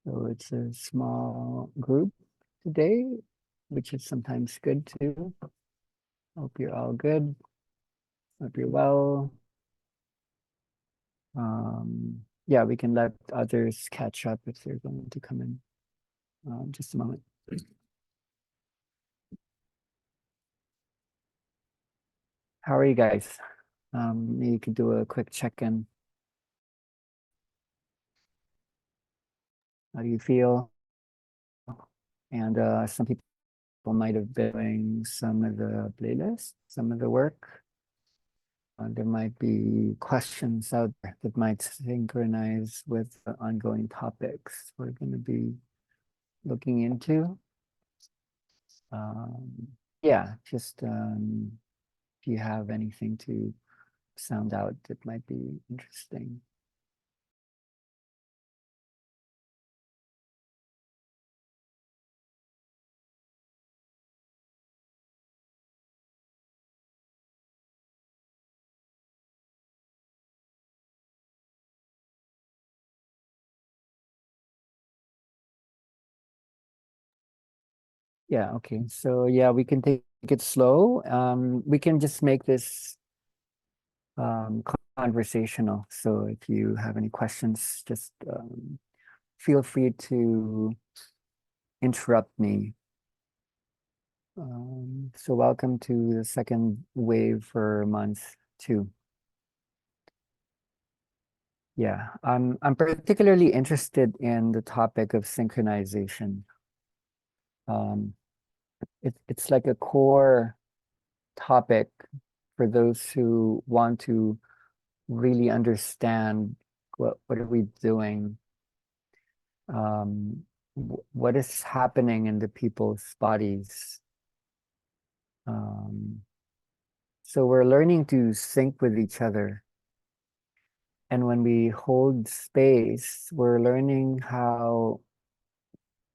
So it's a small group today, which is sometimes good too. Hope you're all good. Hope you're well. Yeah, we can let others catch up if they're going to come in. Just a moment. How are you guys? Maybe you could do a quick check-in. How do you feel? And some people might have been doing some of the playlists, some of the work. There might be questions out there that might synchronize with the ongoing topics we're going to be looking into. Yeah, just if you have anything to sound out that might be interesting. Yeah, okay. So yeah, we can take it slow. We can just make this conversational. So if you have any questions, just feel free to interrupt me. So welcome to the second wave for month 2. Yeah, I'm particularly interested in the topic of synchronization. Um, it's like a core topic for those who want to really understand what are we doing, what is happening in the people's bodies. So we're learning to sync with each other. And when we hold space, we're learning how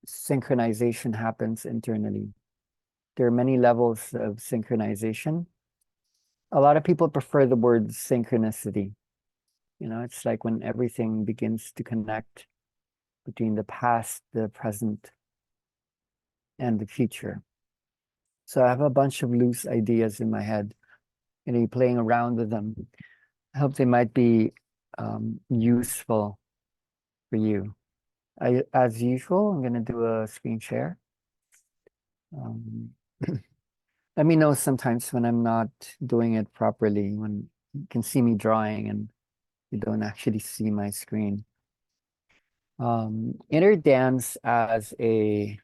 synchronization happens internally. There are many levels of synchronization. A lot of people prefer the word synchronicity. It's like when everything begins to connect between the past, the present, and the future. So I have a bunch of loose ideas in my head, and you're playing around with them. I hope they might be useful for you. As usual, I'm going to do a screen share. Um, let me know sometimes when I'm not doing it properly, when you can see me drawing and you don't actually see my screen. Inner dance as a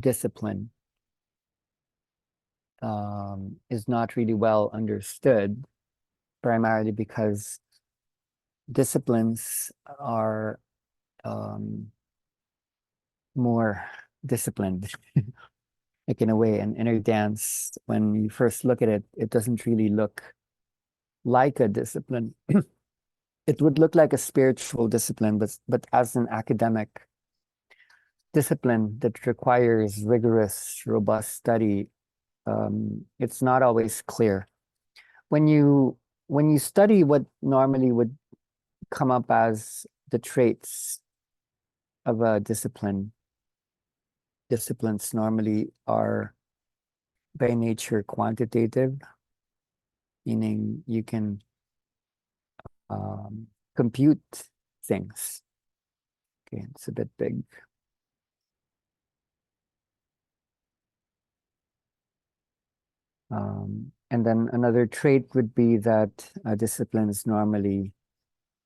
discipline is not really well understood, primarily because disciplines are more disciplined. Like in a way, an inner dance, when you first look at it, it doesn't really look like a discipline. It would look like a spiritual discipline, but as an academic discipline that requires rigorous, robust study, it's not always clear. When you study what normally would come up as the traits of a discipline, disciplines normally are by nature quantitative, meaning you can compute things. Okay, it's a bit big. And then another trait would be that a discipline is normally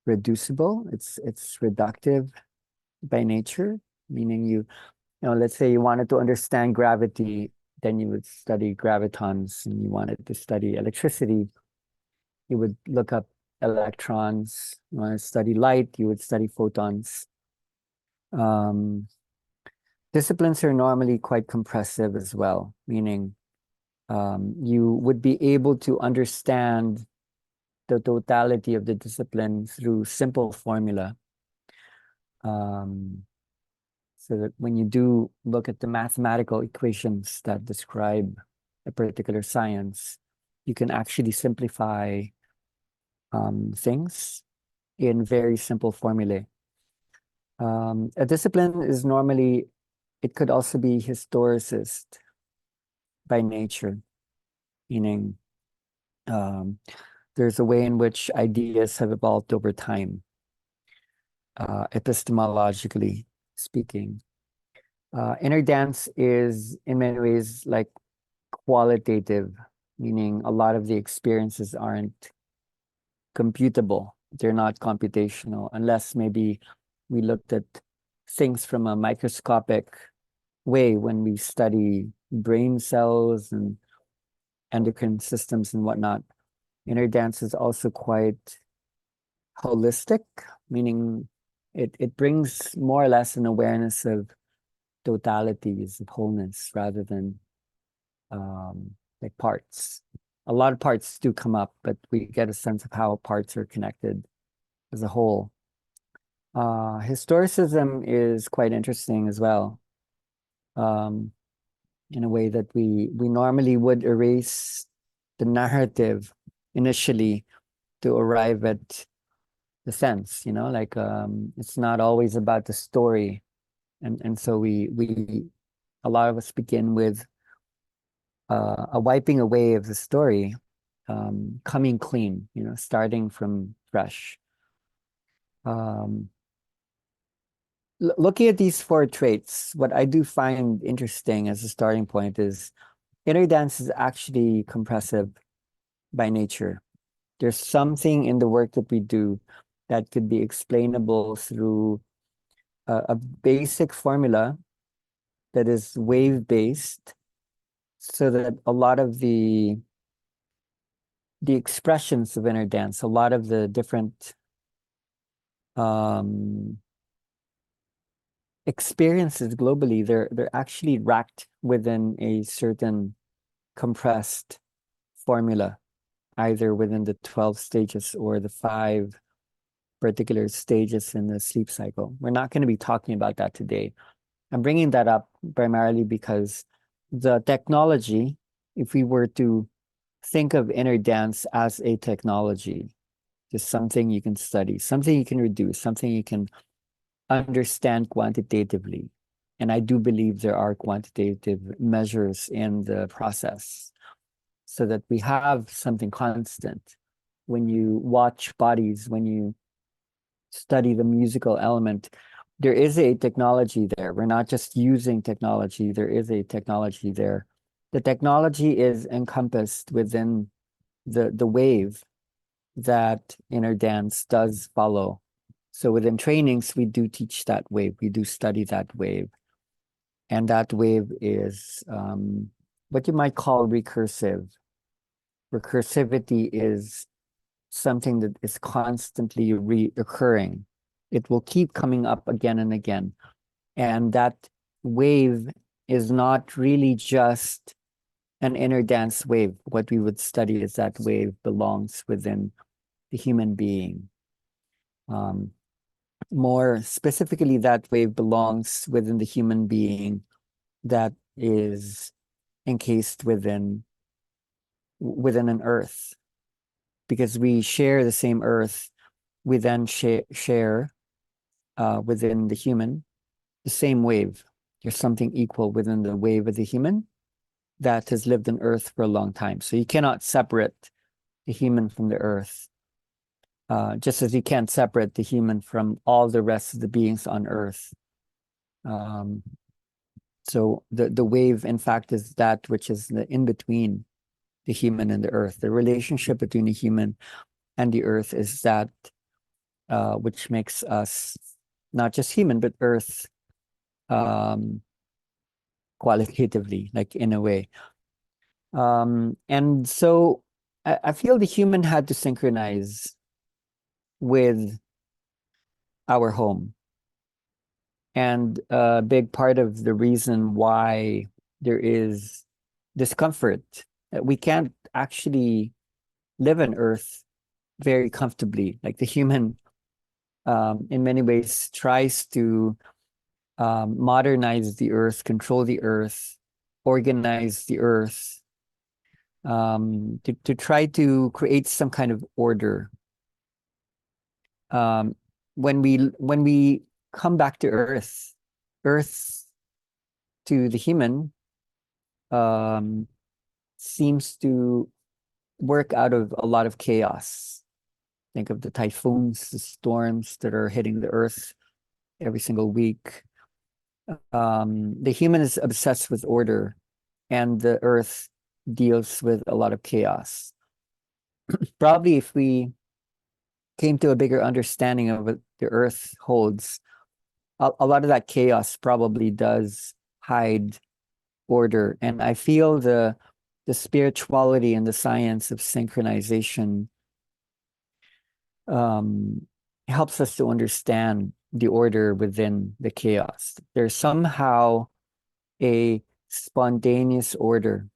reducible. It's reductive by nature, meaning let's say you wanted to understand gravity, then you would study gravitons, and you wanted to study electricity, you would look up electrons. You want to study light, you would study photons. Disciplines are normally quite compressive as well, meaning you would be able to understand the totality of the discipline through simple formula. So that when you do look at the mathematical equations that describe a particular science, you can actually simplify things in very simple formulae. A discipline is normally, it could also be historicist by nature, meaning um, there's a way in which ideas have evolved over time, epistemologically speaking. Inner dance is in many ways like qualitative, meaning a lot of the experiences aren't computable. They're not computational, unless maybe we looked at things from a microscopic way when we study brain cells and endocrine systems and whatnot. Inner dance is also quite holistic, meaning it brings more or less an awareness of totalities, of wholeness, rather than um, like parts. A lot of parts do come up, but we get a sense of how parts are connected as a whole. Historicism is quite interesting as well, um, in a way that we normally would erase the narrative initially to arrive at the sense, like it's not always about the story. And so we a lot of us begin with a wiping away of the story, coming clean, starting from fresh. Um, Looking at these four traits, what I do find interesting as a starting point is inner dance is actually compressive by nature. There's something in the work that we do that could be explainable through a basic formula that is wave-based, so that a lot of the expressions of inner dance, a lot of the different um, experiences globally, they're actually racked within a certain compressed formula, either within the 12 stages or the 5 particular stages in the sleep cycle. We're not going to be talking about that today. I'm bringing that up primarily because the technology, if we were to think of inner dance as a technology, just something you can study, something you can reduce, something you can understand quantitatively. And I do believe there are quantitative measures in the process so that we have something constant. When you watch bodies, when you study the musical element, there is a technology there. We're not just using technology, there is a technology there. The technology is encompassed within the wave that inner dance does follow. So within trainings, we do teach that wave, we do study that wave. And that wave is what you might call recursive. Recursivity is something that is constantly reoccurring. It will keep coming up again and again. And that wave is not really just an inner dance wave. What we would study is that wave belongs within the human being. More specifically, that wave belongs within the human being that is encased within an earth, because we share the same earth. We then share within the human the same wave. There's something equal within the wave of the human that has lived on earth for a long time. So you cannot separate the human from the earth, just as you can't separate the human from all the rest of the beings on earth. Um, so the wave, in fact, is that which is the in between the human and the earth. The relationship between the human and the earth is that which makes us not just human, but earth, um, qualitatively, like in a way. And so I feel the human had to synchronize with our home. And a big part of the reason why there is discomfort, we can't actually live on Earth very comfortably. Like the human, in many ways, tries to modernize the Earth, control the Earth, organize the Earth, to try to create some kind of order. Um, when we come back to Earth. Earth to the human um, seems to work out of a lot of chaos. Think of the typhoons, the storms that are hitting the Earth every single week. The human is obsessed with order, and the Earth deals with a lot of chaos. Probably if we came to a bigger understanding of what the Earth holds, a lot of that chaos probably does hide order. And I feel the spirituality and the science of synchronization um, helps us to understand the order within the chaos. There's somehow a spontaneous order.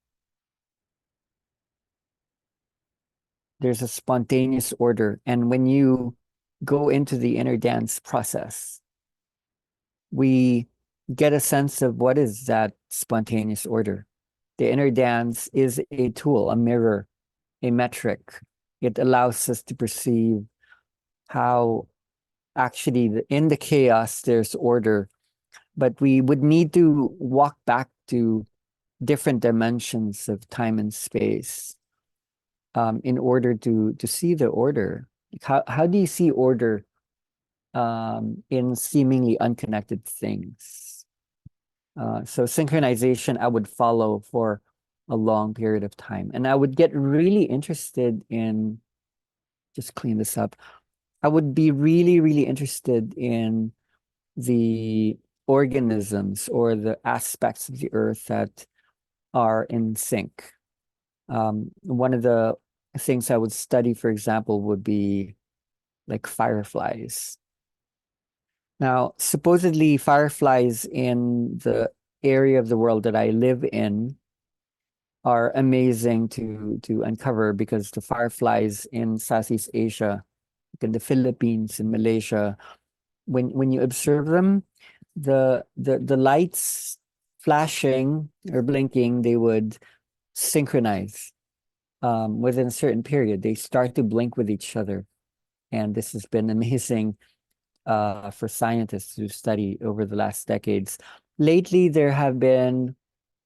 There's a spontaneous order. And when you go into the inner dance process, we get a sense of what is that spontaneous order. The inner dance is a tool, a mirror, a metric. It allows us to perceive how actually in the chaos there's order, but we would need to walk back to different dimensions of time and space in order to see the order. How do you see order in seemingly unconnected things? So synchronization, I would follow for a long period of time, and I would get really interested in just clean this up. I would be really, really interested in the organisms or the aspects of the earth that are in sync. One of the things I would study, for example, would be like fireflies. Now, supposedly fireflies in the area of the world that I live in are amazing to uncover because the fireflies in Southeast Asia, like in the Philippines and Malaysia, when you observe them, the lights flashing or blinking, they would synchronize within a certain period. They start to blink with each other. And this has been amazing for scientists to study over the last decades. Lately, there have been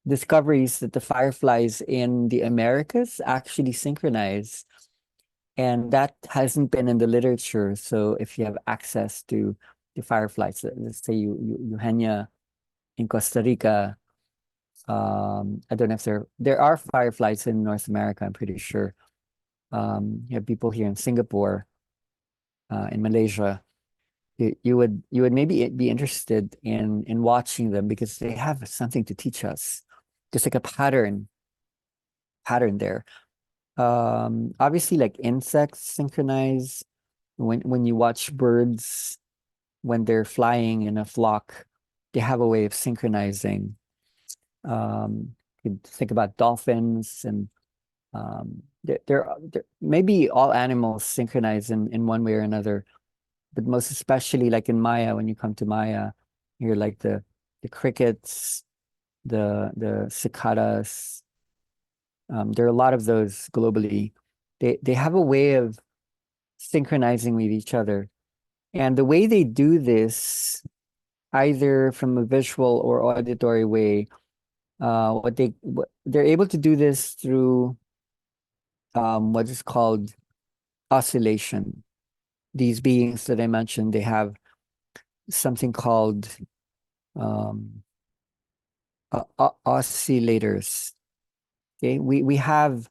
discoveries that the fireflies in the Americas actually synchronize, and that hasn't been in the literature. So if you have access to the fireflies, let's say you Eugenia in Costa Rica, I don't know if there are fireflies in North America, I'm pretty sure. You have people here in Singapore, in Malaysia. You would maybe be interested in watching them because they have something to teach us. There's like a pattern there. Obviously, like insects synchronize. When you watch birds when they're flying in a flock, they have a way of synchronizing. You think about dolphins and maybe all animals synchronize in one way or another, but most especially like in Maya, when you come to Maya, you're like the crickets, the cicadas. There are a lot of those globally. They have a way of synchronizing with each other. And the way they do this, either from a visual or auditory way, they're able to do this through what is called oscillation. These beings that I mentioned, they have something called um, oscillators. Okay, we have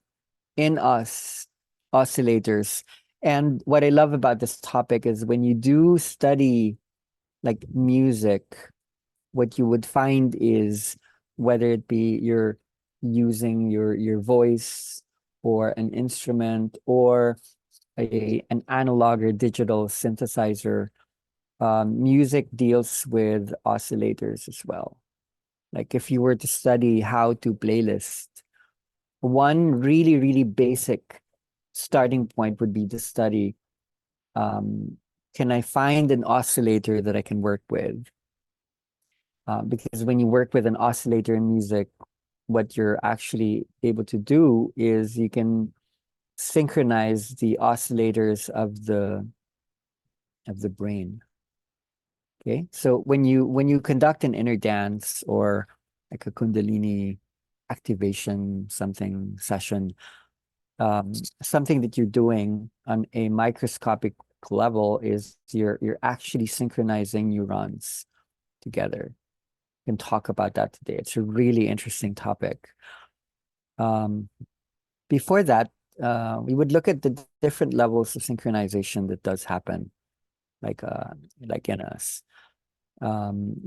in us oscillators. And what I love about this topic is when you do study like music, what you would find is whether it be you're using your voice or an instrument or an analog or digital synthesizer, music deals with oscillators as well. Like if you were to study how to playlist, one really, really basic starting point would be to study, um, can I find an oscillator that I can work with? Because when you work with an oscillator in music, what you're actually able to do is you can synchronize the oscillators of the brain. Okay, so when you conduct an inner dance or like a Kundalini activation something session, um, something that you're doing on a microscopic level is you're actually synchronizing neurons together. We can talk about that today. It's a really interesting topic. Um, Before that, we would look at the different levels of synchronization that does happen, like like in us.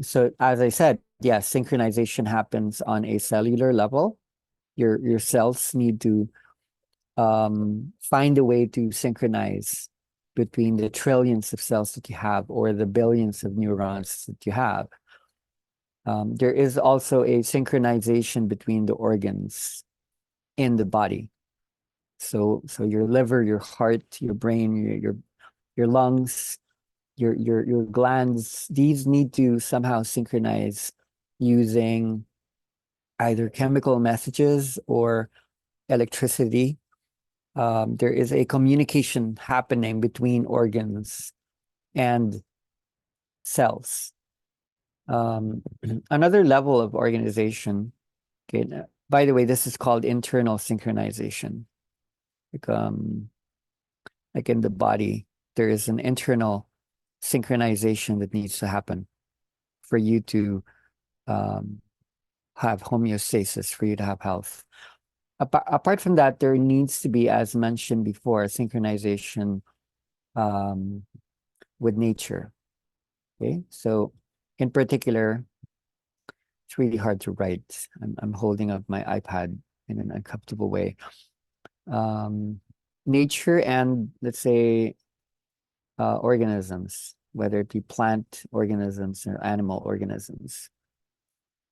So as I said, yes, synchronization happens on a cellular level. Your cells need to find a way to synchronize between the trillions of cells that you have or the billions of neurons that you have. There is also a synchronization between the organs in the body. So your liver, your heart, your brain, your lungs, your glands, these need to somehow synchronize using either chemical messages or electricity. There is a communication happening between organs and cells. Another level of organization, okay, by the way, this is called internal synchronization. Like, like in the body, there is an internal synchronization that needs to happen for you to um, have homeostasis, for you to have health. Apart from that, there needs to be, as mentioned before, synchronization um, with nature. Okay, so in particular, it's really hard to write. I'm holding up my iPad in an uncomfortable way. Um, Nature and let's say organisms, whether it be plant organisms or animal organisms,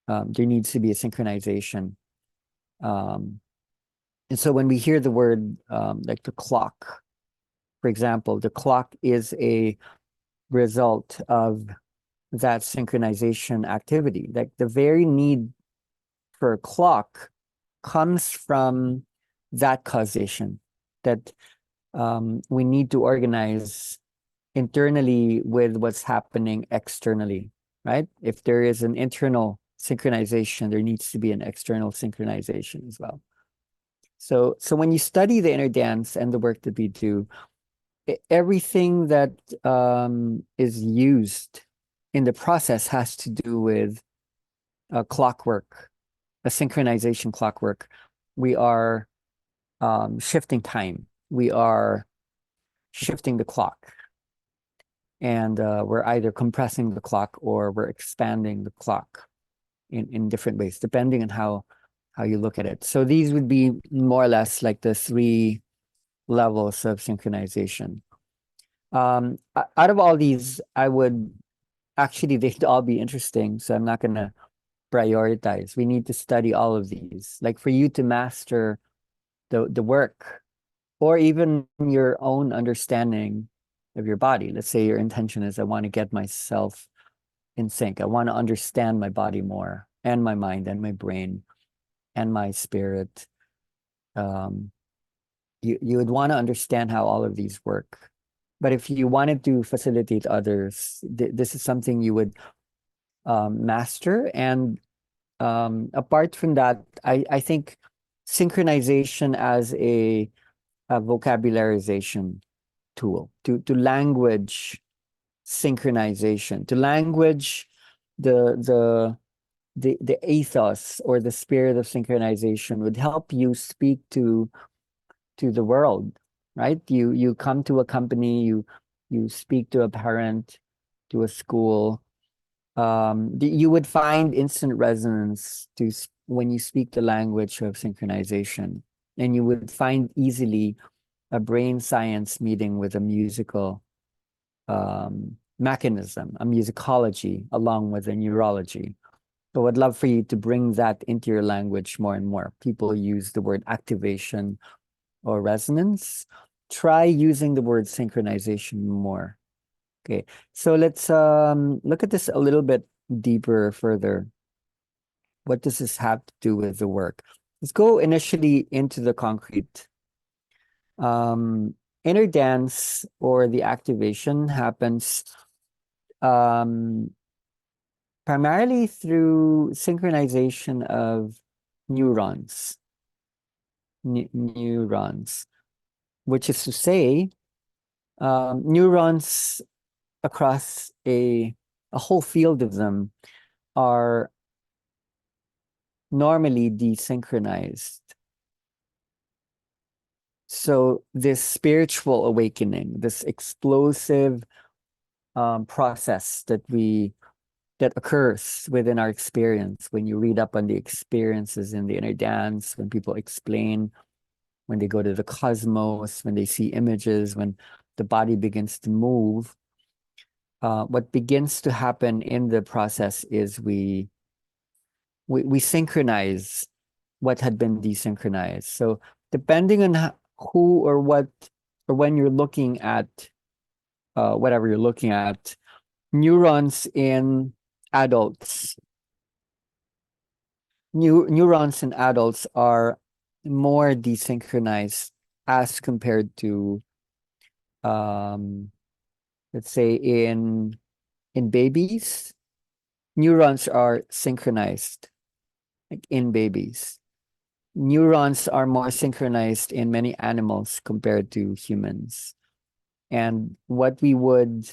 there needs to be a synchronization. Um, and so when we hear the word like the clock, for example, the clock is a result of that synchronization activity. Like the very need for a clock comes from that causation that we need to organize internally with what's happening externally, right? If there is an internal synchronization, there needs to be an external synchronization as well. So when you study the inner dance and the work that we do, everything that is used in the process has to do with a clockwork, a synchronization clockwork. We are shifting time. We are shifting the clock. And we're either compressing the clock or we're expanding the clock in different ways, depending on how you look at it. So these would be more or less like the three levels of synchronization. Out of all these, I would actually, they'd all be interesting. So I'm not going to prioritize. We need to study all of these. Like for you to master the work or even your own understanding of your body. Let's say your intention is I want to get myself in sync. I want to understand my body more and my mind and my brain and my spirit. Um, you would want to understand how all of these work. But if you wanted to facilitate others, this is something you would master. And apart from that, I think synchronization as a vocabularization tool to language synchronization, to language the the the ethos or the spirit of synchronization would help you speak to the world, right? You come to a company, you speak to a parent, to a school. You would find instant resonance when you speak the language of synchronization, and you would find easily a brain science meeting with a musical mechanism, a musicology, along with a neurology. So I'd love for you to bring that into your language more and more. People use the word activation or resonance. Try using the word synchronization more. Okay, so let's look at this a little bit deeper further. What does this have to do with the work? Let's go initially into the concrete. Um, Inner dance or the activation happens primarily through synchronization of neurons, neurons, which is to say, neurons across a whole field of them are normally desynchronized. So this spiritual awakening, this explosive process that occurs within our experience, when you read up on the experiences in the inner dance, when people explain, when they go to the cosmos, when they see images, when the body begins to move, what begins to happen in the process is we synchronize what had been desynchronized. So depending on who or what or when you're looking at whatever you're looking at, neurons in adults, neurons in adults are more desynchronized as compared to let's say in babies. Neurons are synchronized, like in babies. Neurons are more synchronized in many animals compared to humans. And what we would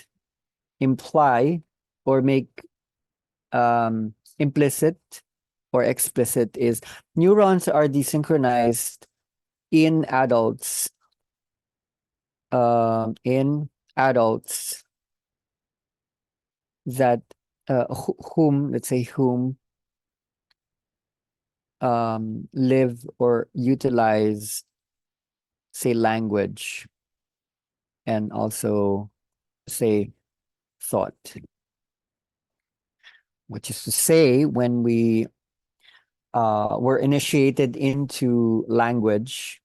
imply or make implicit or explicit is neurons are desynchronized in adults, in adults that whom, let's say, whom live or utilize, say, language and also, say, thought. Which is to say, when we were initiated into language,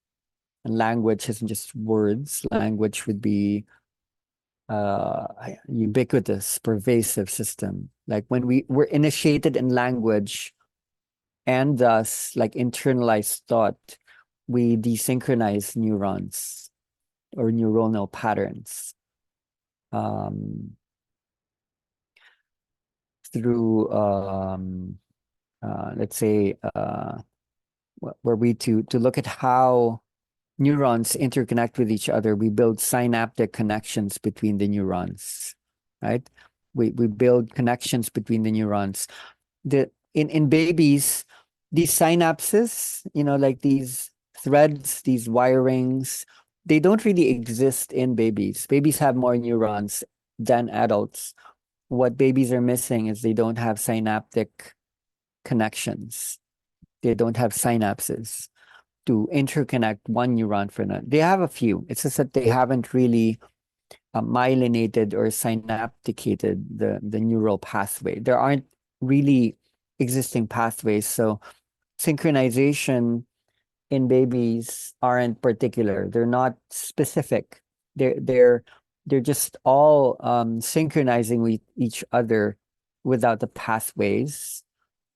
and language isn't just words, language would be ubiquitous, pervasive system. Like when we were initiated in language and thus like internalized thought, we desynchronize neurons or neuronal patterns through let's say were we to look at how neurons interconnect with each other, we build synaptic connections between the neurons, right? We build connections between the neurons. In babies, these synapses, like these threads, these wirings, they don't really exist in babies. Babies have more neurons than adults. What babies are missing is they don't have synaptic connections. They don't have synapses to interconnect one neuron for another. They have a few. It's just that they haven't really myelinated or synapticated the neural pathway. There aren't really existing pathways. So synchronization in babies aren't particular. They're not specific. They're just all synchronizing with each other without the pathways.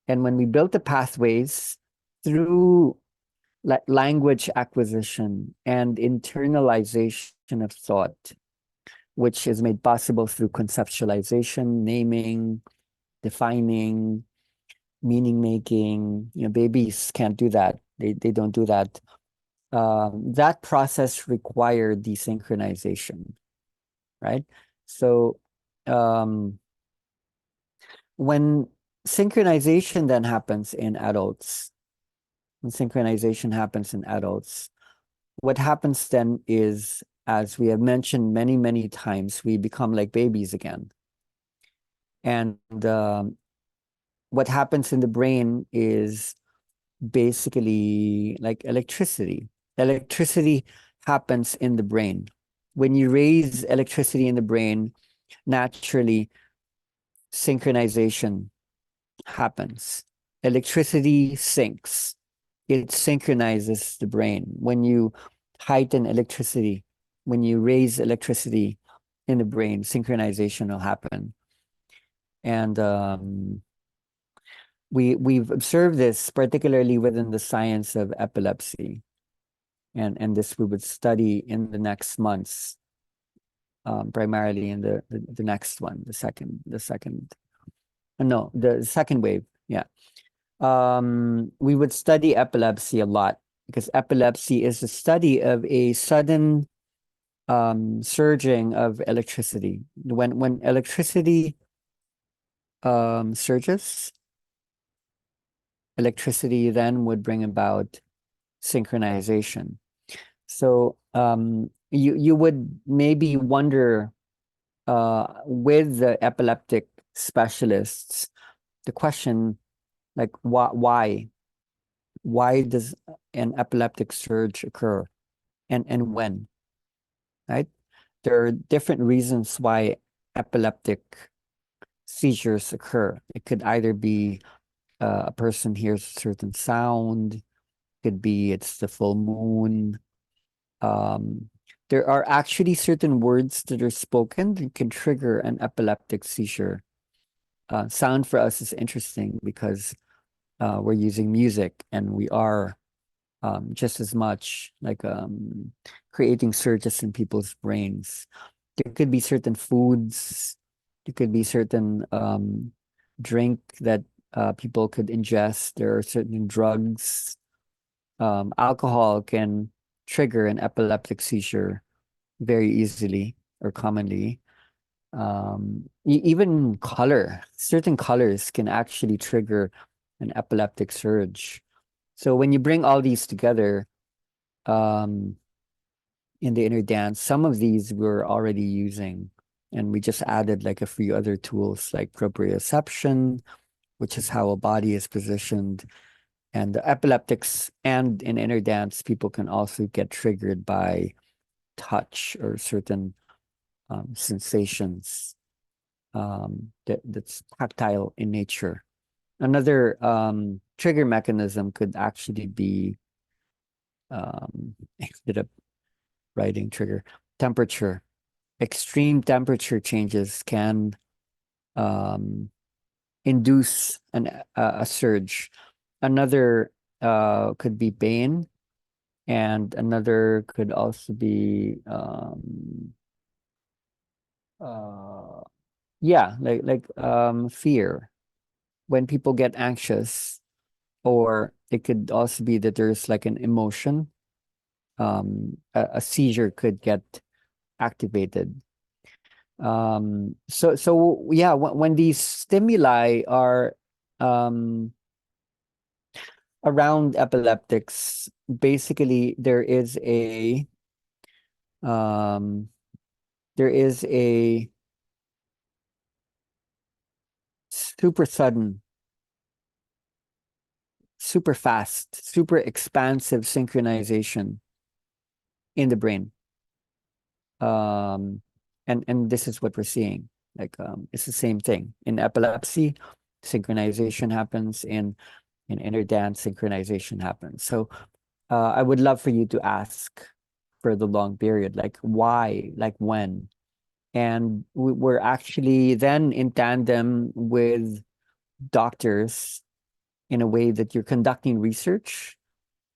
And when we built the pathways through language acquisition and internalization of thought, which is made possible through conceptualization, naming, defining, meaning making. Babies can't do that. They don't do that. That process required desynchronization, right? So when synchronization then happens in adults, when synchronization happens in adults, what happens then is, as we have mentioned many, many times, we become like babies again. And what happens in the brain is basically like electricity. Electricity happens in the brain. When you raise electricity in the brain, naturally, synchronization happens. Electricity syncs. It synchronizes the brain. When you heighten electricity, when you raise electricity in the brain, synchronization will happen. And we've observed this particularly within the science of epilepsy. And this we would study in the next months. primarily in the next one, the second no, the second wave. Yeah. We would study epilepsy a lot because epilepsy is the study of a sudden surging of electricity. When electricity surges, electricity then would bring about synchronization. So you would maybe wonder with the epileptic specialists, the question like why does an epileptic surge occur and when, right? There are different reasons why epileptic seizures occur. It could either be a person hears a certain sound, could be it's the full moon. Um, there are actually certain words that are spoken that can trigger an epileptic seizure. Sound for us is interesting because we're using music and we are just as much like creating surges in people's brains. There could be certain foods, there could be certain drink that people could ingest. There are certain drugs. Alcohol can trigger an epileptic seizure very easily or commonly. Even color, certain colors can actually trigger an epileptic surge. So when you bring all these together, um, in the inner dance, some of these we're already using, and we just added like a few other tools like proprioception, which is how a body is positioned. And the epileptics and in inner dance, people can also get triggered by touch or certain sensations that's tactile in nature. Another trigger mechanism could actually be I ended up writing trigger temperature. Extreme temperature changes can um, induce a surge. Another could be pain, and another could also be uh, yeah, fear. When people get anxious, or it could also be that there's like an emotion, a seizure could get activated. So yeah, when these stimuli are um, around epileptics, basically um, there is a super sudden, super fast, super expansive synchronization in the brain. Um, and this is what we're seeing. Like it's the same thing in epilepsy. Synchronization happens in inner dance. Synchronization happens. So I would love for you to ask for the long period, like why, like when, and we're actually then in tandem with doctors in a way that you're conducting research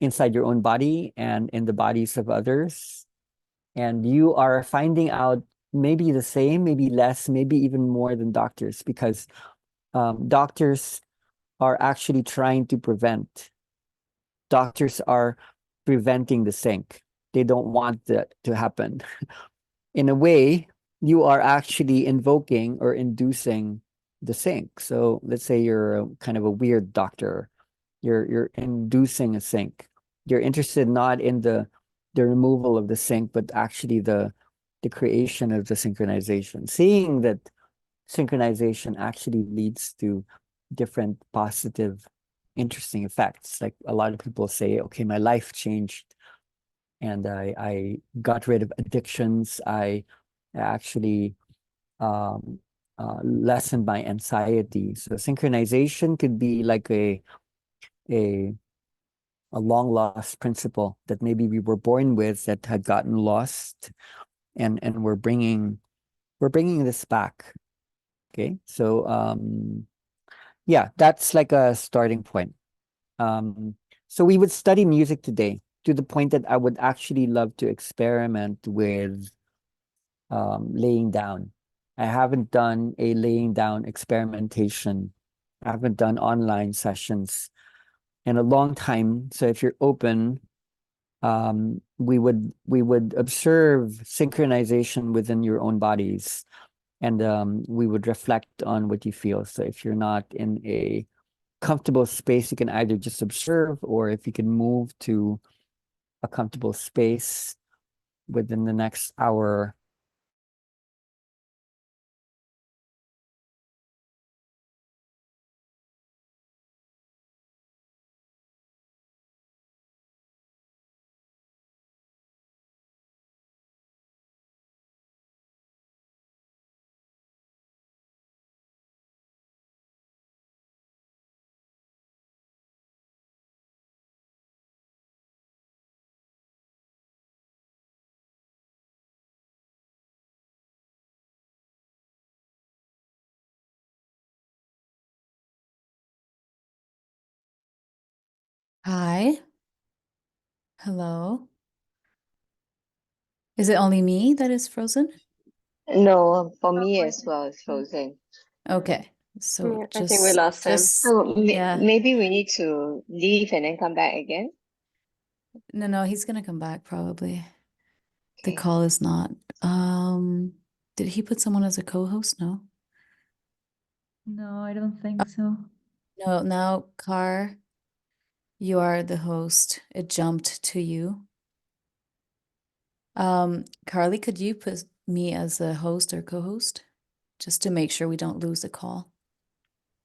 inside your own body and in the bodies of others. And you are finding out maybe the same, maybe less, maybe even more than doctors, because doctors are actually trying to prevent. Doctors are preventing the sync. They don't want that to happen. In a way, you are actually invoking or inducing the sync. So let's say you're kind of a weird doctor. You're inducing a sync. You're interested not in the removal of the sync, but actually the creation of the synchronization. Seeing that synchronization actually leads to different positive, interesting effects. Like a lot of people say, okay, my life changed and I got rid of addictions. I actually lessened my anxiety. So synchronization could be like a a long lost principle that maybe we were born with that had gotten lost, and we're bringing this back. Okay, so yeah, that's like a starting point. So we would study music today to the point that I would actually love to experiment with laying down. I haven't done a laying down experimentation. I haven't done online sessions in a long time. So if you're open, we would observe synchronization within your own bodies, and we would reflect on what you feel. So if you're not in a comfortable space, you can either just observe, or if you can move to a comfortable space within the next hour. Hi. Hello. Is it only me that is frozen? No, for me as well, it's frozen. Okay. So Yeah, I think we lost him. just Oh, yeah. maybe we need to leave and then come back again. No, he's gonna come back probably. The Okay. call is not. Um, did he put someone as a co-host? No. No, I don't think so. No, now Car, you are the host. It jumped to you. Carly, could you put me as a host or co-host? Just to make sure we don't lose the call.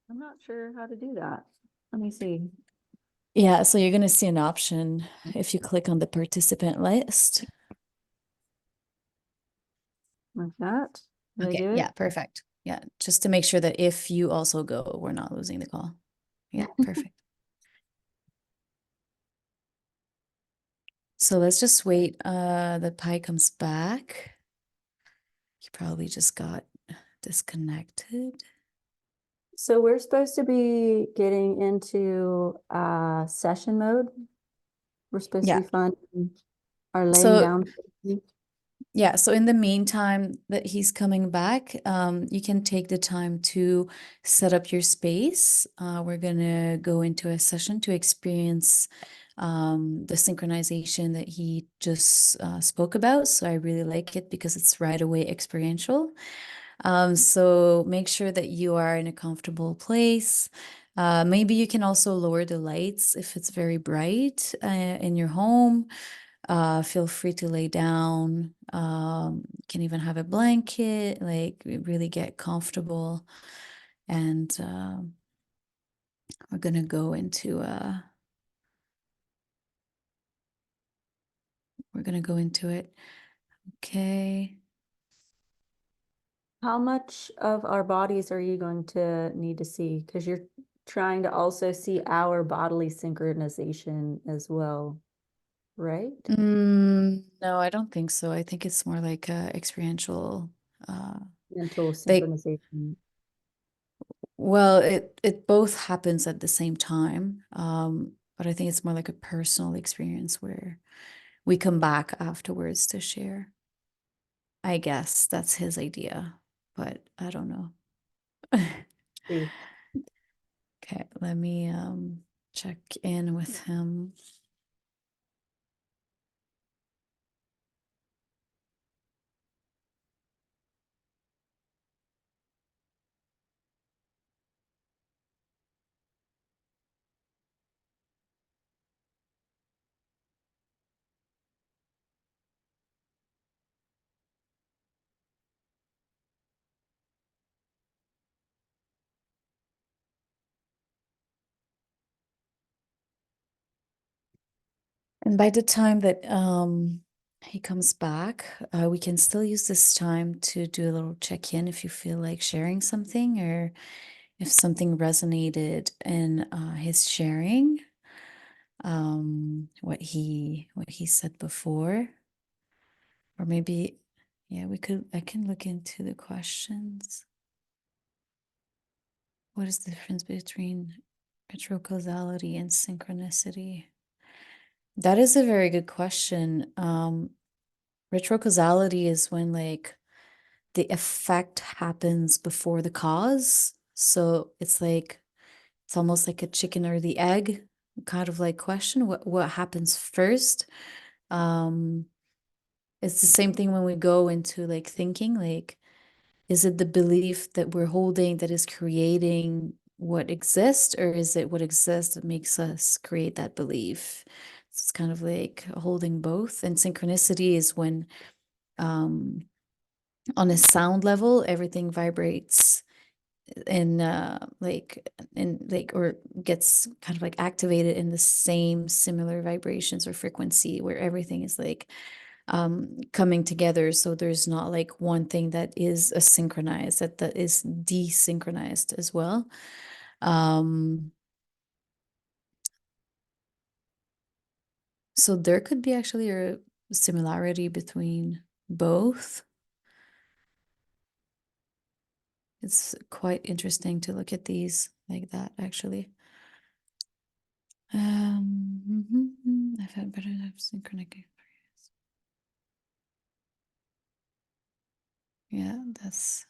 I'm not sure how to do that. Let me see. Yeah, so you're gonna see an option if you click on the participant list. Like that. Did I Okay, do it? yeah, perfect. Yeah, just to make sure that if you also go, we're not losing the call. Yeah, perfect. So let's just wait that Pi comes back. He probably just got disconnected. So we're supposed to be getting into session mode. We're supposed to Yeah. be finding our laying So down. yeah, so in the meantime that he's coming back, you can take the time to set up your space. We're gonna go into a session to experience the synchronization that he just spoke about. So I really like it because it's right away experiential. So make sure that you are in a comfortable place. Maybe you can also lower the lights if it's very bright in your home. Feel free to lay down. You can even have a blanket, like really get comfortable. And we're gonna go into it. Okay. How much of our bodies are you going to need to see? Because you're trying to also see our bodily synchronization as well, right? No, I don't think so. I think it's more like experiential. Mental They synchronization. Well, it both happens at the same time. But I think it's more like a personal experience where we come back afterwards to share. I guess that's his idea, but I don't know. See. Okay, let me check in with him. And by the time that he comes back, we can still use this time to do a little check-in if you feel like sharing something or if something resonated in his sharing, what he said before. Or maybe, yeah, I can look into the questions. What is the difference between retrocausality and synchronicity? That is a very good question. Retrocausality is when like the effect happens before the cause. So it's like, it's almost like a chicken or the egg kind of like question. What happens first? It's the same thing when we go into like thinking, like, is it the belief that we're holding that is creating what exists, or is it what exists that makes us create that belief? It's kind of like holding both. And synchronicity is when on a sound level, everything vibrates in or gets kind of like activated in the same similar vibrations or frequency, where everything is like coming together. So there's not like one thing that is asynchronized, that is desynchronized as well. So there could be actually a similarity between both. It's quite interesting to look at these like that, actually. I've had better synchronic experience. Yeah, that's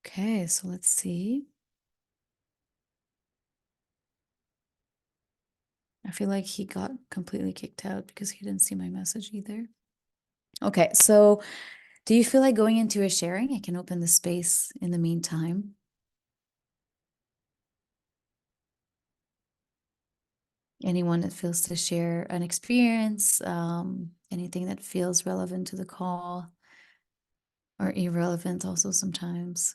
okay. So let's see. I feel like he got completely kicked out because he didn't see my message either. Okay, so do you feel like going into a sharing? I can open the space in the meantime. Anyone that feels to share an experience, anything that feels relevant to the call or irrelevant also sometimes.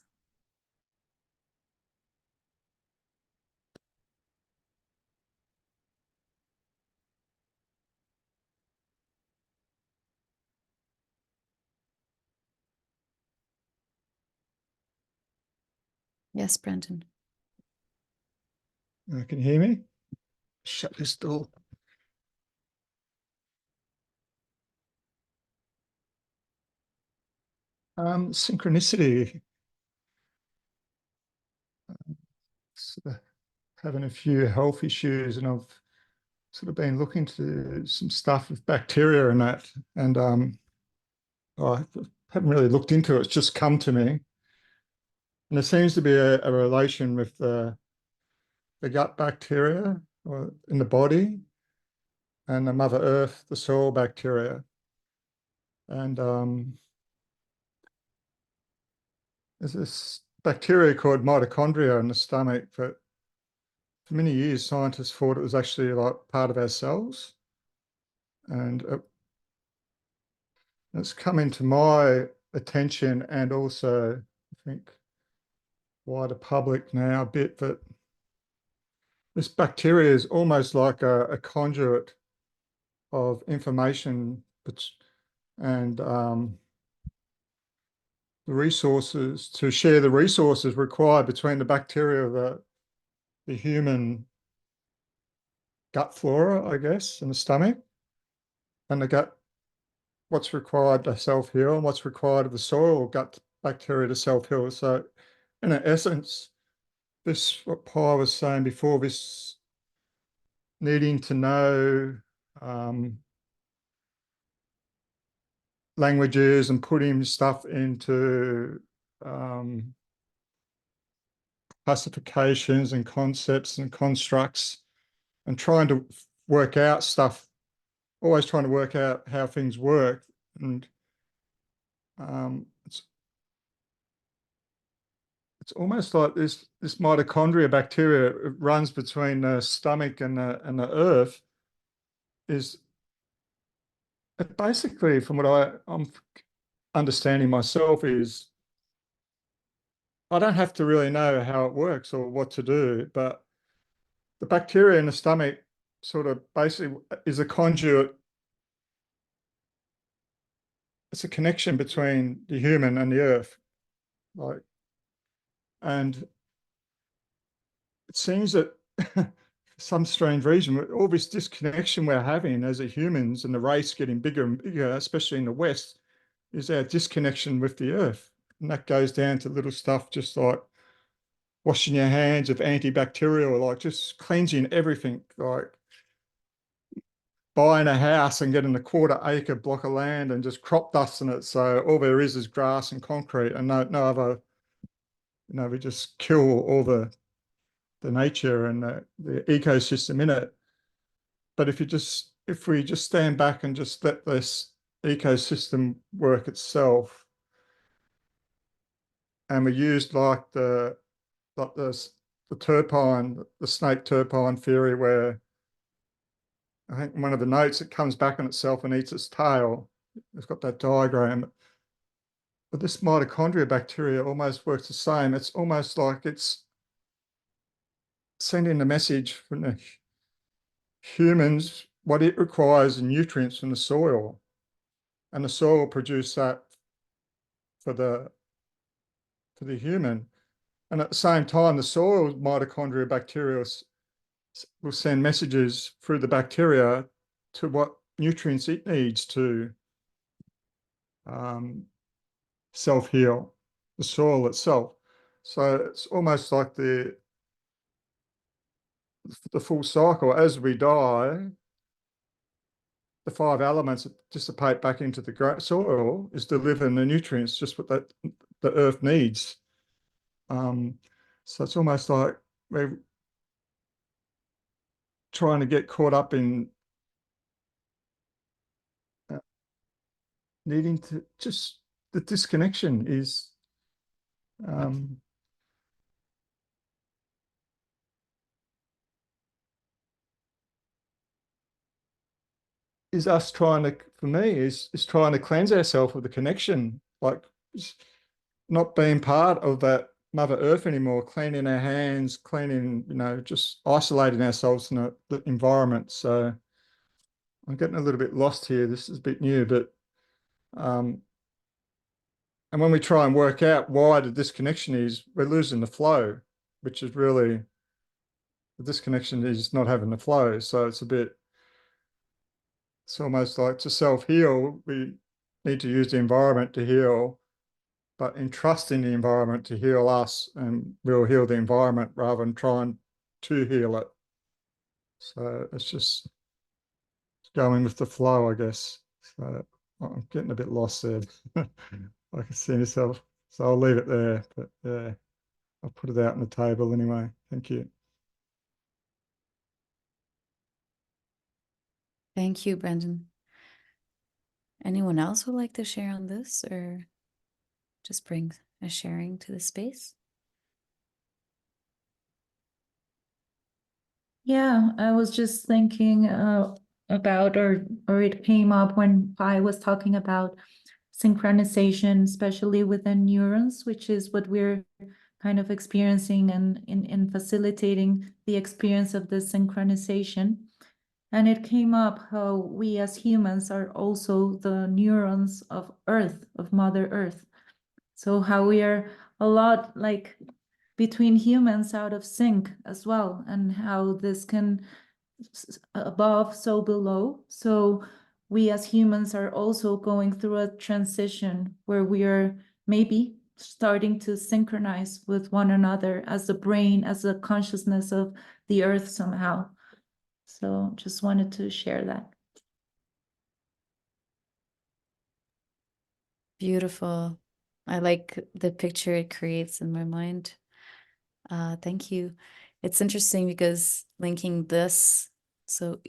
Yes, Brendan. Can you hear me? Shut this door. Synchronicity. Sort of having a few health issues, and I've sort of been looking to some stuff with bacteria and that, and I haven't really looked into it. It's just come to me, and there seems to be a relation with the gut bacteria or in the body and the Mother Earth, the soil bacteria, and there's this bacteria called mitochondria in the stomach that for many years scientists thought it was actually like part of our cells, and it's come into my attention and also I think wider public now a bit that this bacteria is almost like a conduit of information and the resources to share the resources required between the bacteria, the human gut flora, I guess, in the stomach, and the gut, what's required to self-heal and what's required of the soil gut bacteria to self-heal. So in essence, this, what Paul was saying before, this needing to know languages and putting stuff into classifications and concepts and constructs and trying to work out stuff, always trying to work out how things work. And it's almost like this mitochondria bacteria, it runs between the stomach and the earth, is it basically, from what I'm understanding myself, is I don't have to really know how it works or what to do, but the bacteria in the stomach sort of basically is a conduit. It's a connection between the human and the earth, like, and it seems that for some strange reason, all this disconnection we're having as a humans and the race getting bigger and bigger, especially in the West, is our disconnection with the earth. And that goes down to little stuff just like washing your hands with antibacterial, like just cleansing everything. Like buying a house and getting a 1/4 acre block of land and just crop dusting it. So all there is grass and concrete and no other, we just kill all the nature and the ecosystem in it. But if we just stand back and just let this ecosystem work itself, and we used like the turpine, the snake turpine theory, where I think one of the notes, it comes back on itself and eats its tail. It's got that diagram. But this mitochondria bacteria almost works the same. It's almost like it's sending the message from the humans what it requires in nutrients from the soil. And the soil will produce that for the human. And at the same time, the soil mitochondria bacteria will send messages through the bacteria to what nutrients it needs to self-heal, the soil itself. So it's almost like the full cycle. As we die, the 5 elements that dissipate back into the soil is delivering the nutrients, just what the earth needs. So it's almost like we're trying to get caught up in needing to just, the disconnection is us trying to, for me, is trying to cleanse ourselves of the connection, like not being part of that Mother Earth anymore, cleaning our hands, cleaning, just isolating ourselves in the environment. So I'm getting a little bit lost here. This is a bit new, but and when we try and work out why the disconnection is, we're losing the flow, which is really, the disconnection is not having the flow. So it's almost like to self-heal, we need to use the environment to heal, but entrusting the environment to heal us, and we'll heal the environment rather than trying to heal it. So it's just going with the flow, I guess. So I'm getting a bit lost there. I can see myself. So I'll leave it there, but yeah, I'll put it out on the table anyway. Thank you. Thank you, Brendan. Anyone else would like to share on this, or just bring a sharing to the space? Yeah, I was just thinking about, or it came up when I was talking about synchronization, especially within neurons, which is what we're kind of experiencing and in facilitating the experience of the synchronization. And it came up how we as humans are also the neurons of Earth, of Mother Earth. So how we are a lot like between humans out of sync as well, and how this can above, so below. So we as humans are also going through a transition where we are maybe starting to synchronize with one another as the brain, as a consciousness of the earth somehow. So just wanted to share that. Beautiful. I like the picture it creates in my mind. Thank you. It's interesting because linking this, so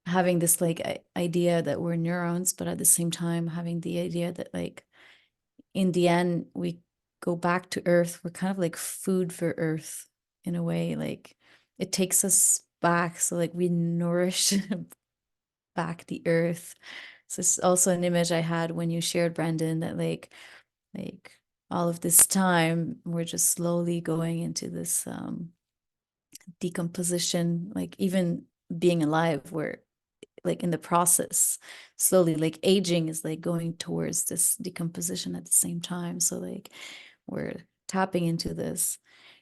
having this like idea that we're neurons, but at the same time having the idea that like in the end we go back to earth. We're kind of like food for earth in a way, like it takes us back, so like we nourish back the earth. So it's also an image I had when you shared, Brendan, that like all of this time we're just slowly going into this decomposition, like even being alive, we're like in the process slowly, like aging is like going towards this decomposition at the same time. So like we're tapping into this,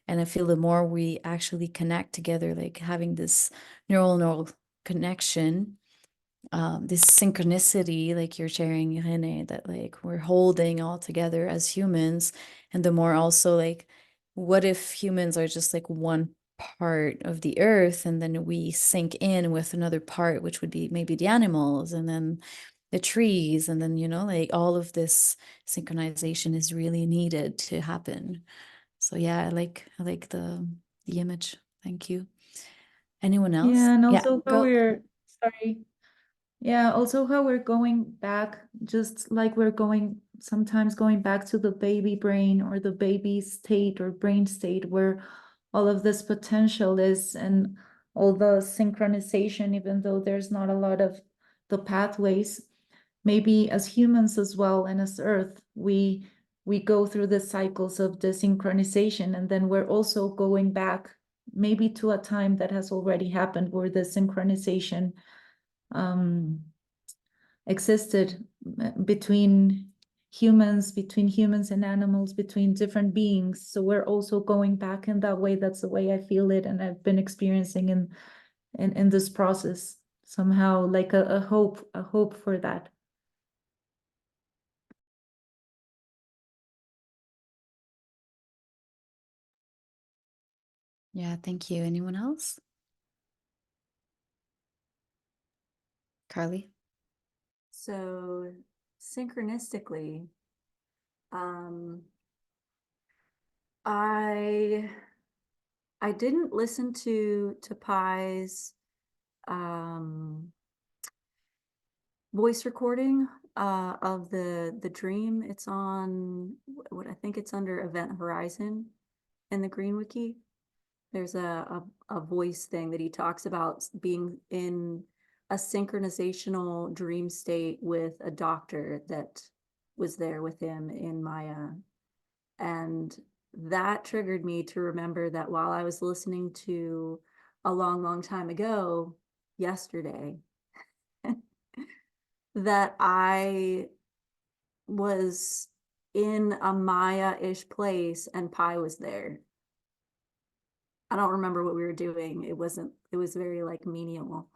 and I feel the more we actually connect together, like having this neural connection, this synchronicity, like you're sharing, Rene, that like we're holding all together as humans. And the more also like, what if humans are just like one part of the earth, and then we sync in with another part, which would be maybe the animals, and then the trees, and then, you know, like all of this synchronization is really needed to happen. So yeah, I like the image. Thank you. Anyone else? Yeah, and Yeah, also how go. we're sorry. Yeah, also how we're going back, just like we're sometimes going back to the baby brain or the baby state or brain state where all of this potential is, and all the synchronization, even though there's not a lot of the pathways, maybe as humans as well and as Earth, we go through the cycles of desynchronization, and then we're also going back maybe to a time that has already happened where the synchronization existed between humans and animals, between different beings. So we're also going back in that way. That's the way I feel it, and I've been experiencing in this process somehow, like a hope for that. Yeah, thank you. Anyone else? Carly? So synchronistically, I didn't listen to Pi's voice recording of the dream. It's on what I think it's under Event Horizon in the Green Wiki. There's a voice thing that he talks about being in a synchronizational dream state with a doctor that was there with him in Maya. And that triggered me to remember that while I was listening to a long, long time ago, yesterday, that I was in a Maya-ish place and Pi was there. I don't remember what we were doing. It was very like menial,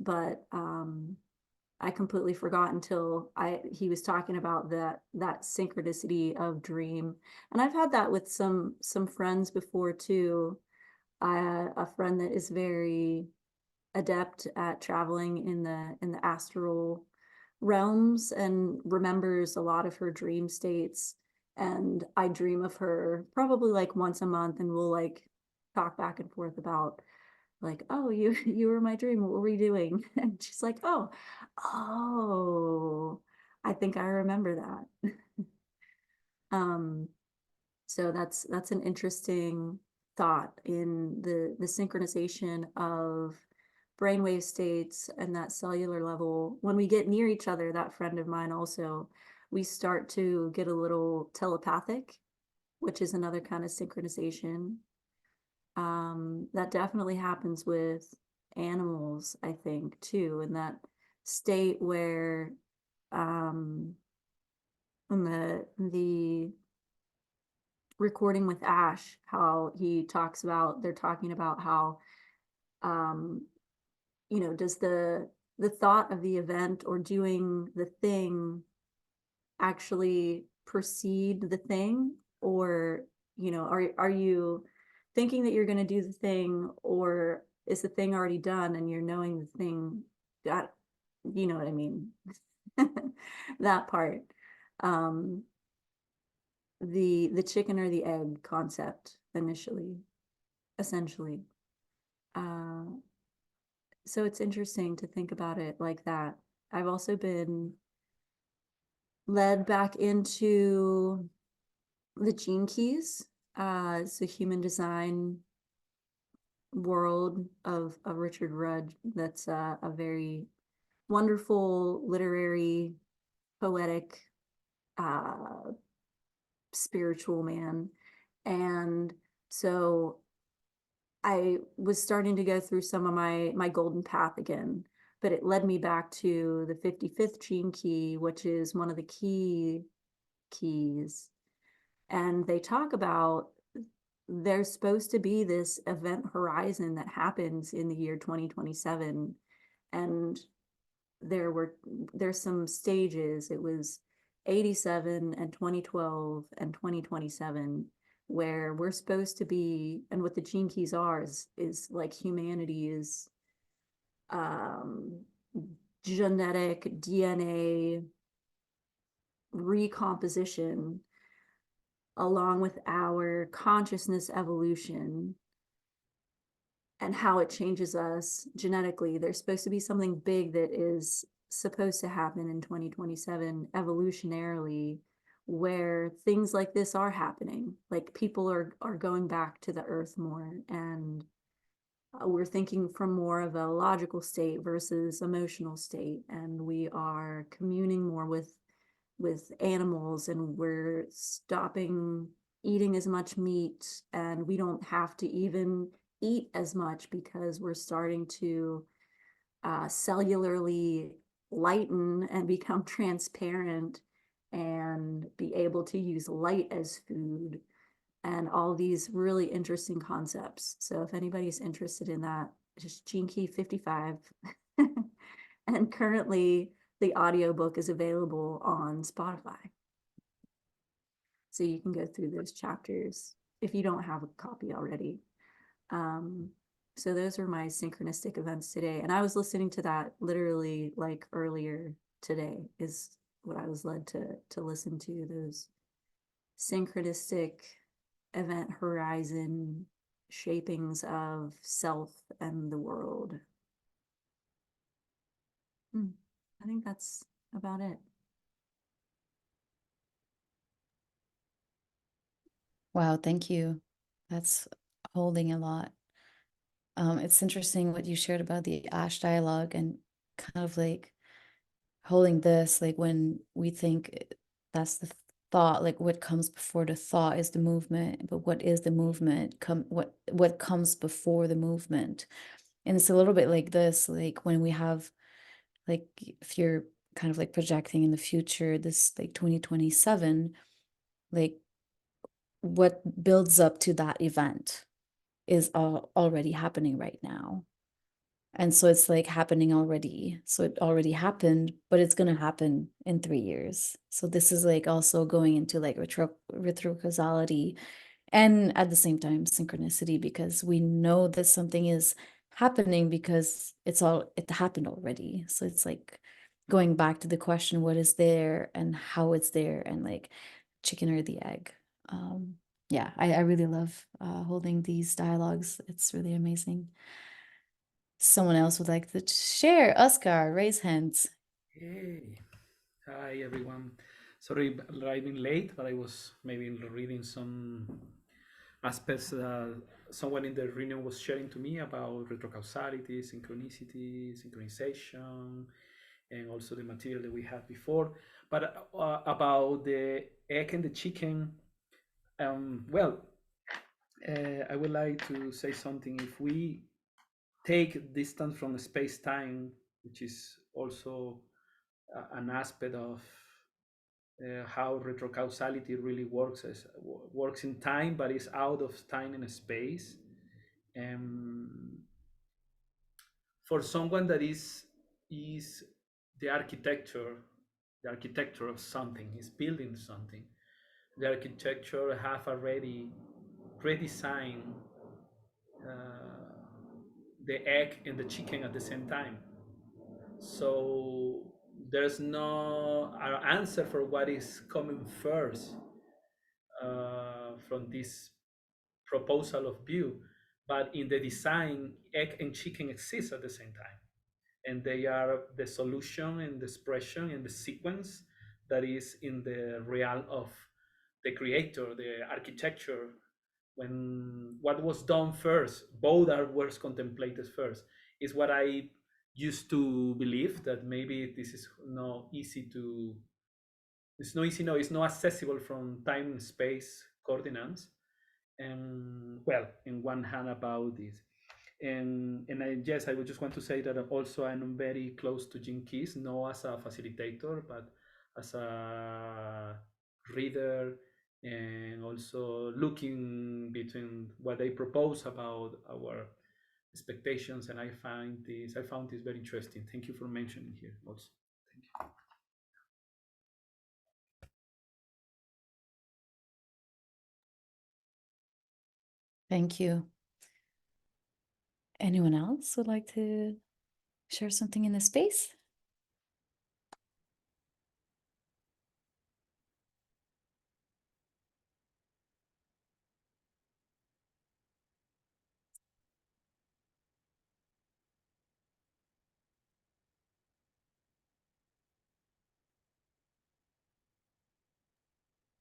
but I completely forgot until he was talking about that synchronicity of dream. And I've had that with some friends before too. A friend that is very adept at traveling in the astral realms and remembers a lot of her dream states. And I dream of her probably like once a month, and we'll like talk back and forth about like, oh, you were my dream, what were you doing? And she's like, oh, I think I remember that. So that's an interesting thought in the synchronization of brainwave states and that cellular level. When we get near each other, that friend of mine also, we start to get a little telepathic, which is another kind of synchronization. That definitely happens with animals, I think, too, in that state where in the recording with Ash, how he talks about, they're talking about how you know, does the thought of the event or doing the thing actually precede the thing, or you know, are you thinking that you're going to do the thing, or is the thing already done and you're knowing the thing got, you know what I mean? That part. The chicken or the egg concept initially, essentially. So it's interesting to think about it like that. I've also been led back into the gene keys. It's a human design world of Richard Rudd. That's a very wonderful, literary, poetic, spiritual man. And so I was starting to go through some of my golden path again, but it led me back to the 55th gene key, which is one of the keys. And they talk about there's supposed to be this event horizon that happens in the year 2027. And there's some stages. It was 87 and 2012 and 2027. where we're supposed to be, and what the gene keys are is like humanity is genetic DNA recomposition along with our consciousness evolution and how it changes us genetically. There's supposed to be something big that is supposed to happen in 2027 evolutionarily, where things like this are happening. Like people are going back to the earth more, and we're thinking from more of a logical state versus emotional state, and we are communing more with animals, and we're stopping eating as much meat, and we don't have to even eat as much because we're starting to cellularly lighten and become transparent and be able to use light as food, and all these really interesting concepts. So if anybody's interested in that, just Gene Key 55. And currently the audiobook is available on Spotify. So you can go through those chapters if you don't have a copy already. So those are my synchronistic events today. And I was listening to that literally like earlier today is what I was led to listen to, those synchronistic event horizon shapings of self and the world. I think that's about it. Wow, thank you. That's holding a lot. It's interesting what you shared about the Ash dialogue and kind of like holding this, like when we think that's the thought, like what comes before the thought is the movement, but what is the movement? What comes before the movement? And it's a little bit like this, like when we have, like if you're kind of like projecting in the future, this like 2027, like what builds up to that event is already happening right now. And so it's like happening already. So it already happened, but it's going to happen in 3 years. So this is like also going into like retro causality, and at the same time synchronicity, because we know that something is happening because it happened already. So it's like going back to the question, what is there and how it's there, and like chicken or the egg. Yeah, I really love holding these dialogues. It's really amazing. Someone else would like to share? Oscar, raise hands. Hey, hi everyone. Sorry, arriving late, but I was maybe reading some aspects that someone in the reunion was sharing to me about retrocausality, synchronicity, synchronization, and also the material that we had before. But about the egg and the chicken, well, I would like to say something. If we take distance from space-time, which is also an aspect of how retrocausality really works, works in time, but is out of time and space. For someone that is the architecture of something, is building something. The architecture have already pre-designed the egg and the chicken at the same time. So there's no answer for what is coming first from this proposal of view. But in the design, egg and chicken exist at the same time. And they are the solution and the expression and the sequence that is in the realm of the creator, the architecture. When what was done first, both are words contemplated first, is what I used to believe, that maybe this is not easy to, it's not easy, no, it's not accessible from time and space coordinates. And well, in one hand about this. And yes, I would just want to say that also I'm very close to Gene Keys, not as a facilitator, but as a reader, and also looking between what they propose about our expectations. And I found this very interesting. Thank you for mentioning here also. Thank you. Thank you. Anyone else would like to share something in the space?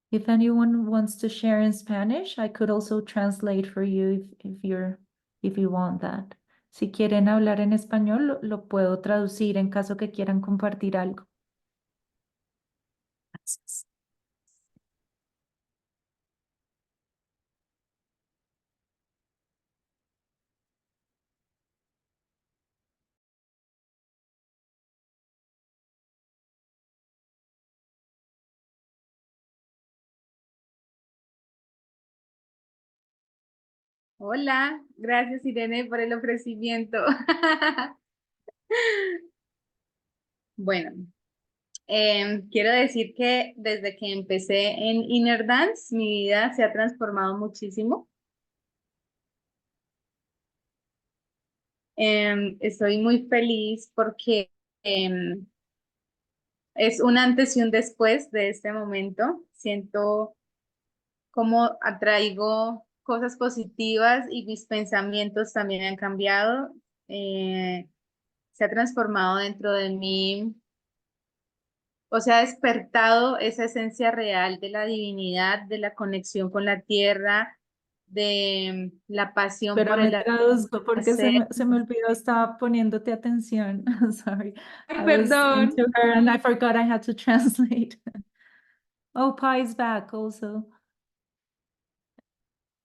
If anyone wants to share in Spanish, I could also translate for you if you want that. Si quieren hablar en español, lo puedo traducir en caso que quieran compartir algo. Gracias. Hola, gracias Irene por el ofrecimiento. Bueno, quiero decir que desde que empecé en Inner Dance, mi vida se ha transformado muchísimo. Estoy muy feliz porque es un antes y un después de este momento. Siento cómo atraigo cosas positivas y mis pensamientos también han cambiado. Se ha transformado dentro de mí, o sea, ha despertado esa esencia real de la divinidad, de la conexión con la tierra, de la pasión por Pero me el traduzco porque hacer. se me olvidó, estaba poniéndote atención. Sorry. Ay, I was perdón. into her and I forgot I had to translate. Oh, Pi is back also.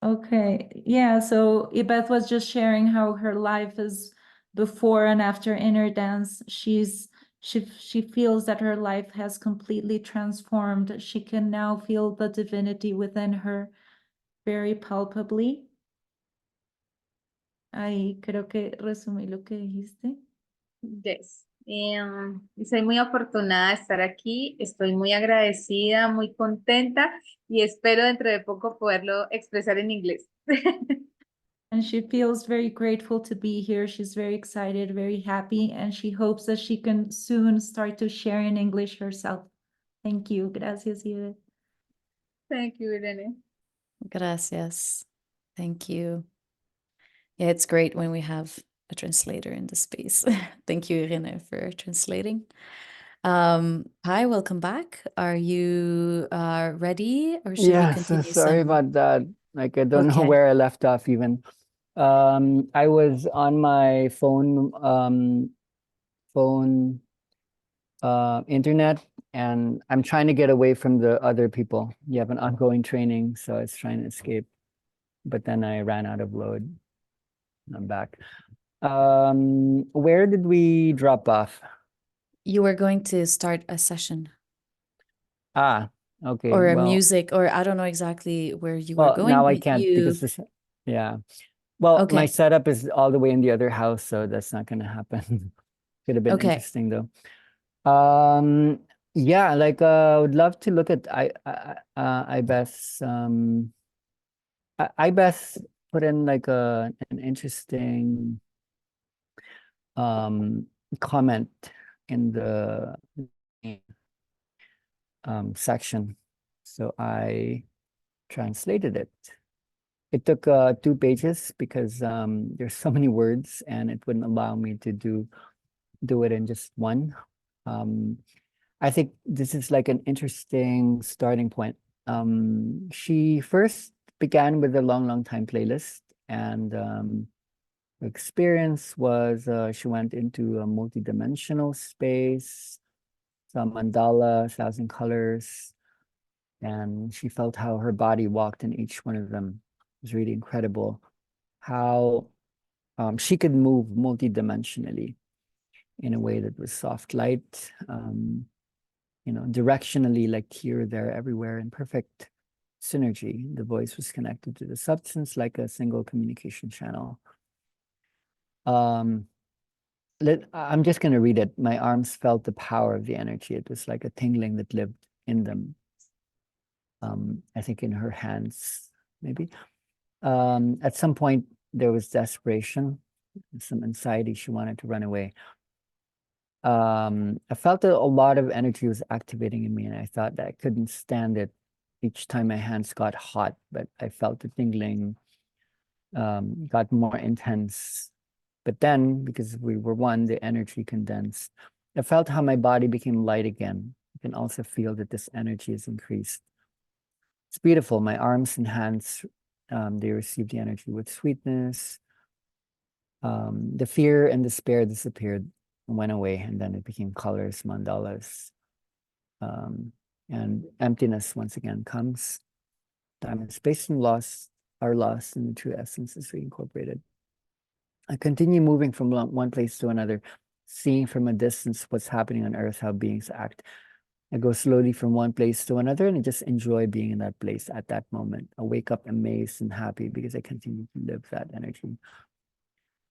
Okay, yeah, so Ibeth was just sharing how her life is before and after inner dance. She feels that her life has completely transformed. She can now feel the divinity within her very palpably. Ahí creo que resumí lo que dijiste. Yes. Y soy muy afortunada de estar aquí, estoy muy agradecida, muy contenta y espero dentro de poco poderlo expresar en inglés. And she feels very grateful to be here. She's very excited, very happy, and she hopes that she can soon start to share in English herself. Thank you. Gracias, Edith. Thank you, Irene. Gracias. Thank you. Yeah, it's great when we have a translator in the space. Thank you, Irene, for translating. Hi, welcome back. Are you ready, or should we Yeah, so continue sorry some? about that. Like, I don't know Okay. where I left off even. I was on my phone internet, and I'm trying to get away from the other people. You have an ongoing training, so I was trying to escape, but then I ran out of load. I'm back. Where did we drop off? You were going to start a session Ah, okay. or a Well, music, or I don't know exactly where you were well, going, now I but can't you, because this, yeah. Well, my okay. setup is all the way in the other house, so that's not gonna happen. Could have been Okay. interesting though. Yeah, like I would love to look at Ibeth's Ibeth put in like an interesting comment in the section. So I translated it. It took 2 pages because there's so many words and it wouldn't allow me to do it in just one. I think this is like an interesting starting point. She first began with a long time playlist, and her experience was she went into a multi-dimensional space, some mandala, 1,000 colors, and she felt how her body walked in each one of them. It was really incredible how she could move multi-dimensionally in a way that was soft light, directionally, like here, there, everywhere, in perfect synergy. The voice was connected to the substance like a single communication channel. I'm just going to read it. My arms felt the power of the energy. It was like a tingling that lived in them. I think in her hands, maybe. At some point, there was desperation, some anxiety. She wanted to run away. I felt that a lot of energy was activating in me, and I thought that I couldn't stand it. Each time my hands got hot, but I felt the tingling got more intense. But then, because we were one, the energy condensed. I felt how my body became light again. You can also feel that this energy is increased. It's beautiful. My arms and hands, they received the energy with sweetness. The fear and despair disappeared and went away, and then it became colors, mandalas. And emptiness once again comes. Time and space and loss are lost, and the true essence is reincorporated. I continue moving from one place to another, seeing from a distance what's happening on Earth, how beings act. I go slowly from one place to another, and I just enjoy being in that place at that moment. I wake up amazed and happy because I continue to live that energy.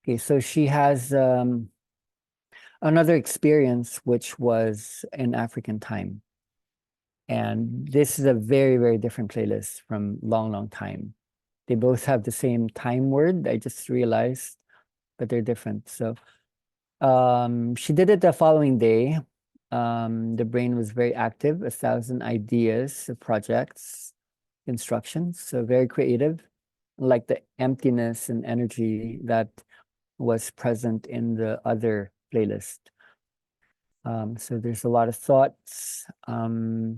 Okay, so she has another experience, which was in African time. And this is a very, very different playlist from Long, Long Time. They both have the same time word, I just realized, but they're different. So she did it the following day. The brain was very active, 1,000 ideas, projects, instructions, so very creative, like the emptiness and energy that was present in the other playlist. So there's a lot of thoughts. I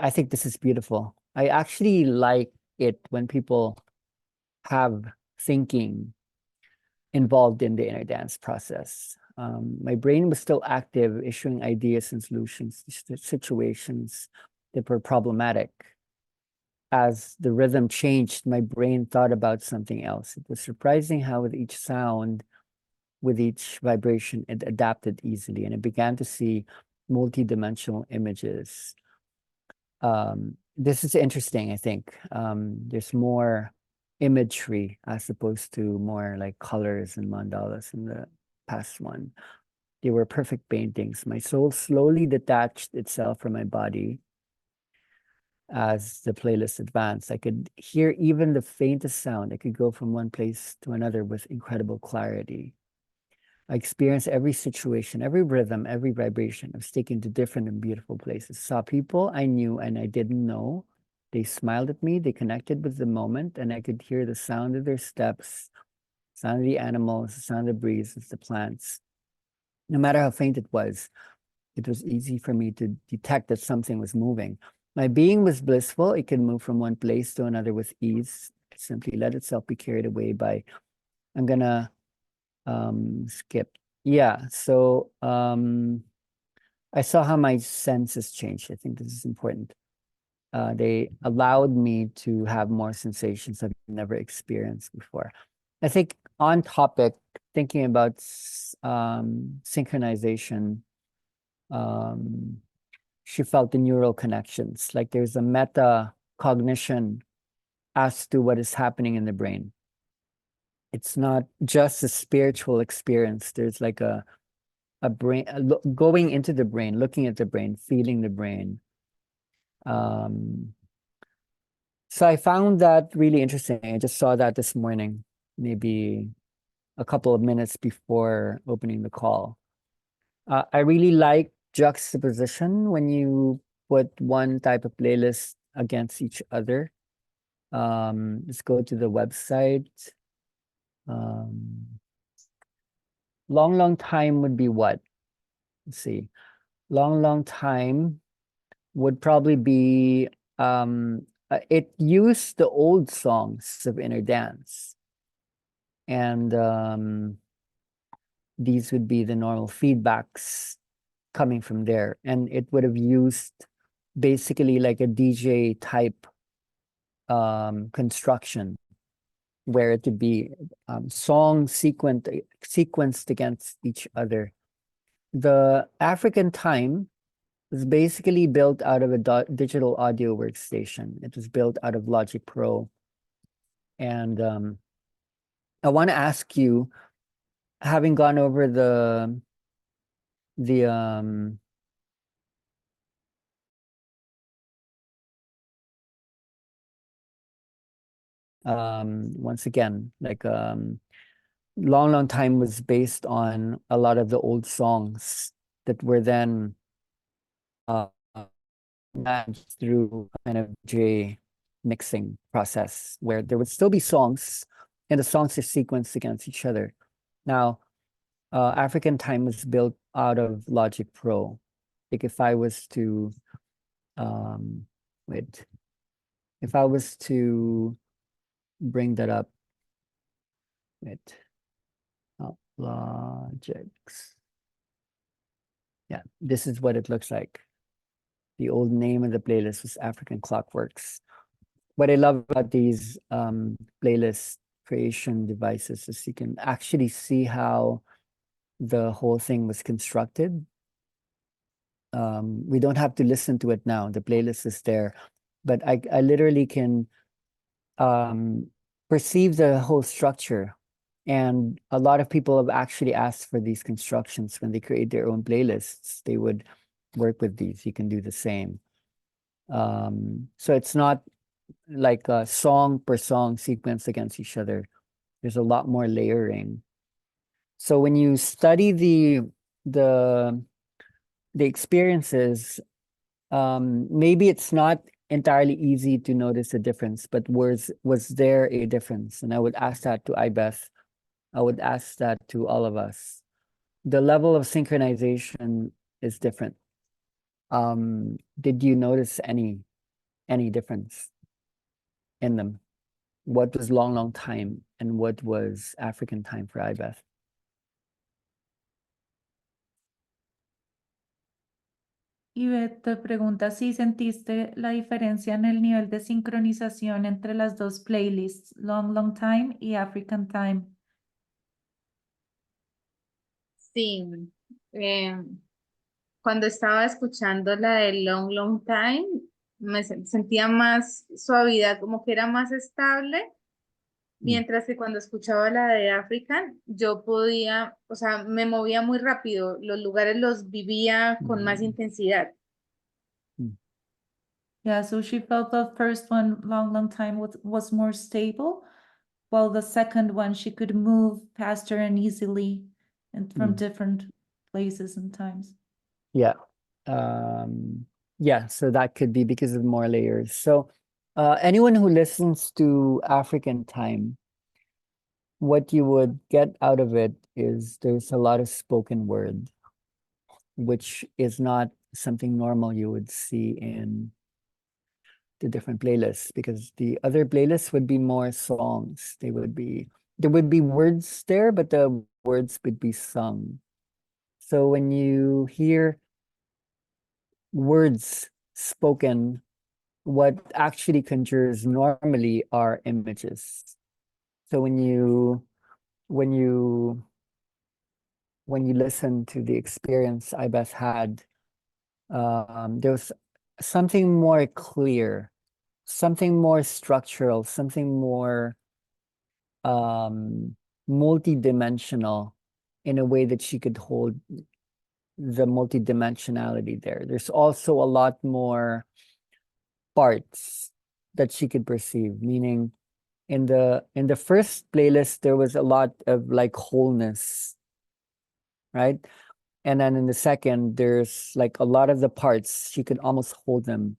think this is beautiful. I actually like it when people have thinking involved in the inner dance process. My brain was still active, issuing ideas and solutions to situations that were problematic. As the rhythm changed, my brain thought about something else. It was surprising how with each sound, with each vibration, it adapted easily, and it began to see multi-dimensional images. This is interesting, I think. There's more imagery as opposed to more like colors and mandalas in the past one. They were perfect paintings. My soul slowly detached itself from my body as the playlist advanced. I could hear even the faintest sound. I could go from one place to another with incredible clarity. I experienced every situation, every rhythm, every vibration. I was taken to different and beautiful places. Saw people I knew and I didn't know. They smiled at me. They connected with the moment, and I could hear the sound of their steps, sound of the animals, the sound of the breeze, the plants. No matter how faint it was easy for me to detect that something was moving. My being was blissful. It could move from one place to another with ease. It simply let itself be carried away by, I'm gonna skip. Yeah, so I saw how my senses changed. I think this is important. They allowed me to have more sensations I've never experienced before. I think on topic, thinking about synchronization, she felt the neural connections, like there's a meta cognition as to what is happening in the brain. It's not just a spiritual experience. There's like a brain, going into the brain, looking at the brain, feeling the brain. So I found that really interesting. I just saw that this morning, maybe a couple of minutes before opening the call. I really like juxtaposition when you put one type of playlist against each other. Let's go to the website. Long, long time would be what? Let's see. Long, long time would probably be, it used the old songs of inner dance. And these would be the normal feedbacks coming from there. And it would have used basically like a DJ type construction, where it would be songs sequenced against each other. The African time was basically built out of a digital audio workstation. It was built out of Logic Pro. And I want to ask you, having gone over the Once again, like long time was based on a lot of the old songs that were then managed through kind of J mixing process where there would still be songs and the songs are sequenced against each other. Now, African time was built out of Logic Pro. Like if I was to wait, if I was to bring that up, wait, Logics. Yeah, this is what it looks like. The old name of the playlist was African Clockworks. What I love about these playlist creation devices is you can actually see how the whole thing was constructed. We don't have to listen to it now. The playlist is there, but I literally can perceive the whole structure. And a lot of people have actually asked for these constructions when they create their own playlists. They would work with these. You can do the same. So it's not like a song per song sequence against each other. There's a lot more layering. So when you study the experiences, maybe it's not entirely easy to notice the difference, but was there a difference? And I would ask that to Ibeth. I would ask that to all of us. The level of synchronization is different. Did you notice any difference in them? What was long time and what was African time for Ibeth? Y Beth te pregunta si sentiste la diferencia en el nivel de sincronización entre las dos playlists, Long Time y African Time. Sí, cuando estaba escuchando la de Long Time, sentía más suavidad, como que era más estable, mientras que cuando escuchaba la de African, yo podía, o sea, me movía muy rápido, los lugares los vivía con más intensidad. Yeah, so she felt the first one, Long Time, was more stable, while the second one, she could move faster and easily and from different places and times. Yeah. Yeah, so that could be because of more layers. So anyone who listens to African time, what you would get out of it is there's a lot of spoken word, which is not something normal you would see in the different playlists, because the other playlists would be more songs. There would be words there, but the words would be sung. So when you hear words spoken, what actually conjures normally are images. So when you listen to the experience Ibeth had, there was something more clear, something more structural, something more multidimensional in a way that she could hold the multidimensionality there. There's also a lot more parts that she could perceive, meaning in the first playlist there was a lot of like wholeness, right? And then in the second there's like a lot of the parts she could almost hold them.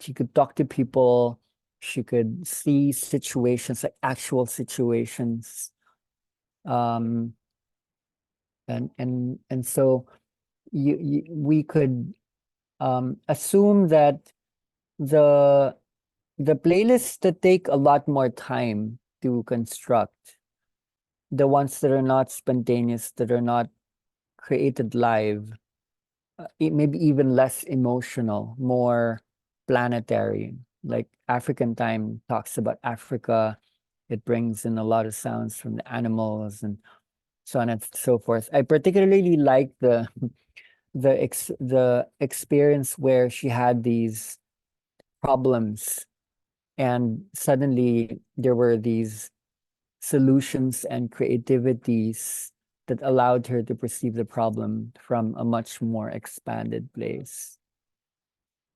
She could talk to people, she could see situations, like actual situations, and so we could assume that the playlists that take a lot more time to construct, the ones that are not spontaneous, that are not created live, maybe even less emotional, more planetary. Like African time talks about Africa. It brings in a lot of sounds from the animals and so on and so forth. I particularly like the experience where she had these problems and suddenly there were these solutions and creativities that allowed her to perceive the problem from a much more expanded place.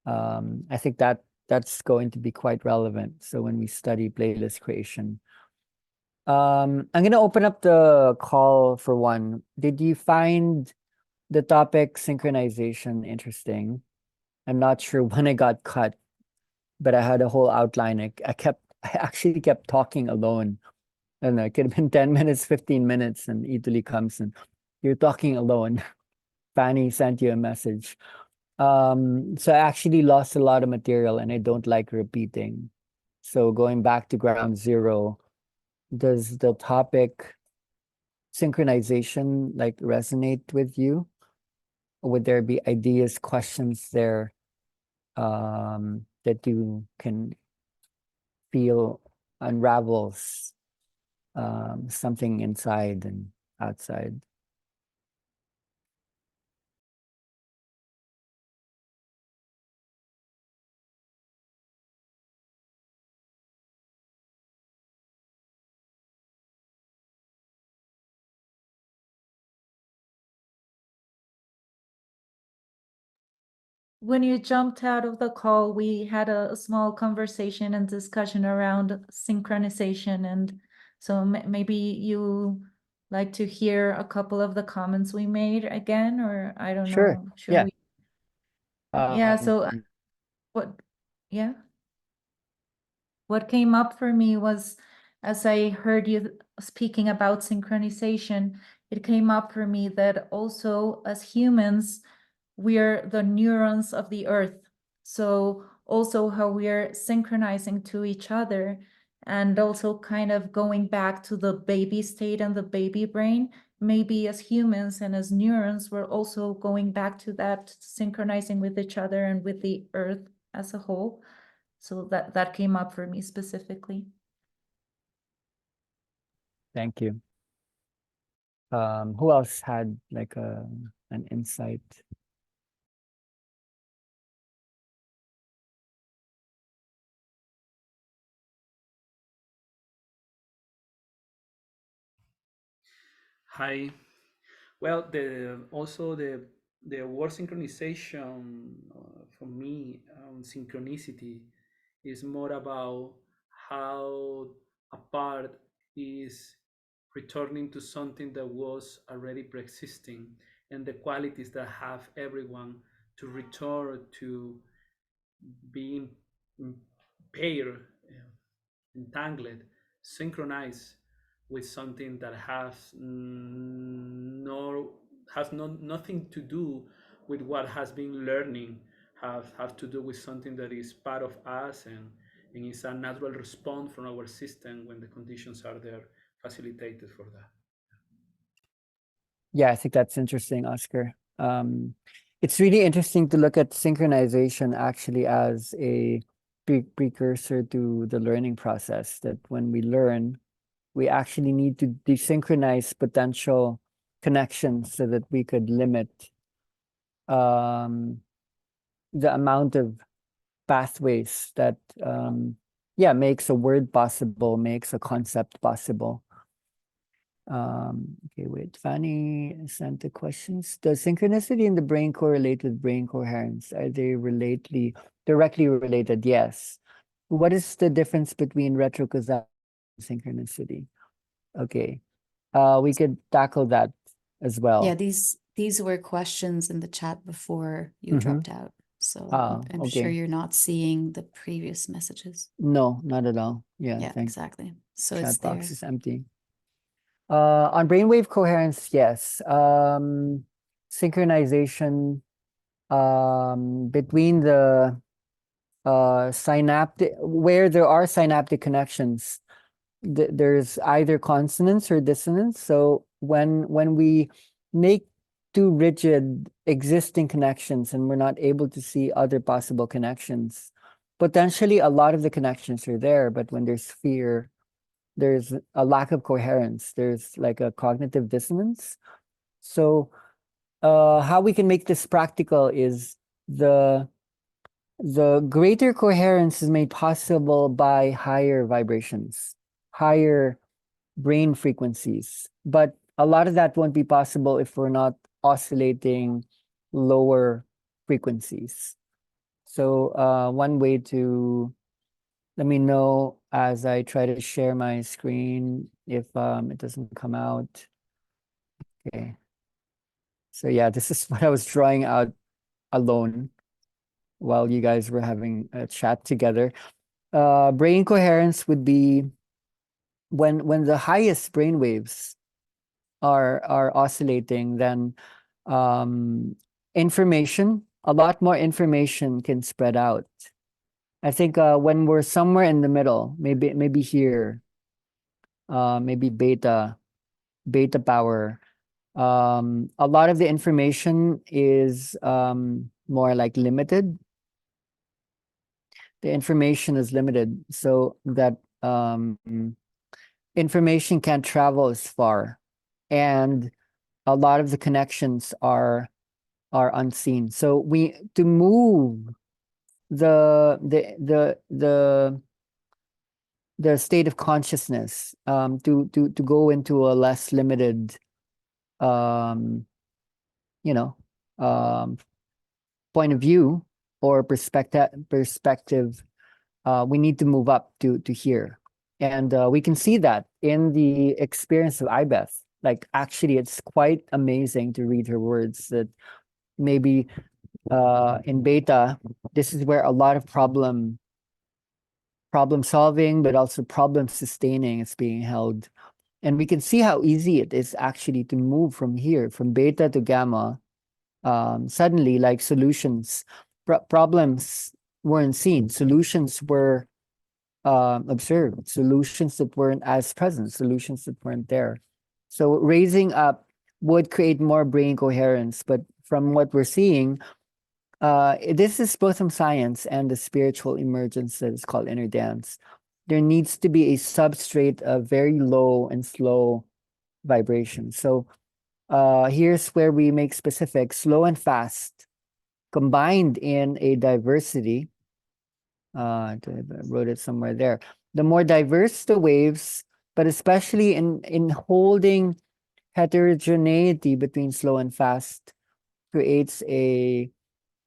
I think that that's going to be quite relevant. So when we study playlist creation. I'm going to open up the call for one. Did you find the topic synchronization interesting? I'm not sure when I got cut, but I had a whole outline. I actually kept talking alone. I don't know, it could have been 10 minutes, 15 minutes, and Italy comes and you're talking alone. Fanny sent you a message. So I actually lost a lot of material and I don't like repeating. So going back to ground zero, does the topic synchronization like resonate with you? Or would there be ideas, questions there that you can feel unravels something inside and outside? When you jumped out of the call, we had a small conversation and discussion around synchronization. And so maybe you like to hear a couple of the comments we made again, or I don't Sure. know. Should Yeah. we? Yeah, so Um, what, yeah. What came up for me was, as I heard you speaking about synchronization, it came up for me that also as humans, we're the neurons of the earth. So also how we're synchronizing to each other, and also kind of going back to the baby state and the baby brain. Maybe as humans and as neurons, we're also going back to that, synchronizing with each other and with the earth as a whole. So that came up for me specifically. Thank you. Who else had like an insight? Hi. Well, the word synchronization for me, synchronicity is more about how a part is returning to something that was already pre-existing, and the qualities that have everyone to return to being paired, entangled, synchronized with something that nothing to do with what has been learning, have to do with something that is part of us, and is a natural response from our system when the conditions are there facilitated for that. Yeah, I think that's interesting, Oscar. It's really interesting to look at synchronization actually as a precursor to the learning process, that when we learn, we actually need to desynchronize potential connections so that we could limit the amount of pathways that makes a word possible, makes a concept possible. Okay, wait, Fanny sent the questions. Does synchronicity in the brain correlate with brain coherence? Are they directly related? Yes. What is the difference between retrocausal and synchronicity? Okay, we could tackle that as well. Yeah, these were questions in the chat before you dropped out. So I'm sure okay. you're not seeing the previous messages. No, not at all. Yeah, Yeah, thanks. exactly. So Chat it's there. box is empty. On brainwave coherence, yes. Synchronization between the synaptic, where there are synaptic connections, there's either consonance or dissonance. So when we make too rigid existing connections and we're not able to see other possible connections, potentially a lot of the connections are there, but when there's fear, there's a lack of coherence. There's like a cognitive dissonance. So how we can make this practical is the greater coherence is made possible by higher vibrations, higher brain frequencies. But a lot of that won't be possible if we're not oscillating lower frequencies. So one way to let me know as I try to share my screen if it doesn't come out. Okay. So yeah, this is what I was drawing out alone while you guys were having a chat together. Brain coherence would be when the highest brain waves are oscillating, then information, a lot more information can spread out. I think when we're somewhere in the middle, maybe here, maybe beta power, a lot of the information is more like limited. The information is limited so that information can't travel as far, and a lot of the connections are unseen. So we to move the state of consciousness to go into a less limited you know point of view or perspective, we need to move up to here. And we can see that in the experience of Ibeth. Like, actually, it's quite amazing to read her words that maybe in beta, this is where a lot of problem solving, but also problem sustaining is being held. And we can see how easy it is actually to move from here, from beta to gamma. Suddenly, like solutions, problems weren't seen. Solutions were observed. Solutions that weren't as present. Solutions that weren't there. So raising up would create more brain coherence. But from what we're seeing, this is both from science and the spiritual emergence that is called inner dance. There needs to be a substrate of very low and slow vibration. So here's where we make specific: slow and fast combined in a diversity. I wrote it somewhere there. The more diverse the waves, but especially in holding heterogeneity between slow and fast, creates a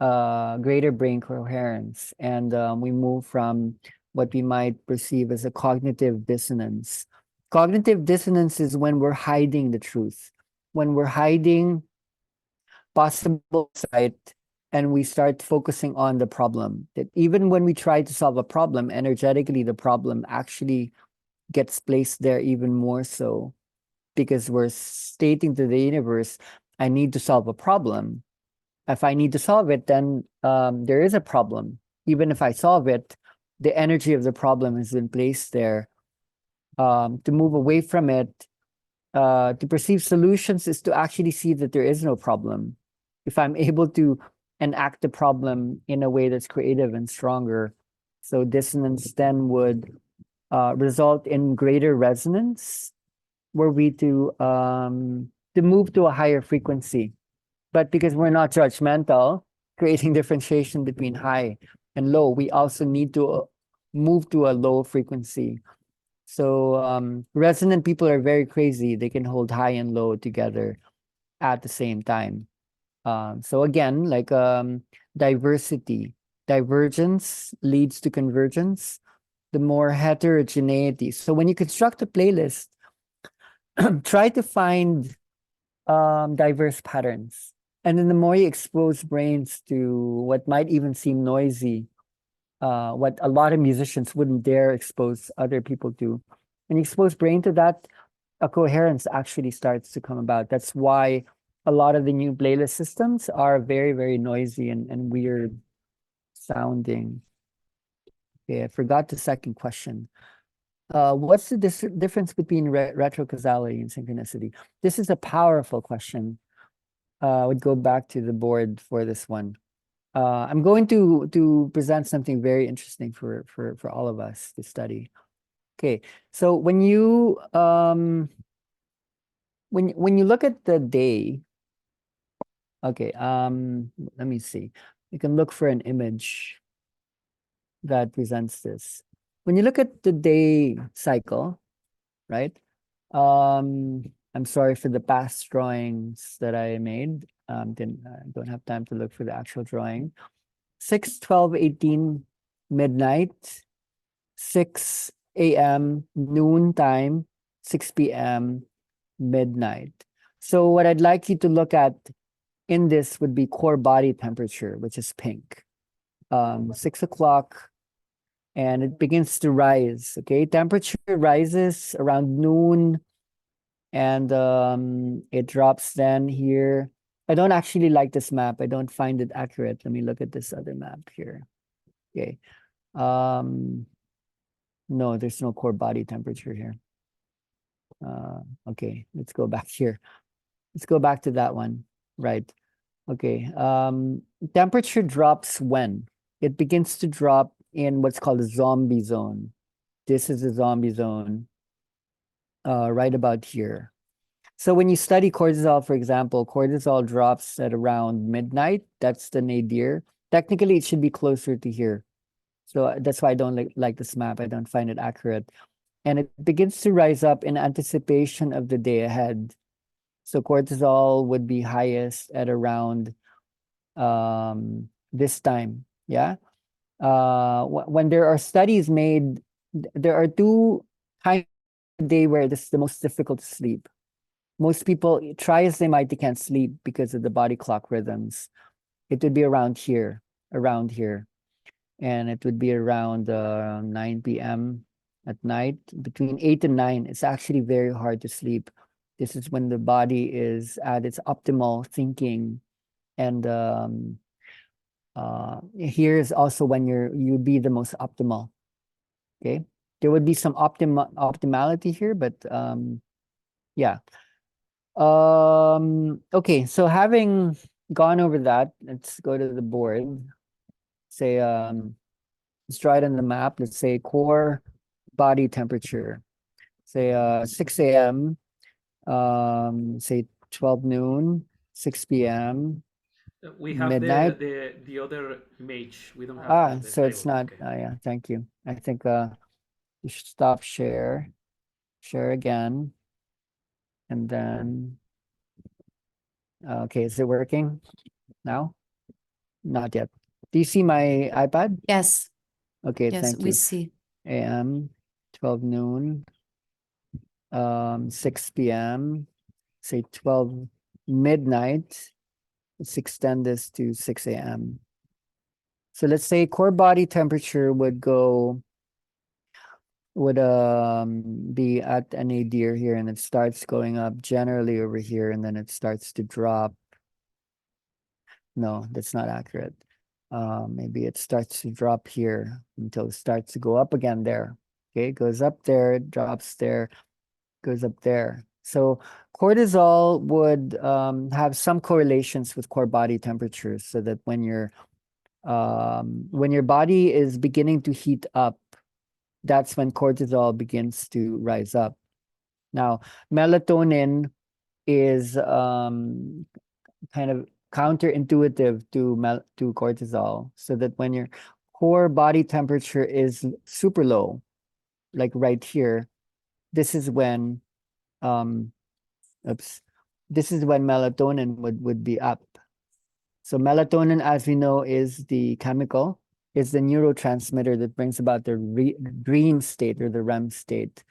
greater brain coherence, and we move from what we might perceive as a cognitive dissonance. Cognitive dissonance is when we're hiding the truth, when we're hiding possible sight, and we start focusing on the problem. That even when we try to solve a problem, energetically, the problem actually gets placed there even more so, because we're stating to the universe, I need to solve a problem. If I need to solve it, then there is a problem. Even if I solve it, the energy of the problem has been placed there. To move away from it, to perceive solutions, is to actually see that there is no problem. If I'm able to enact the problem in a way that's creative and stronger, so dissonance then would result in greater resonance, were we to move to a higher frequency. But because we're not judgmental, creating differentiation between high and low, we also need to move to a low frequency. So resonant people are very crazy. They can hold high and low together at the same time. So again, like diversity, divergence leads to convergence. The more heterogeneity. So when you construct a playlist, try to find diverse patterns. And then the more you expose brains to what might even seem noisy, what a lot of musicians wouldn't dare expose other people to, when you expose brain to that, a coherence actually starts to come about. That's why a lot of the new playlist systems are very, very noisy and weird sounding. Okay, I forgot the second question. What's the difference between retrocausality and synchronicity? This is a powerful question. I would go back to the board for this one. I'm going to present something very interesting for all of us to study. Okay, so when you when you look at the day, okay, let me see. You can look for an image that presents this. When you look at the day cycle, right? I'm sorry for the past drawings that I made. Don't have time to look for the actual drawing. 6, 12, 18, midnight, 6 a.m., noon time, 6 p.m., midnight. So what I'd like you to look at in this would be core body temperature, which is pink. 6 o'clock, and it begins to rise. Okay, temperature rises around noon, and it drops then here. I don't actually like this map. I don't find it accurate. Let me look at this other map here. Okay. No, there's no core body temperature here. Okay, let's go back here. Let's go back to that one. Right. Okay. Temperature drops when? It begins to drop in what's called a zombie zone. This is a zombie zone right about here. So when you study cortisol, for example, cortisol drops at around midnight. That's the nadir. Technically, it should be closer to here. So that's why I don't like this map. I don't find it accurate. And it begins to rise up in anticipation of the day ahead. So cortisol would be highest at around this time. Yeah. When there are studies made, there are two times a day where this is the most difficult to sleep. Most people, try as they might, they can't sleep because of the body clock rhythms. It would be around here. And it would be around 9 p.m. at night. Between 8 and 9, it's actually very hard to sleep. This is when the body is at its optimal thinking. And here is also when you'd be the most optimal. Okay. There would be some optimality here, but yeah. Okay, so having gone over that, let's go to the board. Say, let's draw it on the map. Let's say core body temperature. Say 6 a.m., say 12 noon, 6 p.m. We have midnight. the other mage. We don't have the So it's table. not, Okay. yeah, thank you. I think you should stop share again. And then, okay, is it working now? Not yet. Do you see my iPad? Yes. Okay, Yes, thank we you. see. AM, 12 noon, 6 p.m., say 12 midnight. Let's extend this to 6 a.m. So let's say core body temperature would be at a nadir here, and it starts going up generally over here, and then it starts to drop. No, that's not accurate. Maybe it starts to drop here until it starts to go up again there. Okay, it goes up there, it drops there, goes up there. So cortisol would have some correlations with core body temperatures, so that when your body is beginning to heat up, that's when cortisol begins to rise up. Now, melatonin is kind of counterintuitive to cortisol, so that when your core body temperature is super low, like right here, this is when this is when melatonin would be up. So melatonin, as we know, is the chemical, is the neurotransmitter that brings about the dream state or the REM state.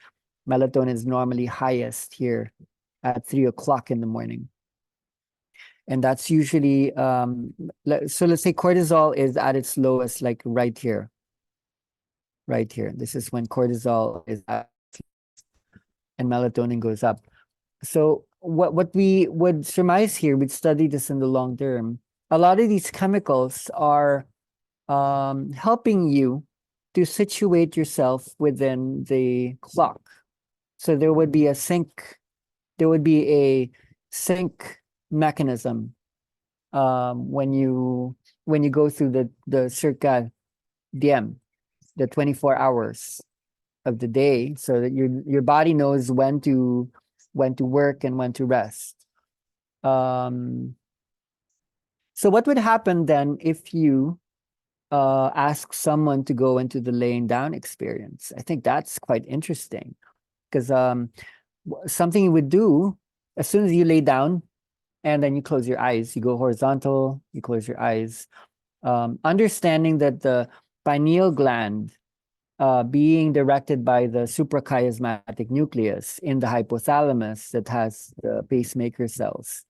Melatonin is normally highest here at 3 o'clock in the morning. And that's usually, so let's say cortisol is at its lowest, like right here. Right here. This is when cortisol is at, and melatonin goes up. So what we would surmise here, we'd study this in the long term. A lot of these chemicals are helping you to situate yourself within the clock. So there would be a sync mechanism when you go through the circadian, the 24 hours of the day, so that your body knows when to work and when to rest. So what would happen then if you ask someone to go into the laying down experience? I think that's quite interesting, because something you would do as soon as you lay down and then you close your eyes, you go horizontal, you close your eyes. Understanding that the pineal gland being directed by the suprachiasmatic nucleus in the hypothalamus that has the pacemaker cells.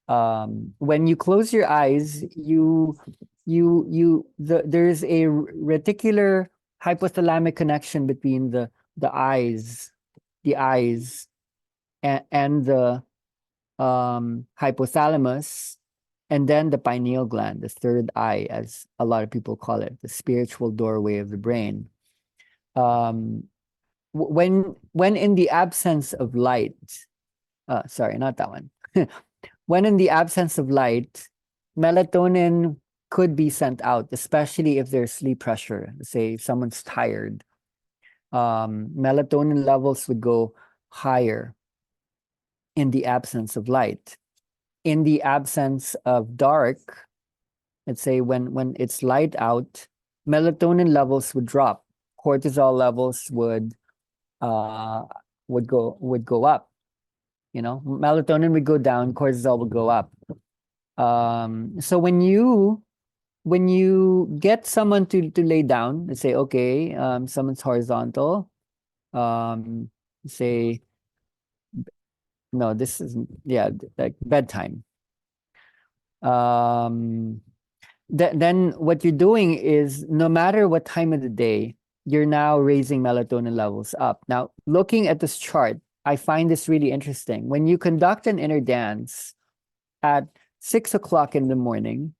When you close your eyes, there's a reticular hypothalamic connection between the eyes and the hypothalamus, and then the pineal gland, the third eye, as a lot of people call it, the spiritual doorway of the brain. When in the absence of light, sorry, not that one. When in the absence of light, melatonin could be sent out, especially if there's sleep pressure. Say someone's tired. Melatonin levels would go higher in the absence of light. In the absence of dark, let's say when it's light out, melatonin levels would drop. Cortisol levels would go up. You know, melatonin would go down, cortisol would go up. So when you get someone to lay down, let's say, okay, someone's horizontal, say, no, this is, yeah, like bedtime. Then what you're doing is, no matter what time of the day, you're now raising melatonin levels up. Now, looking at this chart, I find this really interesting. When you conduct an inner dance at 6 o'clock in the morning,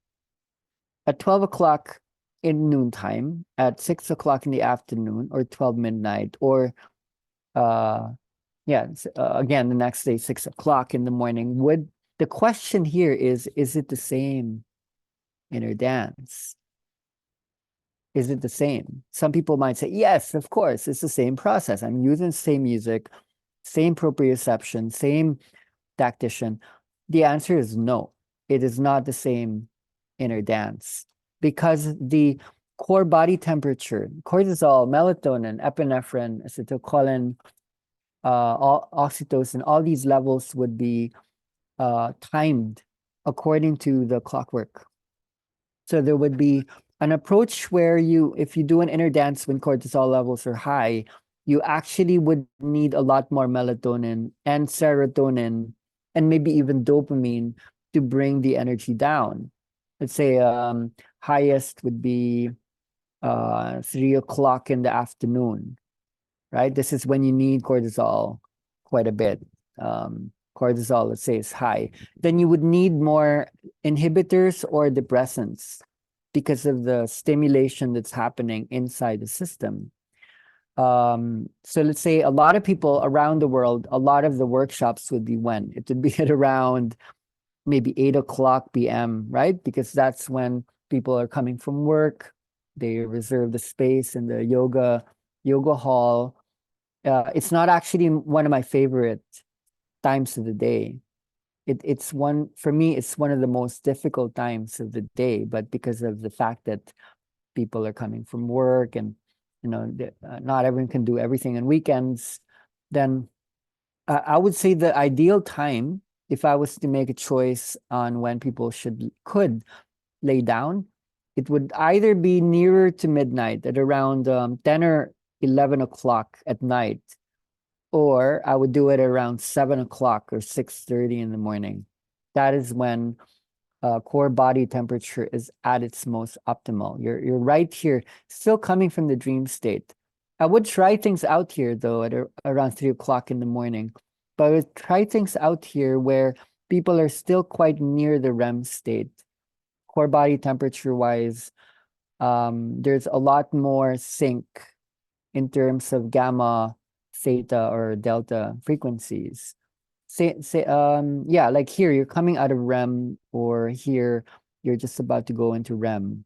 at 12 o'clock in noontime, at 6 o'clock in the afternoon, or 12 midnight, or again, the next day, 6 o'clock in the morning, the question here is it the same inner dance? Is it the same? Some people might say, yes, of course, it's the same process. I'm using the same music, same proprioception, same tactician. The answer is no, it is not the same inner dance, because the core body temperature, cortisol, melatonin, epinephrine, acetylcholine, oxytocin, all these levels would be timed according to the clockwork. So there would be an approach where if you do an inner dance when cortisol levels are high, you actually would need a lot more melatonin and serotonin and maybe even dopamine to bring the energy down. Let's say highest would be 3 o'clock in the afternoon, right? This is when you need cortisol quite a bit. Cortisol, let's say, is high. Then you would need more inhibitors or depressants because of the stimulation that's happening inside the system. So let's say a lot of people around the world, a lot of the workshops would be when? It would be at around maybe 8 o'clock p.m., right? Because that's when people are coming from work. They reserve the space in the yoga hall. It's not actually one of my favorite times of the day. It's one, for me, it's one of the most difficult times of the day, but because of the fact that people are coming from work and, you know, not everyone can do everything on weekends, then I would say the ideal time, if I was to make a choice on when people could lay down, it would either be nearer to midnight at around 10 or 11 o'clock at night, or I would do it around 7 o'clock or 6:30 in the morning. That is when core body temperature is at its most optimal. You're right here, still coming from the dream state. I would try things out here though at around 3 o'clock in the morning, but I would try things out here where people are still quite near the REM state. Core body temperature wise, there's a lot more sync in terms of gamma, theta, or delta frequencies. Like here, you're coming out of REM, or here, you're just about to go into REM.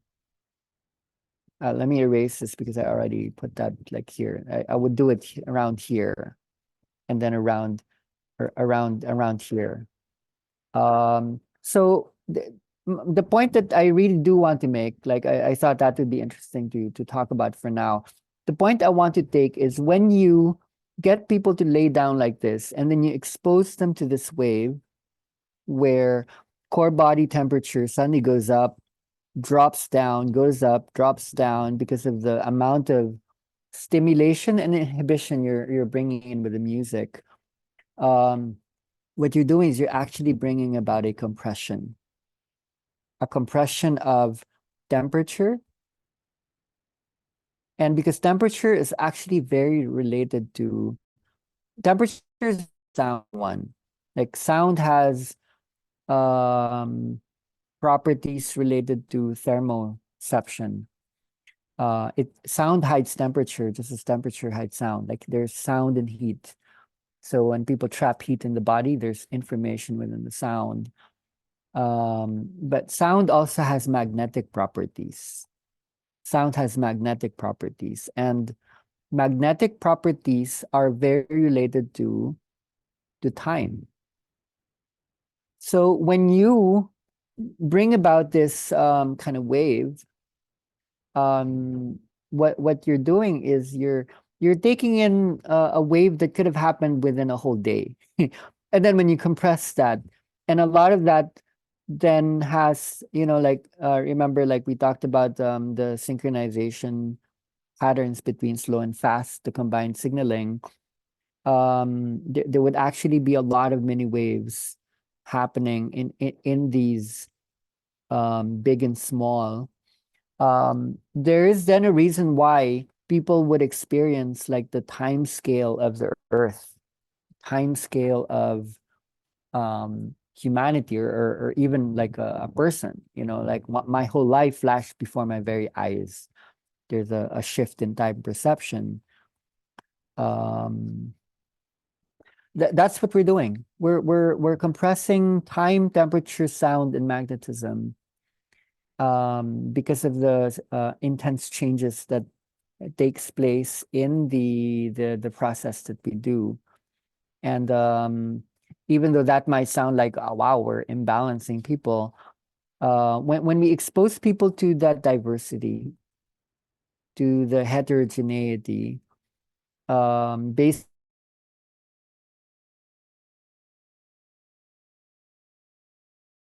Let me erase this because I already put that like here. I would do it around here, and then around here. So the point that I really do want to make, like I thought that would be interesting to talk about for now. The point I want to take is when you get people to lay down like this, and then you expose them to this wave where core body temperature suddenly goes up drops down, goes up, drops down because of the amount of stimulation and inhibition you're bringing in with the music. What you're doing is you're actually bringing about a compression of temperature. And because temperature is actually very related to temperature is sound one. Like sound has properties related to thermoception. Sound hides temperature just as temperature hides sound. Like there's sound and heat. So when people trap heat in the body, there's information within the sound. But sound also has magnetic properties. Sound has magnetic properties, and magnetic properties are very related to time. So when you bring about this kind of wave, what you're doing is you're taking in a wave that could have happened within a whole day. And then when you compress that, and a lot of that then has, like remember, like we talked about the synchronization patterns between slow and fast, the combined signaling. There would actually be a lot of mini waves happening in these big and small. There is then a reason why people would experience like the time scale of the earth, time scale of humanity, or even like a person, like my whole life flashed before my very eyes. There's a shift in time perception. That's what we're doing. We're compressing time, temperature, sound, and magnetism because of the intense changes that takes place in the process that we do. And even though that might sound like, oh, wow, we're imbalancing people, when we expose people to that diversity, to the heterogeneity, based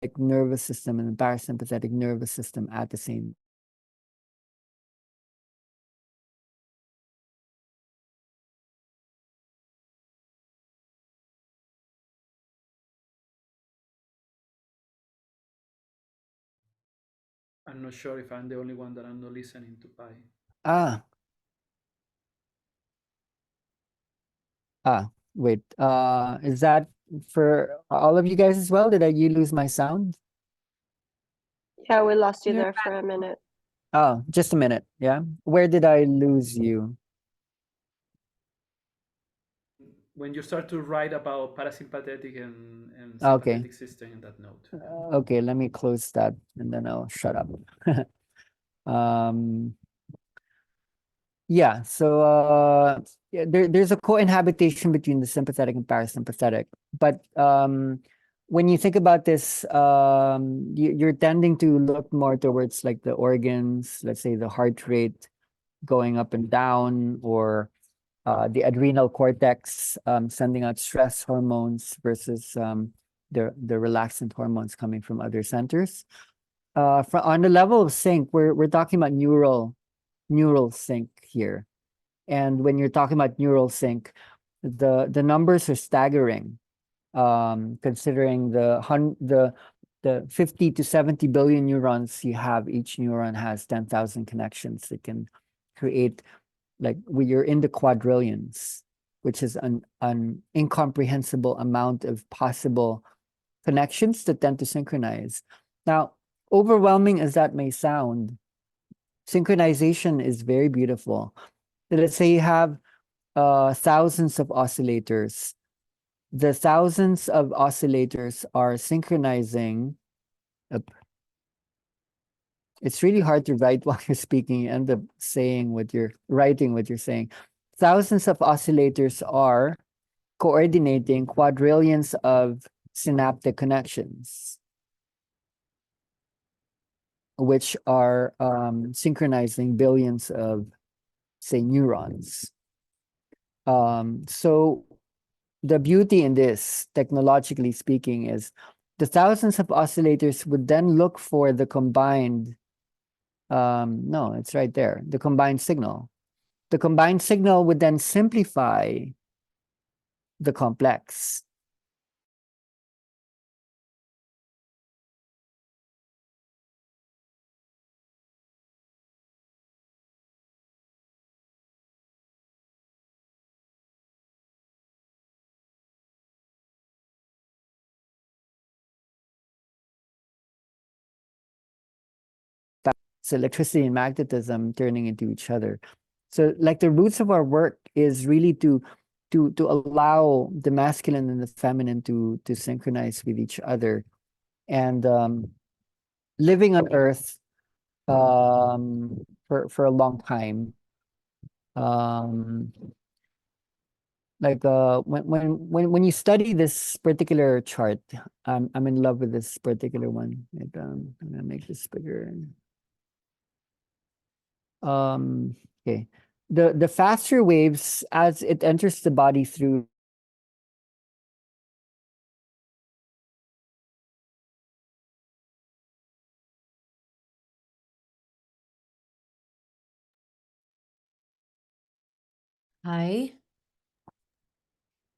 like nervous system and the parasympathetic nervous system at the same. I'm not sure if I'm the only one that I'm not listening to Pi. Wait, is that for all of you guys as well? Did you lose my sound? Yeah, we lost you You're there for a minute. Oh, just a minute. Yeah. Where did I lose you? When you start to write about parasympathetic and Okay. sympathetic system in that note. Okay, let me close that and then I'll shut up. Yeah, so yeah, there's a co-inhabitation between the sympathetic and parasympathetic. But when you think about this, you're tending to look more towards like the organs, let's say the heart rate going up and down, or the adrenal cortex sending out stress hormones versus the relaxant hormones coming from other centers. On the level of sync, we're talking about neural sync here. And when you're talking about neural sync, the numbers are staggering, considering the 50 to 70 billion neurons you have. Each neuron has 10,000 connections. It can create, like, you're in the quadrillions, which is an incomprehensible amount of possible connections that tend to synchronize. Now, overwhelming as that may sound, synchronization is very beautiful. Let's say you have thousands of oscillators. The thousands of oscillators are synchronizing. It's really hard to write while you're speaking. You end up saying what you're writing, what you're saying. Thousands of oscillators are coordinating quadrillions of synaptic connections, which are synchronizing billions of, say, neurons. So the beauty in this, technologically speaking, is the thousands of oscillators would then look for the combined No, it's right there. The combined signal. The combined signal would then simplify the complex. That's electricity and magnetism turning into each other. So like the roots of our work is really to allow the masculine and the feminine to synchronize with each other. And living on Earth for a long time. Like when you study this particular chart, I'm in love with this particular one. Like, I'm gonna make this bigger. Okay. The faster waves as it enters the body through Hi.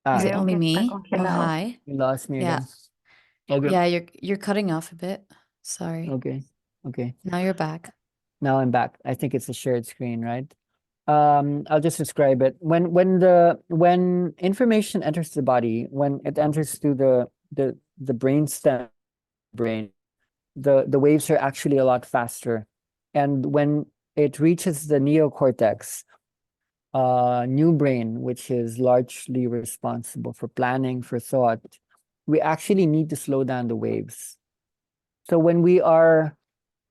Ah, Is it yeah. only Está me? Oh, congelado. hi. You lost me Yeah. again. Okay. Yeah, you're cutting off a bit. Sorry. Okay. Okay. Now you're back. Now I'm back. I think it's a shared screen, right? I'll just describe it. When information enters the body, when it enters through the brain stem brain, the waves are actually a lot faster. And when it reaches the neocortex, new brain, which is largely responsible for planning, for thought, we actually need to slow down the waves. So when we are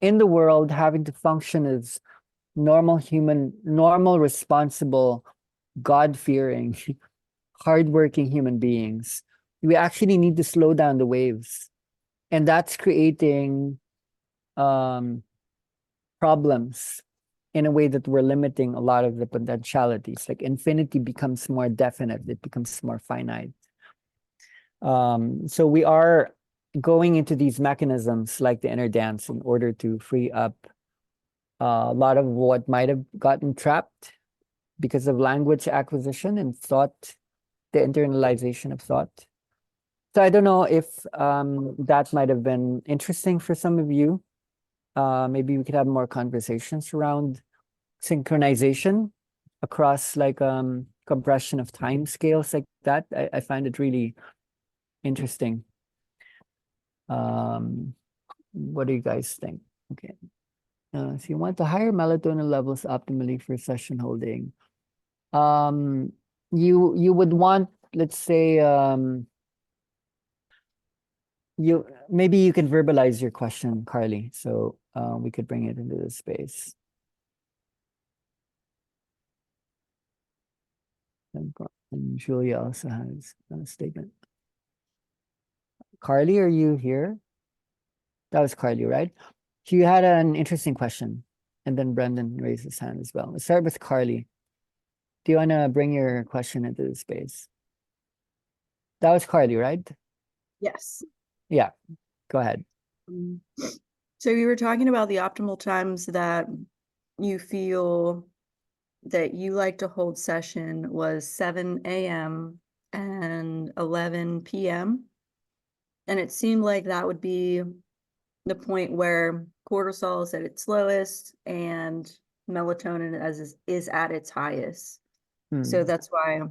in the world having to function as normal human, normal, responsible, God-fearing, hardworking human beings, we actually need to slow down the waves. And that's creating problems in a way that we're limiting a lot of the potentialities. Like infinity becomes more definite, it becomes more finite. So we are going into these mechanisms like the inner dance in order to free up a lot of what might have gotten trapped because of language acquisition and thought, the internalization of thought. So I don't know if that might have been interesting for some of you. Maybe we could have more conversations around synchronization across like compression of time scales like that. I find it really interesting. What do you guys think? Okay. So you want to higher melatonin levels optimally for session holding. You would want, let's say, maybe you can verbalize your question, Carly, so we could bring it into the space. And Julia also has a statement. Carly, are you here? That was Carly, right? She had an interesting question, and then Brendan raised his hand as well. Let's start with Carly. Do you want to bring your question into the space? That was Carly, right? Yes. Yeah, go ahead. So you were talking about the optimal times that you feel that you like to hold session was 7 a.m. and 11 p.m. And it seemed like that would be the point where cortisol is at its lowest and melatonin is at its highest. So that's why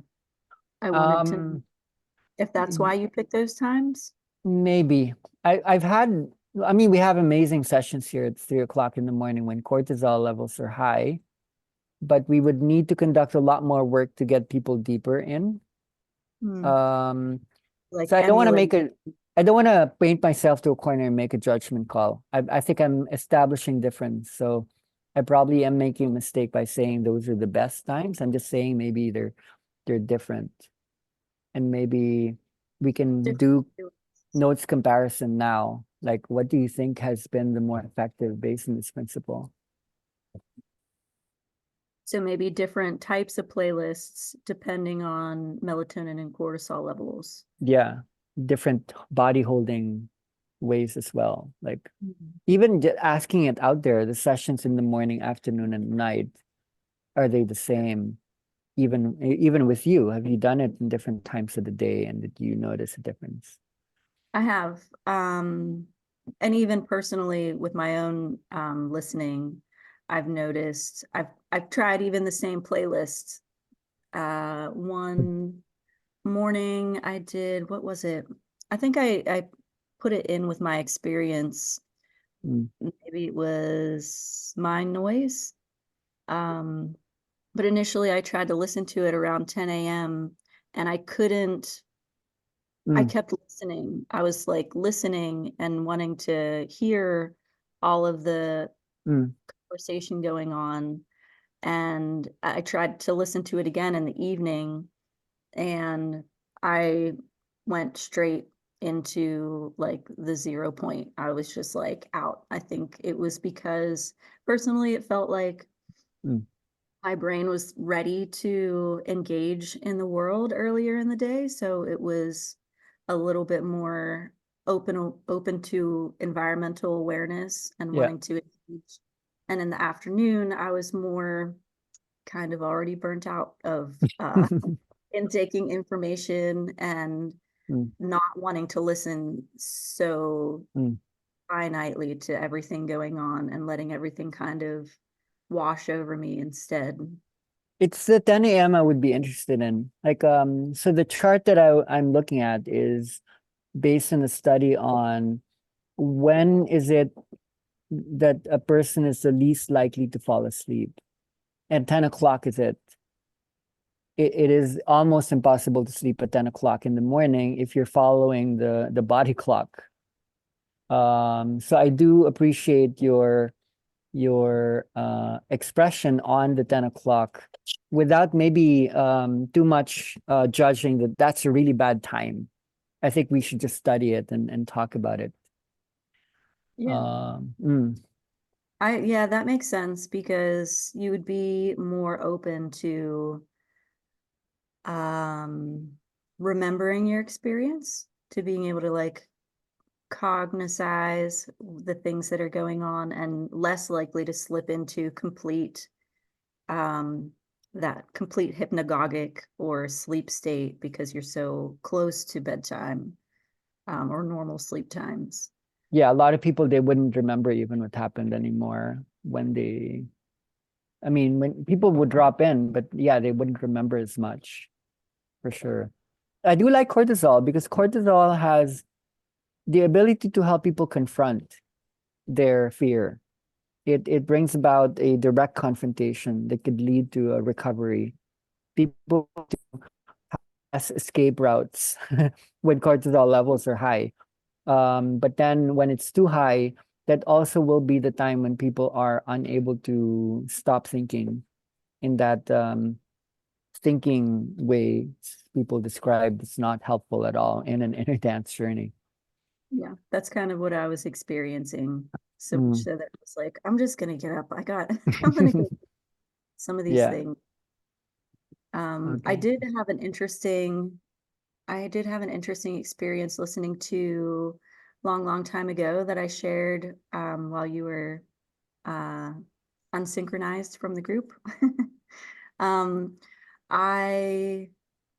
I wanted to know if that's why you picked those times. Maybe. I've had, I mean, we have amazing sessions here at 3 o'clock in the morning when cortisol levels are high, but we would need to conduct a lot more work to get people deeper in. Like So I don't want to emulate. make I don't want to paint myself to a corner and make a judgment call. I think I'm establishing difference. So I probably am making a mistake by saying those are the best times. I'm just saying maybe they're different. And maybe we can do notes comparison now. Like, what do you think has been the more effective based on this principle? So maybe different types of playlists depending on melatonin and cortisol levels. Yeah, different body holding ways as well. Like even asking it out there, the sessions in the morning, afternoon, and night, are they the same? Even with you, have you done it in different times of the day, and did you notice a difference? I have. And even personally with my own listening, I've noticed I've tried even the same playlist. One morning I did, what was it? I think I put it in with my experience. Maybe it was Mind Noise. But initially I tried to listen to it around 10 a.m. and I couldn't. I kept listening. I was like listening and wanting to hear all of the conversation going on. And I tried to listen to it again in the evening, and I went straight into like the 0 point. I was just like out. I think it was because personally it felt like my brain was ready to engage in the world earlier in the day. So it was a little bit more open to environmental awareness and wanting to engage. And in the afternoon, I was more kind of already burnt out of intaking information and not wanting to listen so finitely to everything going on and letting everything kind of wash over me instead. It's the 10 a.m. I would be interested in. Like, so the chart that I'm looking at is based on a study on when is it that a person is the least likely to fall asleep. And 10 o'clock is it. It is almost impossible to sleep at 10 o'clock in the morning if you're following the body clock. So I do appreciate your expression on the 10 o'clock without maybe too much judging that that's a really bad time. I think we should just study it and talk about it. Yeah. Yeah, that makes sense because you would be more open to remembering your experience, to being able to like cognize the things that are going on, and less likely to slip into complete hypnagogic or sleep state because you're so close to bedtime or normal sleep times. Yeah, a lot of people, they wouldn't remember even what happened anymore when when people would drop in, but yeah, they wouldn't remember as much, for sure. I do like cortisol because cortisol has the ability to help people confront their fear. It brings about a direct confrontation that could lead to a recovery. People has escape routes when cortisol levels are high. But then when it's too high, that also will be the time when people are unable to stop thinking in that thinking way people describe. It's not helpful at all in an inner dance journey. Yeah, that's kind of what I was experiencing. So much so that it was like, I'm just gonna get up. I'm gonna go some of these things. I did have an interesting experience listening to long time ago that I shared while you were unsynchronized from the group. I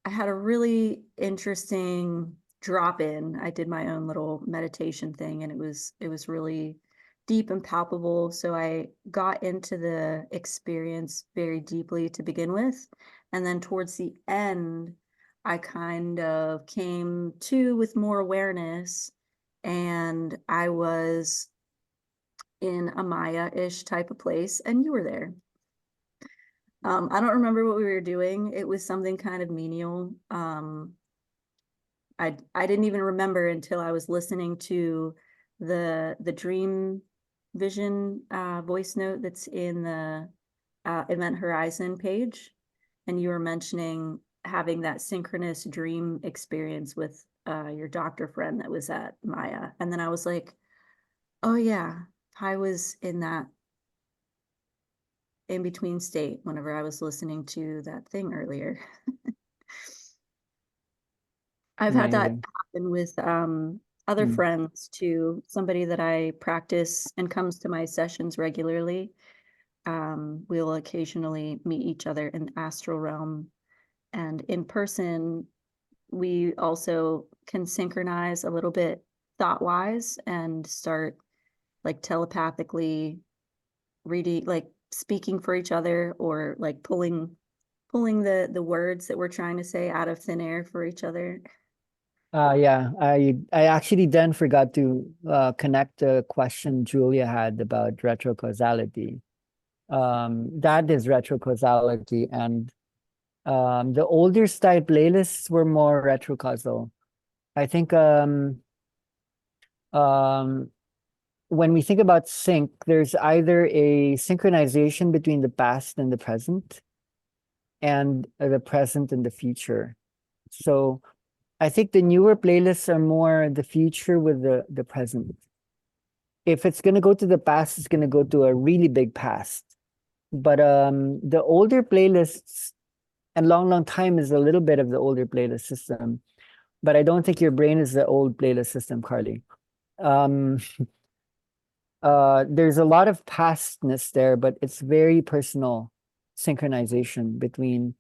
had a really interesting drop in. I did my own little meditation thing, and it was really deep and palpable. So I got into the experience very deeply to begin with. And then towards the end, I kind of came to with more awareness, and I was in a Maya-ish type of place, and you were there. I don't remember what we were doing. It was something kind of menial. I didn't even remember until I was listening to the dream vision voice note that's in the Event Horizon page, and you were mentioning having that synchronous dream experience with your doctor friend that was at Maya, and then I was like, oh yeah, I was in that in between state whenever I was listening to that thing earlier. I've had that happen with other Mm. friends too, somebody that I practice and comes to my sessions regularly. We'll occasionally meet each other in the astral realm, and in person, we also can synchronize a little bit thought-wise and start like telepathically reading, like speaking for each other, or like pulling the words that we're trying to say out of thin air for each other. Yeah, I actually then forgot to connect the question Julia had about retrocausality. That is retrocausality, and the older style playlists were more retrocausal. I think when we think about sync, there's either a synchronization between the past and the present, and the present and the future. So I think the newer playlists are more the future with the present. If it's going to go to the past, it's going to go to a really big past. But the older playlists, and long time is a little bit of the older playlist system. But I don't think your brain is the old playlist system, Carly. There's a lot of pastness there, but it's very personal synchronization between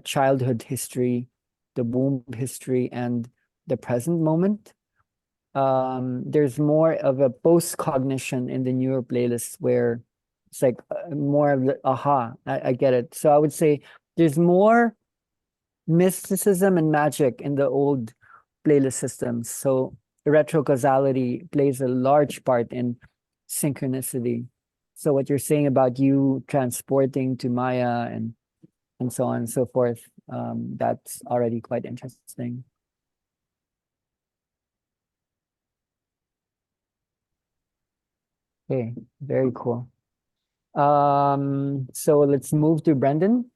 childhood history, the womb history, and the present moment. There's more of a post-cognition in the newer playlists where it's like more of the, aha, I get it. So I would say there's more mysticism and magic in the old playlist systems. So retrocausality plays a large part in synchronicity. So what you're saying about you transporting to Maya and so on and so forth, that's already quite interesting. Okay, very cool. So let's move to Brendan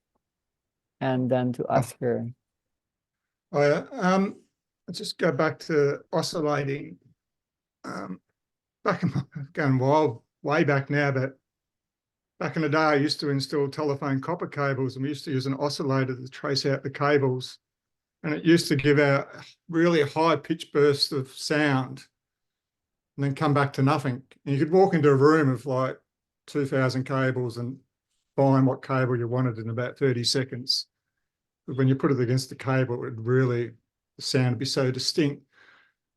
and then to Oscar. I just go back to oscillating. Going wild way back now, but back in the day, I used to install telephone copper cables, and we used to use an oscillator to trace out the cables, and it used to give out really high pitch bursts of sound and then come back to nothing. And you could walk into a room of like 2,000 cables and find what cable you wanted in about 30 seconds. But when you put it against the cable, it would really, the sound would be so distinct.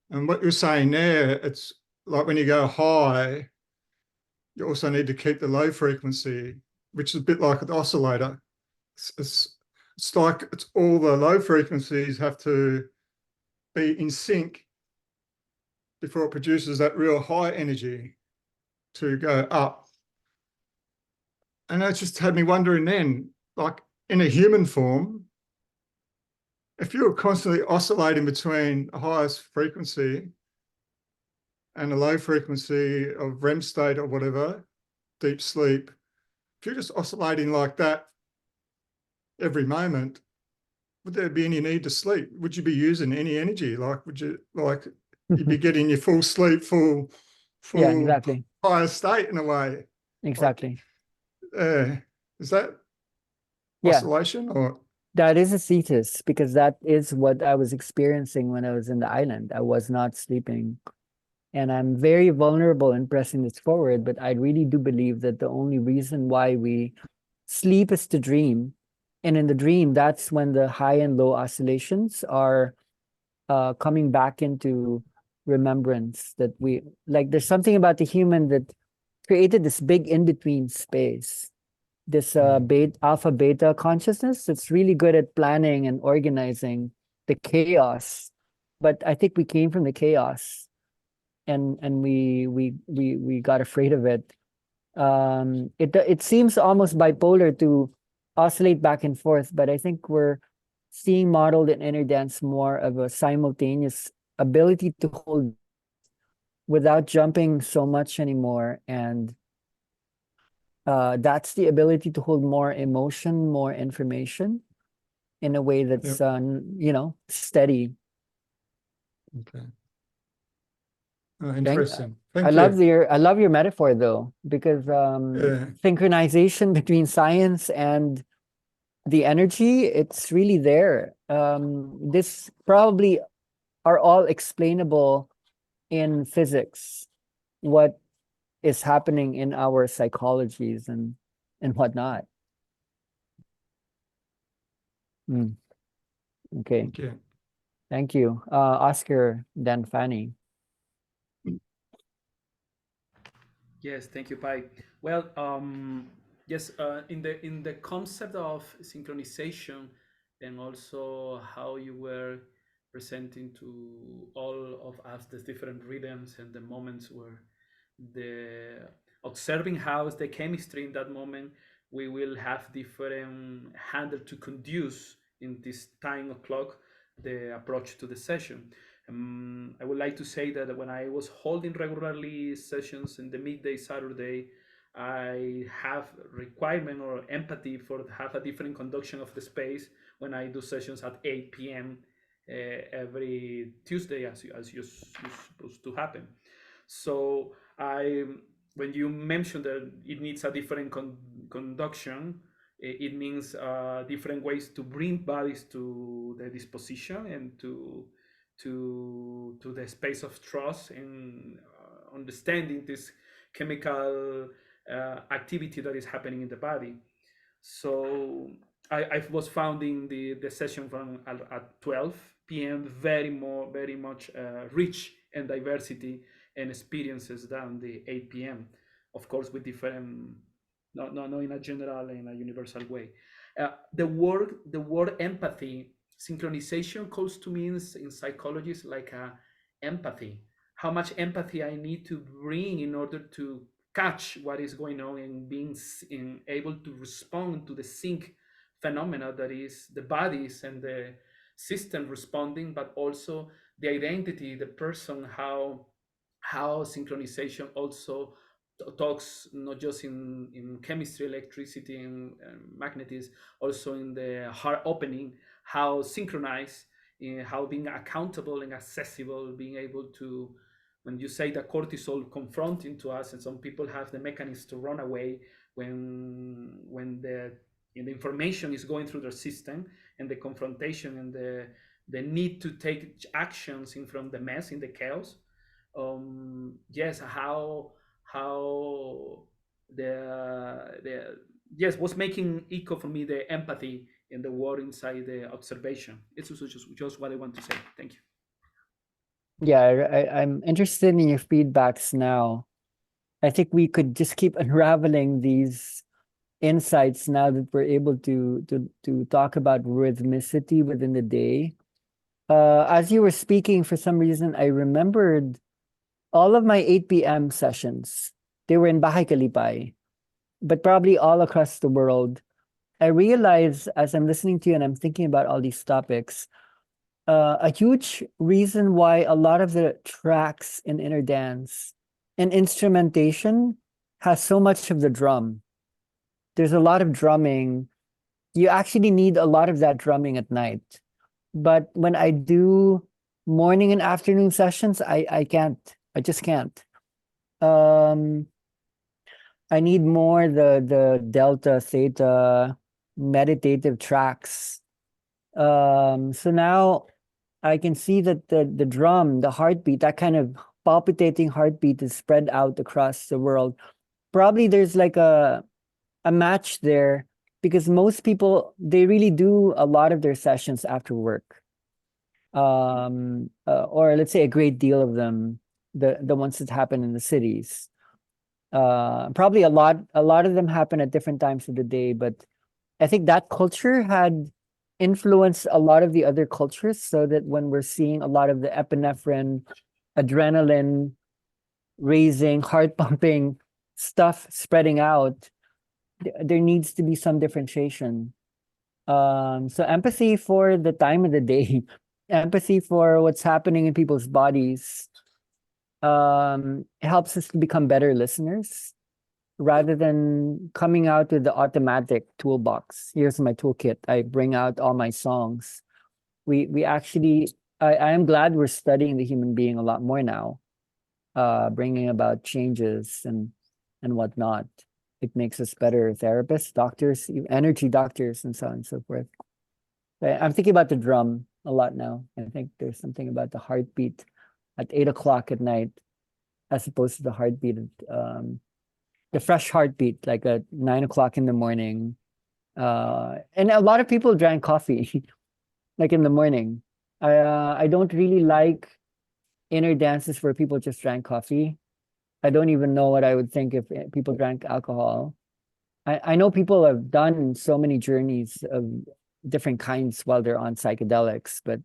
And what you're saying there, it's like when you go high, you also need to keep the low frequency, which is a bit like the oscillator. It's like it's all the low frequencies have to be in sync before it produces that real high energy to go up. And that just had me wondering then, like in a human form, if you were constantly oscillating between the highest frequency and the low frequency of REM state or whatever, deep sleep, if you're just oscillating like that every moment, would there be any need to sleep? Would you be using any energy? Like, would you, like, you'd be getting your full sleep, full Yeah, exactly. higher state in a way. Exactly. Like, is that Yeah, oscillation or? that is a cetus, because that is what I was experiencing when I was in the island. I was not sleeping. And I'm very vulnerable in pressing this forward, but I really do believe that the only reason why we sleep is to dream. And in the dream, that's when the high and low oscillations are coming back into remembrance, that we, like, there's something about the human that created this big in-between space, this alpha beta consciousness that's really good at planning and organizing the chaos. But I think we came from the chaos, and we got afraid of it. It seems almost bipolar to oscillate back and forth, but I think we're seeing modeled in inner dance more of a simultaneous ability to hold without jumping so much anymore. And that's the ability to hold more emotion, more information in a way that's, steady. Okay. Interesting. Thank I you. love your metaphor though, because synchronization between science and the energy, it's really there. This probably are all explainable in physics what is happening in our psychologies and whatnot. Okay, Thank you. thank you. Oscar, then Fanny. Yes, thank you, Pai. Well, yes, in the concept of synchronization, and also how you were presenting to all of us the different rhythms and the moments where the observing how the chemistry in that moment, we will have different handle to conduce in this time o'clock the approach to the session. I would like to say that when I was holding regularly sessions in the midday Saturday, I have requirement or empathy for have a different conduction of the space when I do sessions at 8 p.m. Every Tuesday, as you supposed to happen. So when you mentioned that it needs a different conduction, it means different ways to bring bodies to the disposition and to the space of trust and understanding this chemical activity that is happening in the body. So I was founding the session from at 12 p.m. very much rich and diversity and experiences than the 8 p.m. Of course, with different, not in a general and a universal way. The word empathy, synchronization calls to means in psychology is like a empathy. How much empathy I need to bring in order to catch what is going on and being able to respond to the sync phenomena that is the bodies and the system responding, but also the identity, the person, how synchronization also talks not just in chemistry, electricity, and magnetism, also in the heart opening, how synchronized, how being accountable and accessible, being able to, when you say that cortisol confronting to us, and some people have the mechanism to run away when the information is going through their system, and the confrontation and the need to take actions in from the mess, in the chaos. Yes, how the yes was making echo for me, the empathy in the word inside the observation. It's also just what I want to say. Thank you. Yeah, I'm interested in your feedbacks now. I think we could just keep unraveling these insights now that we're able to talk about rhythmicity within the day. As you were speaking, for some reason, I remembered all of my 8 p.m. sessions. They were in Bahay Kalipay, but probably all across the world. I realize as I'm listening to you and I'm thinking about all these topics, a huge reason why a lot of the tracks in inner dance and instrumentation has so much of the drum. There's a lot of drumming. You actually need a lot of that drumming at night. But when I do morning and afternoon sessions, I can't. I just can't. I need more the delta, theta, meditative tracks. So now I can see that the drum, the heartbeat, that kind of palpitating heartbeat is spread out across the world. Probably there's like a match there because most people, they really do a lot of their sessions after work. Or let's say a great deal of them, the ones that happen in the cities. Probably a lot of them happen at different times of the day, but I think that culture had influenced a lot of the other cultures, so that when we're seeing a lot of the epinephrine, adrenaline raising, heart pumping stuff spreading out, there needs to be some differentiation. So empathy for the time of the day, empathy for what's happening in people's bodies, helps us to become better listeners rather than coming out with the automatic toolbox. Here's my toolkit. I bring out all my songs. We actually, I am glad we're studying the human being a lot more now, bringing about changes and whatnot. It makes us better therapists, doctors, energy doctors, and so on and so forth. I'm thinking about the drum a lot now. I think there's something about the heartbeat at 8 o'clock at night, as opposed to the heartbeat, the fresh heartbeat, like at 9 o'clock in the morning. And a lot of people drank coffee, like in the morning. I don't really like inner dances where people just drank coffee. I don't even know what I would think if people drank alcohol. I know people have done so many journeys of different kinds while they're on psychedelics, but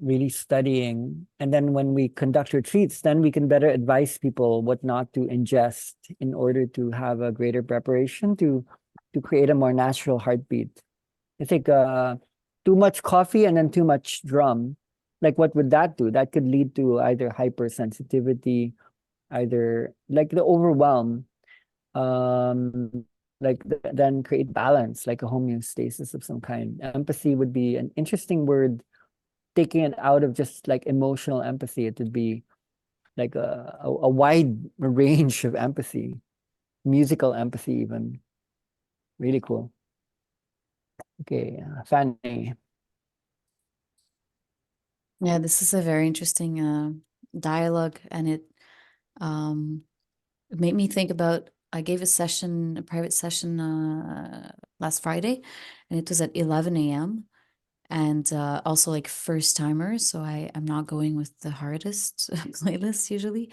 really studying. And then when we conduct retreats, then we can better advise people what not to ingest in order to have a greater preparation to create a more natural heartbeat. I think too much coffee and then too much drum, like what would that do? That could lead to either hypersensitivity, either like the overwhelm, then create balance, like a homeostasis of some kind. Empathy would be an interesting word, taking it out of just like emotional empathy. It would be like a wide range of empathy, musical empathy even. Really cool. Okay, Fanny. Yeah, this is a very interesting dialogue, and it made me think about, I gave a private session last Friday, and it was at 11 a.m. and also like first timers, so I'm not going with the hardest playlist usually,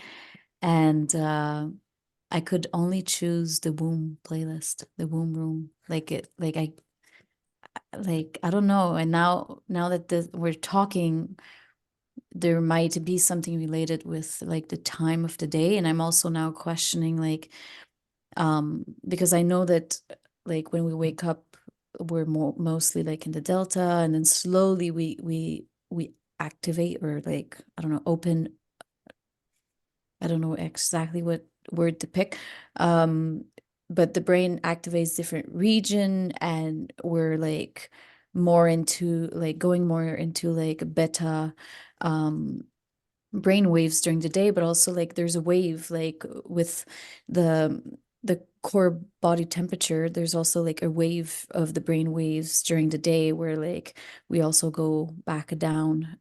and I could only choose the womb playlist, the womb room, I don't know. And now that we're talking, there might be something related with like the time of the day, and I'm also now questioning like because I know that like when we wake up, we're mostly like in the delta, and then slowly we activate, or like, I don't know, open, I don't know exactly what word to pick, but the brain activates different region, and we're like more into like going more into like beta brain waves during the day, but also like there's a wave like with the core body temperature. There's also like a wave of the brain waves during the day where like we also go back down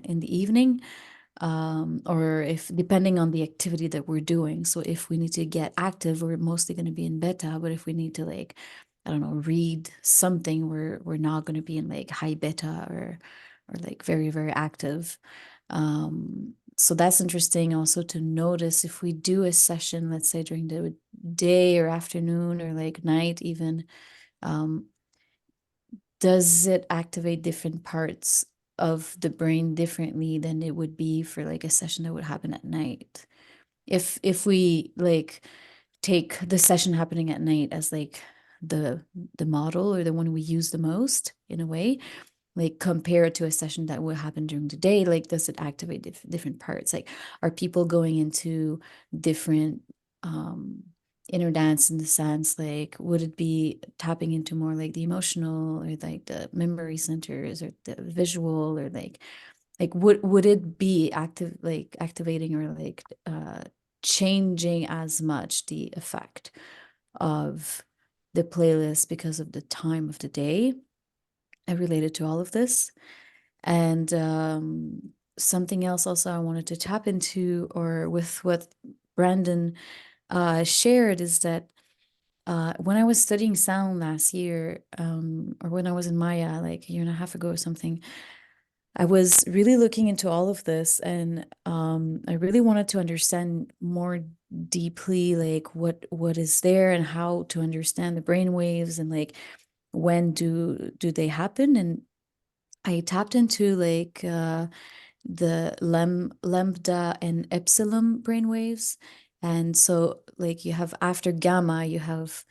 in the evening, or if depending on the activity that we're doing. So if we need to get active, we're mostly going to be in beta, but if we need to like, I don't know, read something, we're not going to be in like high beta or like very, very active. So that's interesting also to notice if we do a session, let's say during the day or afternoon or like night even, does it activate different parts of the brain differently than it would be for like a session that would happen at night? If we like take the session happening at night as like the model, or the one we use the most in a way, like compare it to a session that will happen during the day, like does it activate different parts? Like, are people going into different inner dance in the sense, like would it be tapping into more like the emotional or like the memory centers or the visual, or like would it be activating or like changing as much the effect of the playlist because of the time of the day related to all of this? And something else also I wanted to tap into, or with what Brandon shared, is that when I was studying sound last year, or when I was in Maya like a year and a half ago or something, I was really looking into all of this, and I really wanted to understand more deeply like what is there and how to understand the brain waves, and like when do they happen. And I tapped into like the lambda and epsilon brainwaves. And so like you have, after gamma, you have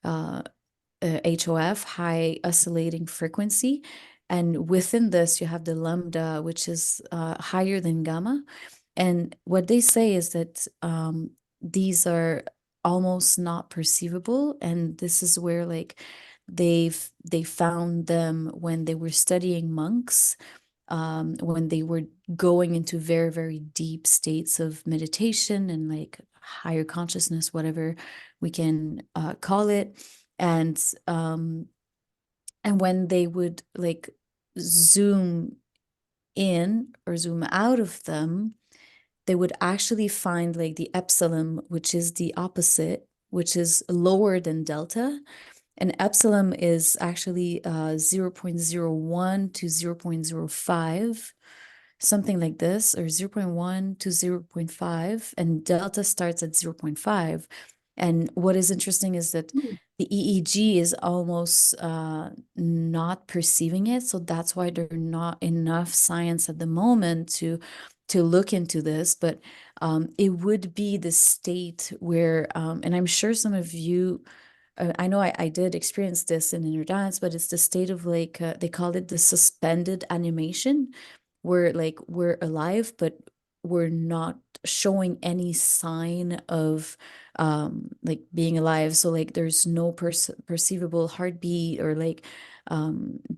HOF, high oscillating frequency. And within this, you have the lambda, which is higher than gamma. And what they say is that these are almost not perceivable. And this is where like they found them when they were studying monks, when they were going into very, very deep states of meditation and like higher consciousness, whatever we can call it. And when they would like zoom in or zoom out of them, they would actually find like the epsilon, which is the opposite, which is lower than delta. And epsilon is actually 0.01 to 0.05, something like this, or 0.1 to 0.5, and delta starts at 0.5. And what is interesting is that the EEG is almost not perceiving it. So that's why there's not enough science at the moment to look into this. But it would be the state where, and I'm sure some of you, I know I did experience this in inner dance, but it's the state of like, they call it the suspended animation, where like we're alive, but we're not showing any sign of like being alive. So like there's no perceivable heartbeat or like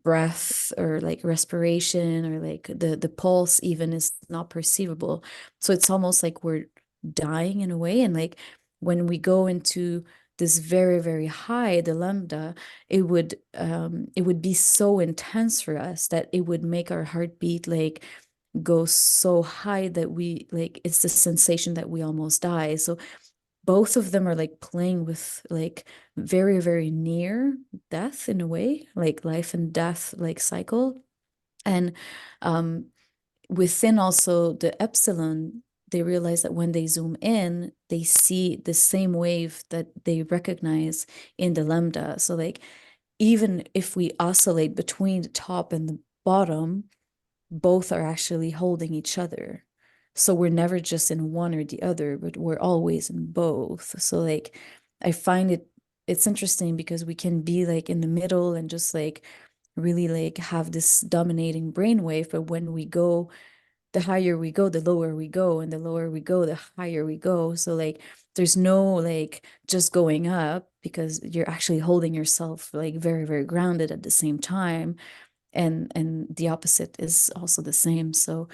breath or like respiration or like the pulse even is not perceivable. So it's almost like we're dying in a way. And like when we go into this very, very high, the lambda, it would be so intense for us that it would make our heartbeat like go so high that we like, it's the sensation that we almost die. So both of them are like playing with like very, very near death in a way, like life and death like cycle. And within also the epsilon, they realize that when they zoom in, they see the same wave that they recognize in the lambda. So like, even if we oscillate between the top and the bottom, both are actually holding each other. So we're never just in one or the other, but we're always in both. So like, I find it's interesting because we can be like in the middle and just like really like have this dominating brainwave, but when we go, the higher we go, the lower we go, and the lower we go, the higher we go. So like there's no like just going up, because you're actually holding yourself like very, very grounded at the same time. And the opposite is also the same. So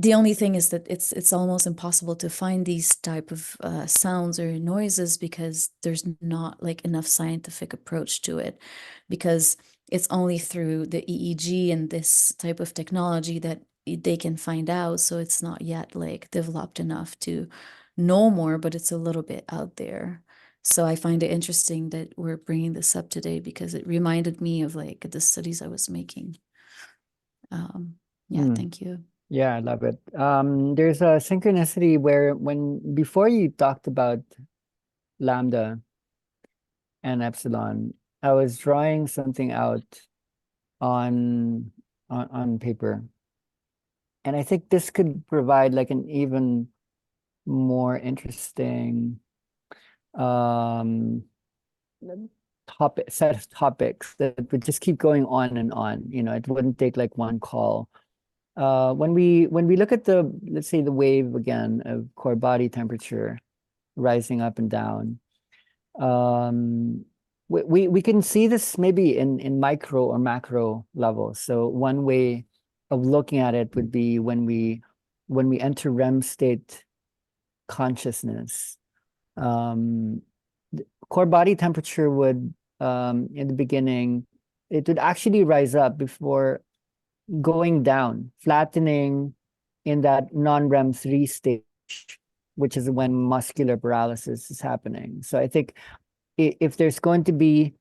the only thing is that it's almost impossible to find these type of sounds or noises, because there's not like enough scientific approach to it, because it's only through the EEG and this type of technology that they can find out. So it's not yet like developed enough to know more, but it's a little bit out there. So I find it interesting that we're bringing this up today, because it reminded me of like the studies I was making. Yeah, thank you. Yeah, I love it. There's a synchronicity where before you talked about lambda and epsilon, I was drawing something out on paper. And I think this could provide like an even more interesting set of topics that would just keep going on and on. You know, it wouldn't take like one call. When we look at let's say the wave again of core body temperature rising up and down, we can see this maybe in micro or macro levels. So one way of looking at it would be when we enter REM state consciousness. Core body temperature would in the beginning, it would actually rise up before going down, flattening in that non-REM 3 stage, which is when muscular paralysis is happening. So I think if there's going to be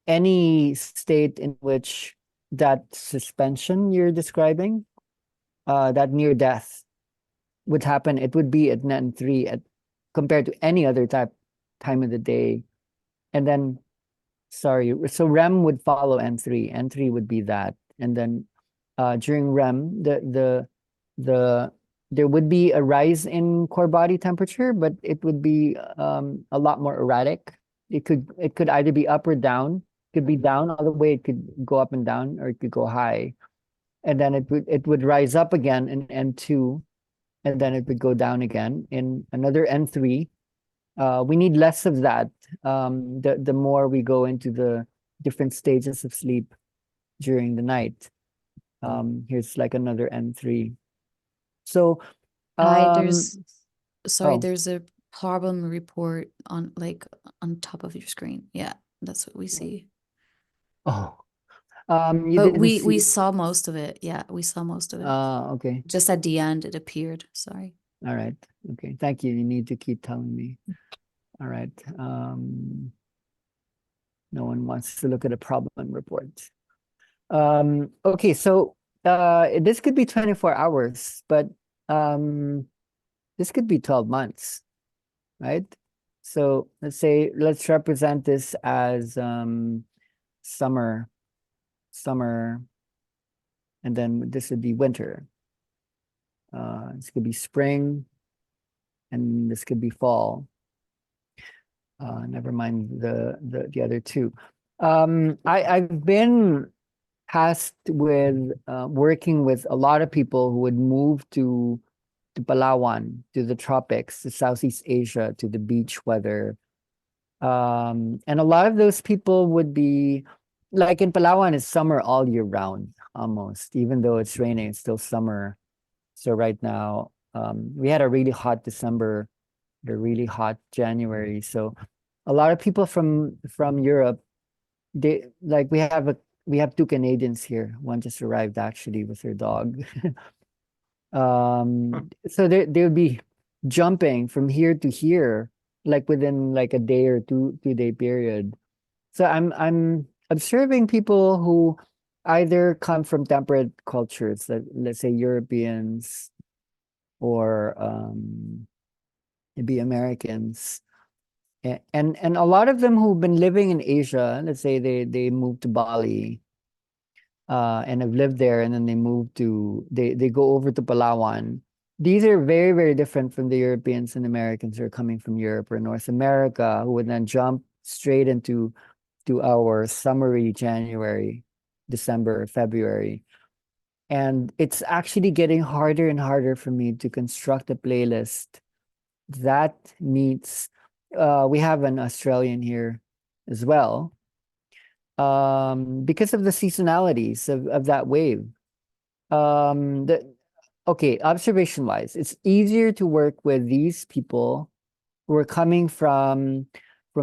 any state in which that suspension you're describing, that near death would happen, it would be at NEN 3 compared to any other time of the day. And then, sorry, so REM would follow N3. N3 would be that. And then during REM, there would be a rise in core body temperature, but it would be a lot more erratic. It could either be up or down. It could be down all the way. It could go up and down, or it could go high. And then it would rise up again in N2, and then it would go down again in another N3. We need less of that. The more we go into the different stages of sleep during the night. Here's like another N3. So Hi, there's oh. there's a problem report on top of your screen. Yeah, that's what we see. Oh, You But didn't we see. saw most of it. Yeah, we saw most of it. Okay. Just at the end, it appeared. Sorry. All right. Okay. Thank you. You need to keep telling me. All right. No one wants to look at a problem report. Okay. So this could be 24 hours, but this could be 12 months, right? So let's represent this as summer, and then this would be winter. This could be spring, and this could be fall. Never mind the other two. I've been tasked with working with a lot of people who would move to Palawan, to the tropics, to Southeast Asia, to the beach weather. And a lot of those people would be like in Palawan, it's summer all year round, almost. Even though it's raining, it's still summer. So right now, we had a really hot December, a really hot January. So a lot of people from Europe, they like we have two Canadians here. One just arrived actually with her dog. So they would be jumping from here to here, like within like a day or two-day period. So I'm observing people who either come from temperate cultures, let's say Europeans or maybe Americans. And a lot of them who've been living in Asia, let's say they moved to Bali and have lived there, and then they go over to Palawan. These are very, very different from the Europeans and Americans who are coming from Europe or North America, who would then jump straight into our summery January, December, February. And it's actually getting harder and harder for me to construct a playlist that meets. We have an Australian here as well, because of the seasonalities of that wave. Okay, observation wise, it's easier to work with these people who are coming from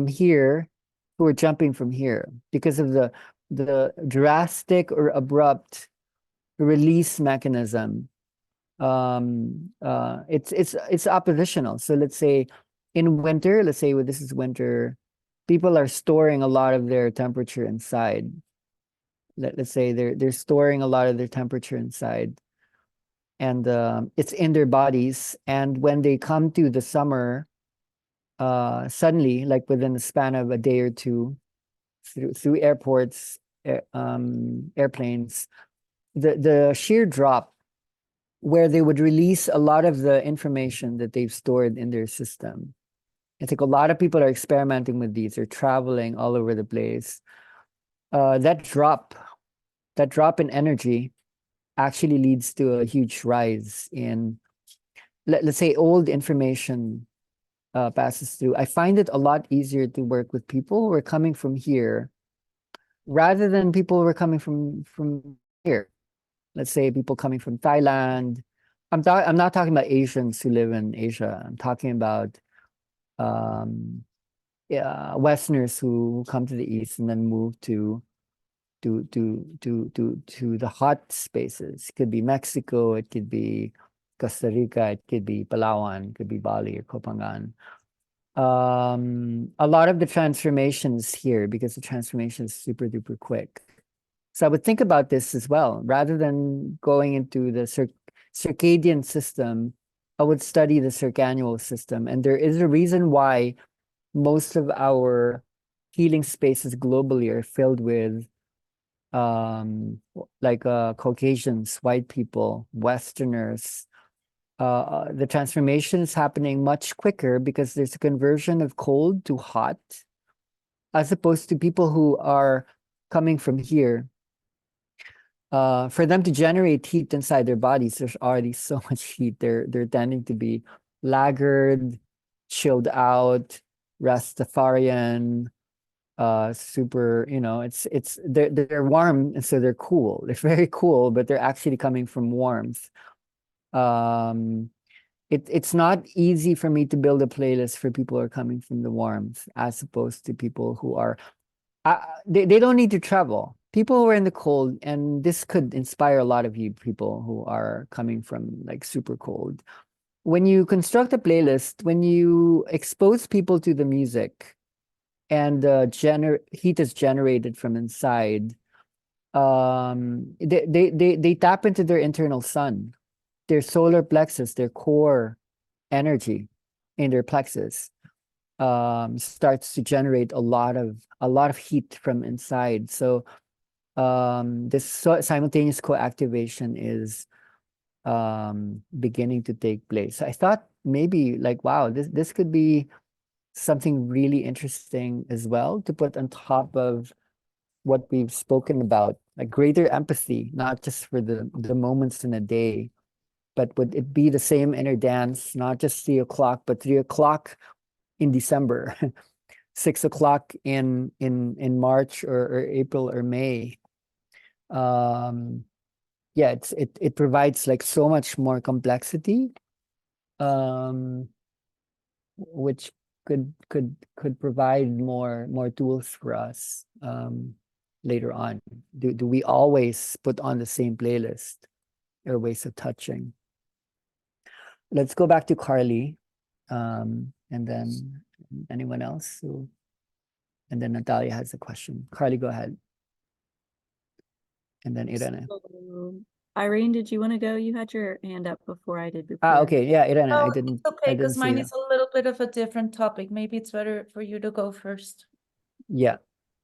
here, who are jumping from here because of the drastic or abrupt release mechanism. It's oppositional. So let's say in winter, this is winter, people are storing a lot of their temperature inside. Let's say they're storing a lot of their temperature inside, and it's in their bodies. And when they come to the summer, suddenly, like within the span of a day or two, through airports, airplanes, the sheer drop where they would release a lot of the information that they've stored in their system. I think a lot of people are experimenting with these. They're traveling all over the place. That drop in energy actually leads to a huge rise in, let's say, old information passes through. I find it a lot easier to work with people who are coming from here rather than people who are coming from here. Let's say people coming from Thailand. I'm not talking about Asians who live in Asia. I'm talking about Westerners who come to the East and then move to the hot spaces. It could be Mexico, it could be Costa Rica, it could be Palawan, it could be Bali or Kopangan. A lot of the transformations here, because the transformation is super duper quick. So I would think about this as well. Rather than going into the circadian system, I would study the circannual system. And there is a reason why most of our healing spaces globally are filled with Caucasians, white people, Westerners. The transformation is happening much quicker because there's a conversion of cold to hot, as opposed to people who are coming from here. For them to generate heat inside their bodies, there's already so much heat. They're tending to be laggard, chilled out, Rastafarian, super, they're warm, and so they're cool. They're very cool, but they're actually coming from warmth. It's not easy for me to build a playlist for people who are coming from the warmth, as opposed to people who are they don't need to travel. people who are in the cold, and this could inspire a lot of you people who are coming from like super cold. When you construct a playlist, when you expose people to the music and heat is generated from inside, they tap into their internal sun, their solar plexus, their core energy in their plexus starts to generate a lot of heat from inside. So this simultaneous co-activation is beginning to take place. I thought maybe like, wow, this could be something really interesting as well to put on top of what we've spoken about, like greater empathy, not just for the moments in a day, but would it be the same inner dance, not just 3 o'clock, but 3 o'clock in December, 6 o'clock in March or April or May. Yeah, it provides like so much more complexity, which could provide more tools for us later on. Do we always put on the same playlist or ways of touching? Let's go back to Carly, and then anyone else and then Natalia has a question. Carly, go ahead. And then Irene. So, Irene, did you want to go? You had your hand up before I did. Before. Okay, yeah, Irene, Oh, I didn't. it's okay, because see mine you. is a little bit of a different topic. Maybe it's better for you to go first. Yeah,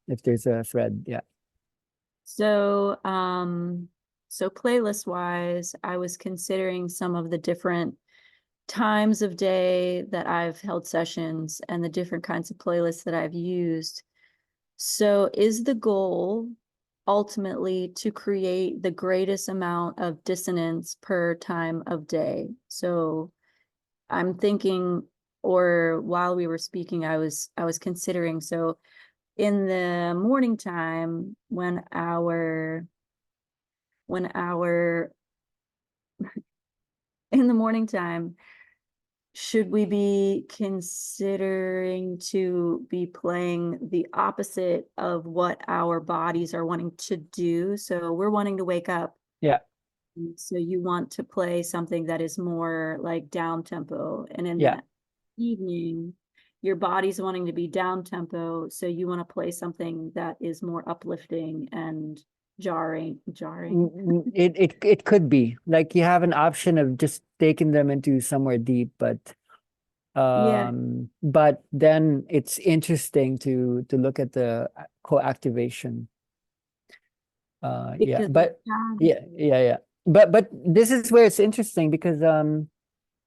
if there's a thread, yeah. So, so playlist wise, I was considering some of the different times of day that I've held sessions and the different kinds of playlists that I've used. So is the goal ultimately to create the greatest amount of dissonance per time of day? So I'm thinking, or while we were speaking, I was considering, so in the morning time when our in the morning time, should we be considering to be playing the opposite of what our bodies are wanting to do? So we're wanting to wake up. Yeah. So you want to play something that is more like down tempo. And in Yeah. the evening, your body's wanting to be down tempo. So you want to play something that is more uplifting and jarring. It could be like you have an option of just taking them into somewhere deep, but then it's interesting to look at the co-activation. Yeah, but yeah. But this is where it's interesting because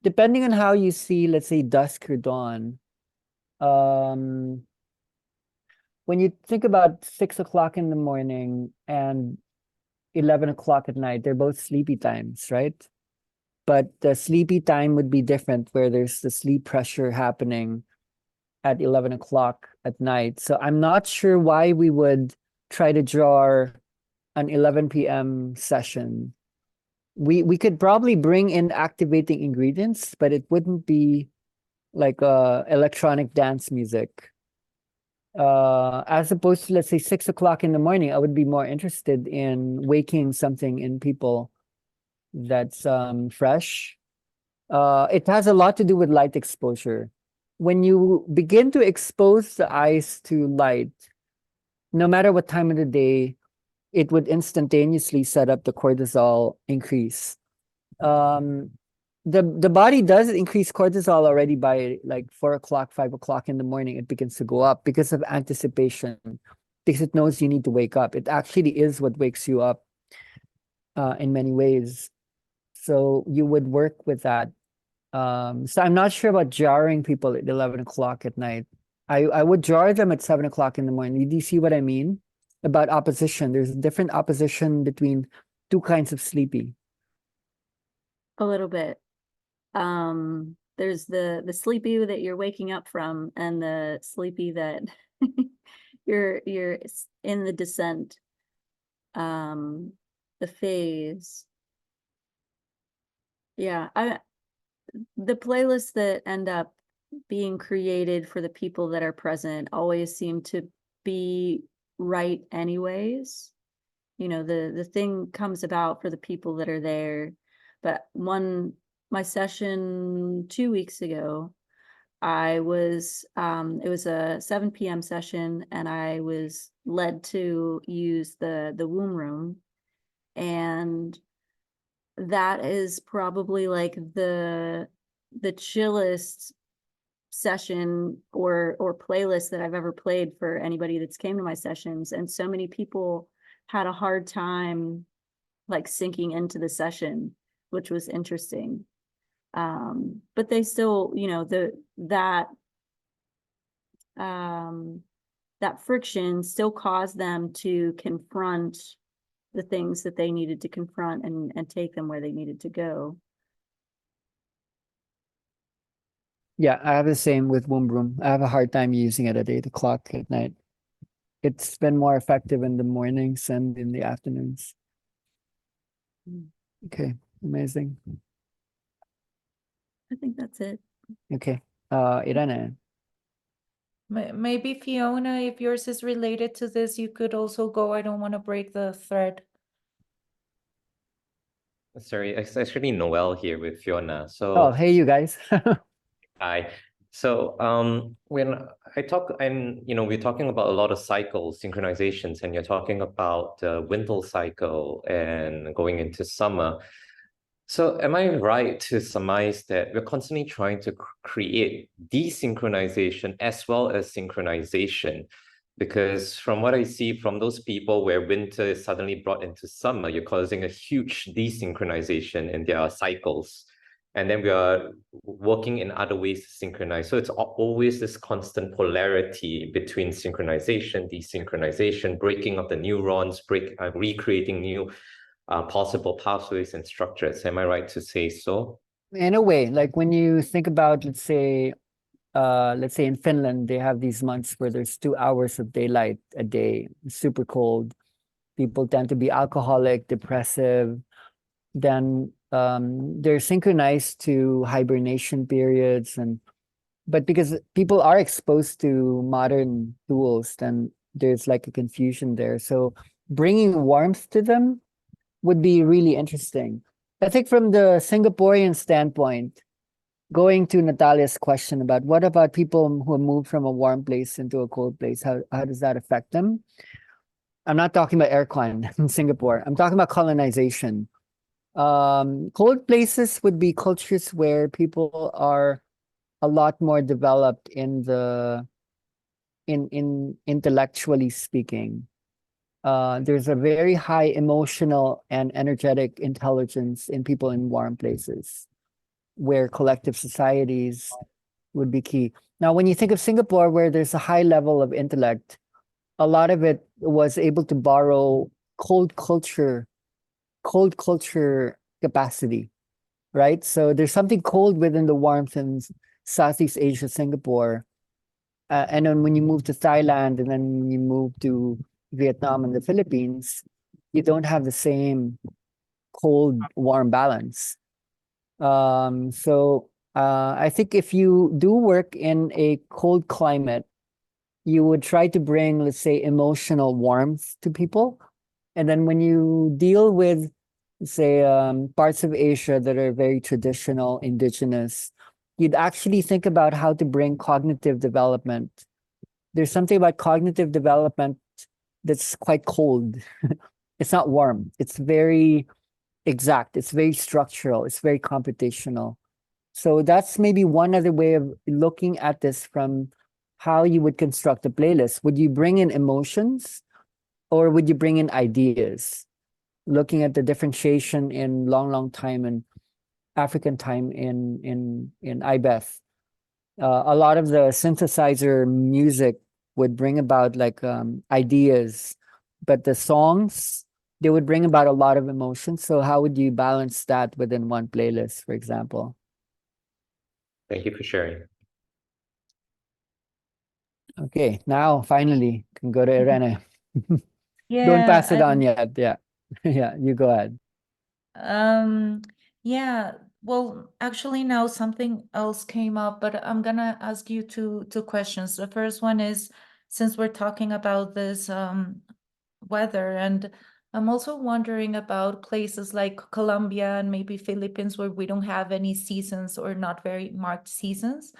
depending on how you see, let's say, dusk or dawn, when you think about 6 o'clock in the morning and 11 o'clock at night, they're both sleepy times, right? But the sleepy time would be different where there's the sleep pressure happening at 11 o'clock at night. So I'm not sure why we would try to draw an 11 p.m. session. We could probably bring in activating ingredients, but it wouldn't be like electronic dance music. As opposed to, let's say, 6 o'clock in the morning, I would be more interested in waking something in people that's fresh. It has a lot to do with light exposure. When you begin to expose the eyes to light, no matter what time of the day, it would instantaneously set up the cortisol increase. The body does increase cortisol already by like 4 o'clock, 5 o'clock in the morning. It begins to go up because of anticipation, because it knows you need to wake up. It actually is what wakes you up in many ways. So you would work with that. So I'm not sure about jarring people at 11 o'clock at night. I would jar them at 7 o'clock in the morning. Do you see what I mean about opposition? There's a different opposition between two kinds of sleepy. A little bit. There's the sleepy that you're waking up from and the sleepy that you're in the descent, the phase. Yeah, the playlists that end up being created for the people that are present always seem to be right anyways. you know, the thing comes about for the people that are there. But my session 2 weeks ago, it was a 7 p.m. session, and I was led to use the womb room, and that is probably like the chillest session or playlist that I've ever played for anybody that's came to my sessions. And so many people had a hard time like sinking into the session, which was interesting. But they still, you know, that friction still caused them to confront the things that they needed to confront and take them where they needed to go. Yeah, I have the same with womb room. I have a hard time using it at 8 o'clock at night. It's been more effective in the mornings and in the afternoons. Okay, amazing. I think that's it. Okay, Irene. Maybe Fiona, if yours is related to this, you could also go. I don't want to break the thread. Sorry, it's actually Noel here with Fiona. Oh, So hey, you guys. hi. So when I talk, and we're talking about a lot of cycles, synchronizations, and you're talking about the winter cycle and going into summer. So am I right to surmise that we're constantly trying to create desynchronization as well as synchronization? Because from what I see from those people where winter is suddenly brought into summer, you're causing a huge desynchronization in their cycles. And then we are working in other ways to synchronize. So it's always this constant polarity between synchronization, desynchronization, breaking of the neurons, recreating new possible pathways and structures. Am I right to say so? In a way, like when you think about, let's say in Finland, they have these months where there's 2 hours of daylight a day, super cold. People tend to be alcoholic, depressive. Then they're synchronized to hibernation periods, but because people are exposed to modern tools, then there's like a confusion there. So bringing warmth to them would be really interesting. I think from the Singaporean standpoint, going to Natalia's question about what about people who have moved from a warm place into a cold place, how does that affect them? I'm not talking about aircon in Singapore. I'm talking about colonization. Cold places would be cultures where people are a lot more developed in intellectually speaking. There's a very high emotional and energetic intelligence in people in warm places, where collective societies would be key. Now, when you think of Singapore, where there's a high level of intellect, a lot of it was able to borrow cold culture capacity, right? So there's something cold within the warmth in Southeast Asia, Singapore. And then when you move to Thailand and then you move to Vietnam and the Philippines, you don't have the same cold-warm balance. So I think if you do work in a cold climate, you would try to bring, let's say, emotional warmth to people. And then when you deal with, say, parts of Asia that are very traditional, indigenous, you'd actually think about how to bring cognitive development. There's something about cognitive development that's quite cold. It's not warm. It's very exact. It's very structural. It's very computational. So that's maybe one other way of looking at this from how you would construct a playlist. Would you bring in emotions or would you bring in ideas? Looking at the differentiation in long time and African time in IBEF. A lot of the synthesizer music would bring about like ideas, but the songs, they would bring about a lot of emotion. So how would you balance that within one playlist, for example? Thank you for sharing. Okay, now finally can go to Irene. Yeah. Don't pass it on yet. Yeah. Yeah, you go ahead. Yeah, well, actually now something else came up, but I'm gonna ask you two questions. The first one is, since we're talking about this weather, and I'm also wondering about places like Colombia and maybe Philippines where we don't have any seasons or not very marked seasons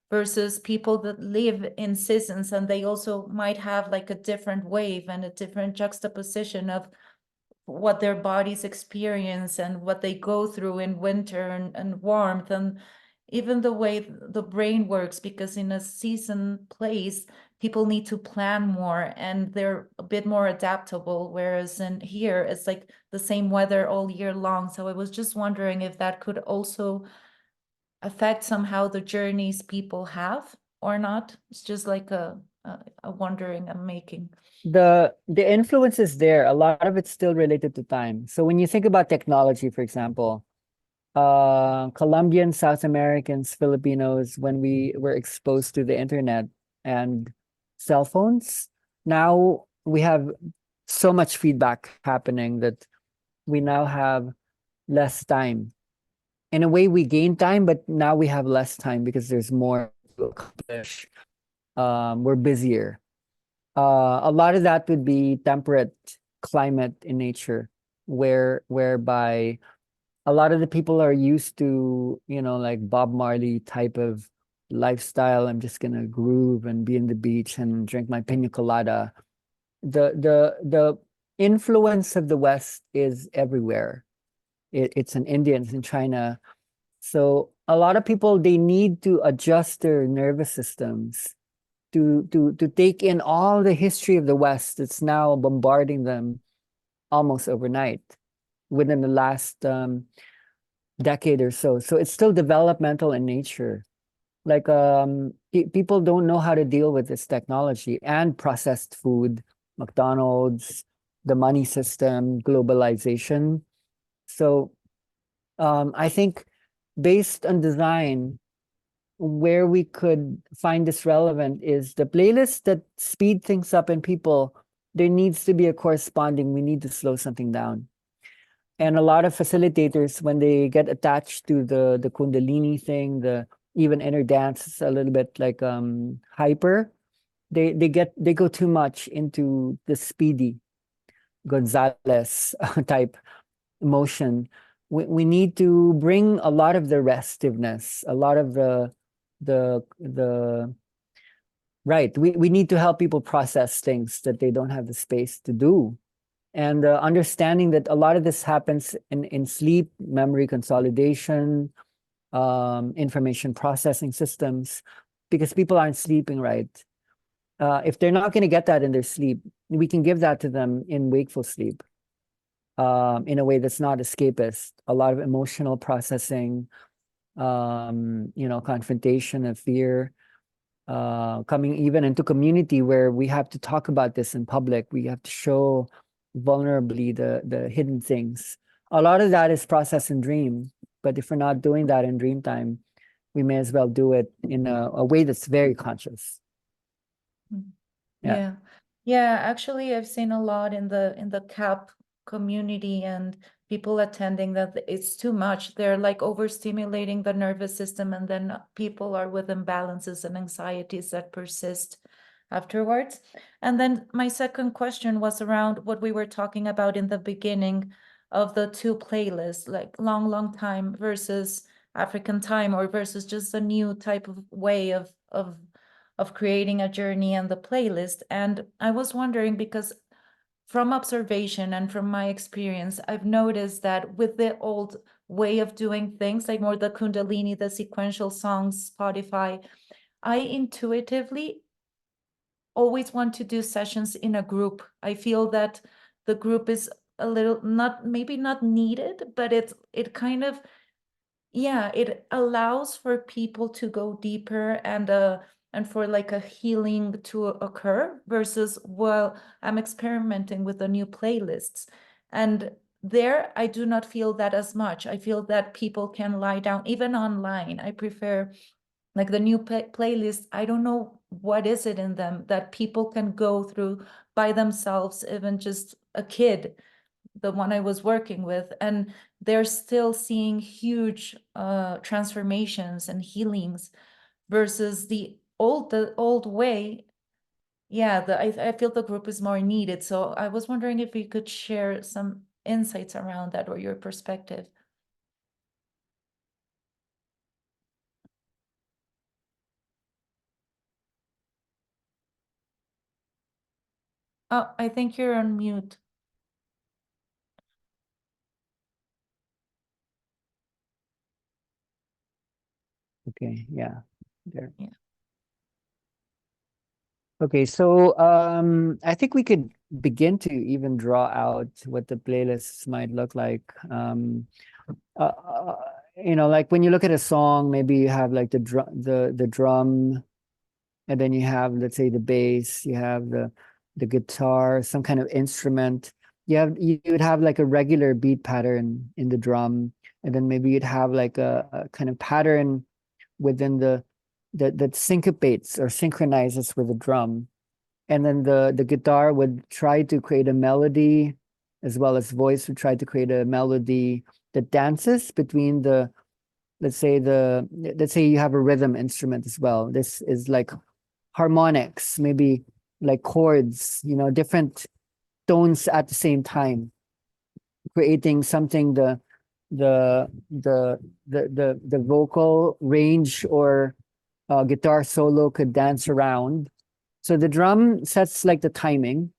versus people that live in seasons, and they also might have like a different wave and a different juxtaposition of what their bodies experience and what they go through in winter and warmth, and even the way the brain works, because in a season place, people need to plan more and they're a bit more adaptable, whereas in here, it's like the same weather all year long. So I was just wondering if that could also affect somehow the journeys people have or not. It's just like a wondering I'm making. The influence is there. A lot of it's still related to time. So when you think about technology, for example, Colombians, South Americans, Filipinos, when we were exposed to the internet and cell phones, now we have so much feedback happening that we now have less time. In a way, we gain time, but now we have less time because there's more to accomplish. We're busier. A lot of that would be temperate climate in nature, whereby a lot of the people are used to, like Bob Marley type of lifestyle. I'm just gonna groove and be in the beach and drink my pina colada. The influence of the West is everywhere. It's in India, it's in China. So a lot of people, they need to adjust their nervous systems to take in all the history of the West that's now bombarding them almost overnight within the last decade or so. So it's still developmental in nature. Like people don't know how to deal with this technology and processed food, McDonald's, the money system, globalization. So I think based on design, where we could find this relevant is the playlists that speed things up in people. There needs to be a corresponding, we need to slow something down. And a lot of facilitators, when they get attached to the Kundalini thing, the even inner dance is a little bit like hyper, they go too much into the speedy Gonzalez type motion. We need to bring a lot of the restiveness, a lot of the right. We need to help people process things that they don't have the space to do. And understanding that a lot of this happens in sleep, memory consolidation, information processing systems, because people aren't sleeping right. If they're not going to get that in their sleep, we can give that to them in wakeful sleep, in a way that's not escapist. A lot of emotional processing, confrontation of fear, coming even into community where we have to talk about this in public. We have to show vulnerably the hidden things. A lot of that is processed in dream, but if we're not doing that in dream time, we may as well do it in a way that's very conscious. Yeah. Yeah, actually I've seen a lot in the CAP community and people attending that it's too much. They're like overstimulating the nervous system, and then people are with imbalances and anxieties that persist afterwards. And then my second question was around what we were talking about in the beginning of the two playlists, like long time versus African time, or versus just a new type of way of creating a journey and the playlist. And I was wondering, because from observation and from my experience, I've noticed that with the old way of doing things, like more the Kundalini, the sequential songs, Spotify, I intuitively always want to do sessions in a group. I feel that the group is a little maybe not needed, but it kind of, yeah, it allows for people to go deeper and for like a healing to occur, versus, well, I'm experimenting with the new playlists. And there, I do not feel that as much. I feel that people can lie down, even online. I prefer like the new playlist. I don't know what is it in them that people can go through by themselves, even just a kid, the one I was working with, and they're still seeing huge transformations and healings, versus the old way yeah, I feel the group is more needed. So I was wondering if you could share some insights around that or your perspective. Oh, I think you're on mute. Okay, yeah, there. Yeah. Okay, so I think we could begin to even draw out what the playlists might look like. You know, like when you look at a song, maybe you have like the drum, and then you have, let's say, the bass, you have the guitar, some kind of instrument. You would have like a regular beat pattern in the drum, and then maybe you'd have like a kind of pattern within that syncopates or synchronizes with the drum. And then the guitar would try to create a melody, as well as voice would try to create a melody that dances between let's say you have a rhythm instrument as well. This is like harmonics, maybe like chords, you know, different tones at the same time, creating something the vocal range or guitar solo could dance around. So the drum sets like the timing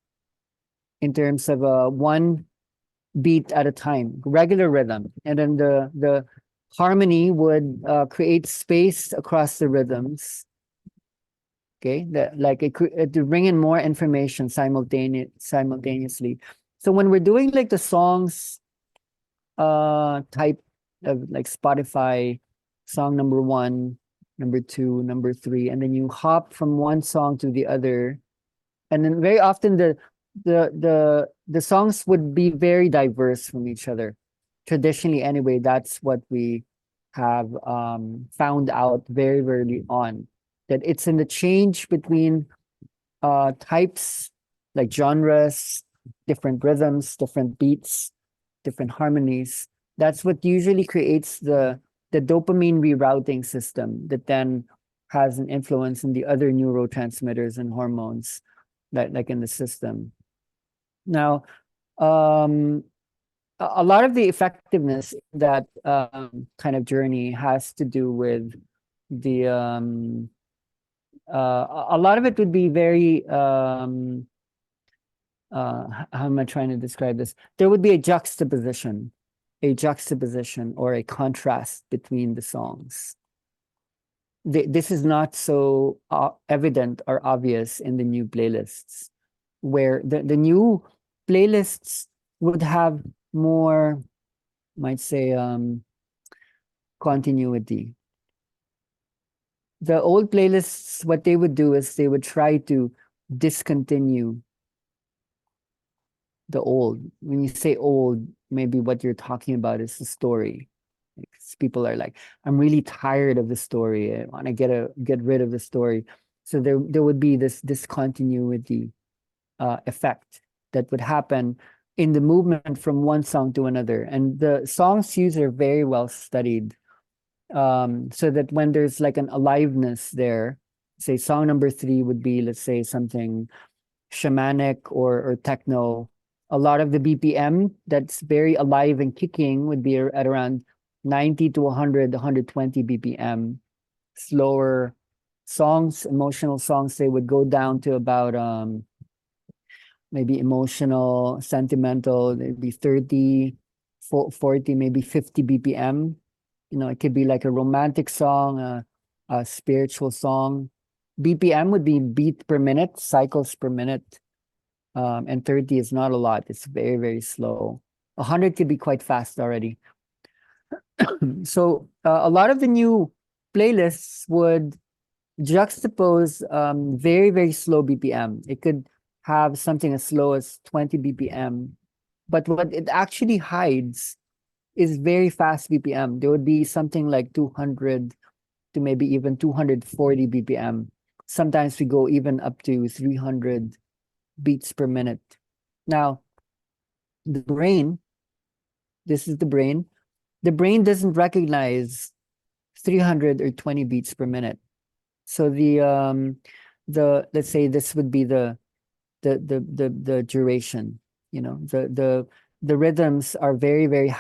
in terms of one beat at a time, regular rhythm, and then the harmony would create space across the rhythms. Okay, that like it could to bring in more information simultaneously. So when we're doing like the songs type of like Spotify song number 1, number 2, number 3, and then you hop from one song to the other, and then very often the songs would be very diverse from each other. Traditionally, anyway, that's what we have found out very early on, that it's in the change between types, like genres, different rhythms, different beats, different harmonies. That's what usually creates the dopamine rerouting system that then has an influence in the other neurotransmitters and hormones like in the system. Now, a lot of the effectiveness in that kind of journey has to do with the a lot of it would be very how am I trying to describe this? There would be a juxtaposition or a contrast between the songs. This is not so evident or obvious in the new playlists, where the new playlists would have more, might say, continuity. The old playlists, what they would do is they would try to discontinue the old. When you say old, maybe what you're talking about is the story. People are like, I'm really tired of the story. I want to get rid of the story. So there would be this discontinuity effect that would happen in the movement from one song to another. And the songs used are very well studied, so that when there's like an aliveness there, say song number 3 would be, let's say, something shamanic or techno. A lot of the BPM that's very alive and kicking would be at around 90 to 100, 120 BPM. Slower songs, emotional songs, they would go down to about maybe emotional, sentimental, maybe 30, 40, maybe 50 BPM. You know, it could be like a romantic song, a spiritual song. BPM would be beat per minute, cycles per minute. And 30 is not a lot. It's very, very slow. 100 could be quite fast already. So a lot of the new playlists would juxtapose very, very slow BPM. It could have something as slow as 20 BPM. But what it actually hides is very fast BPM. There would be something like 200 to maybe even 240 BPM. Sometimes we go even up to 300 beats per minute. Now, the brain, this is the brain doesn't recognize 300 or 20 beats per minute. So let's say this would be the duration, you know, the rhythms are very, very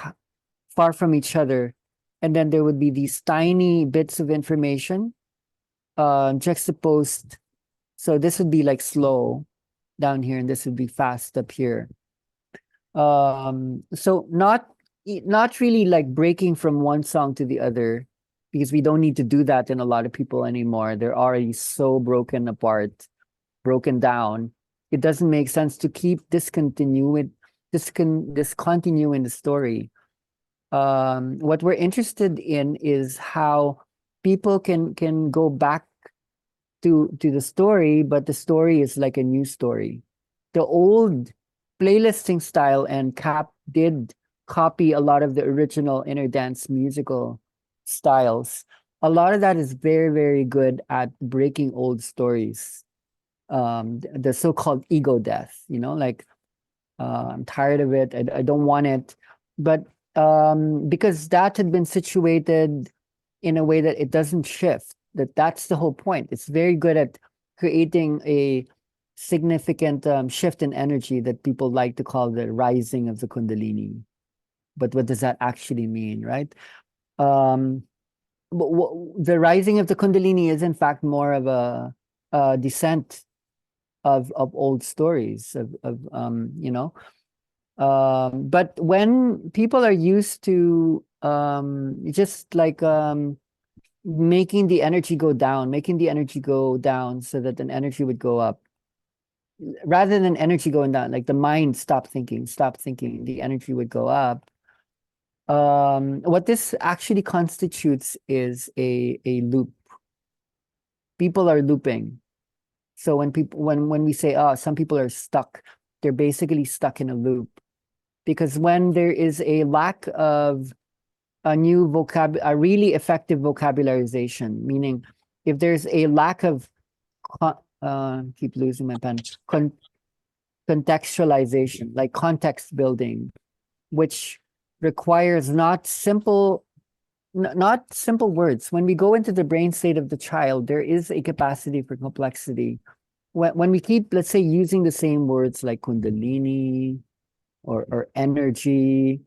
far from each other. And then there would be these tiny bits of information juxtaposed. So this would be like slow down here, and this would be fast up here. So not really like breaking from one song to the other, because we don't need to do that in a lot of people anymore. They're already so broken apart, broken down. It doesn't make sense to keep discontinue in the story. What we're interested in is how people can go back to the story, but the story is like a new story. The old playlisting style and Cap did copy a lot of the original inner dance musical styles. A lot of that is very, very good at breaking old stories. The so-called ego death, you know, like I'm tired of it. I don't want it. But because that had been situated in a way that it doesn't shift, that's the whole point. It's very good at creating a significant shift in energy that people like to call the rising of the Kundalini. But what does that actually mean, right? The rising of the Kundalini is in fact more of a descent of old stories of you know. But when people are used to just like making the energy go down so that an energy would go up, rather than energy going down, like the mind stop thinking, the energy would go up. What this actually constitutes is a loop. People are looping. So when we say, oh, some people are stuck, they're basically stuck in a loop. Because when there is a lack of a really effective vocabularization, meaning if there's a lack of keep losing my pen, contextualization, like context building, which requires not simple words. When we go into the brain state of the child, there is a capacity for complexity. When we keep, let's say, using the same words like Kundalini or energy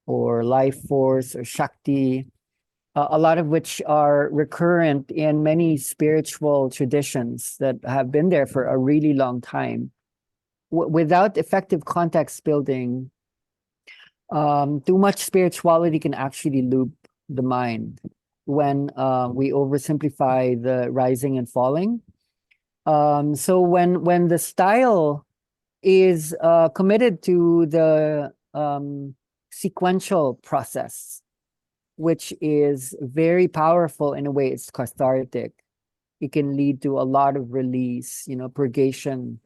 or life force or Shakti, a lot of which are recurrent in many spiritual traditions that have been there for a really long time. Without effective context building, too much spirituality can actually loop the mind when we oversimplify the rising and falling. So when the style is committed to the sequential process, which is very powerful in a way, it's cathartic. It can lead to a lot of release, you know, purgation.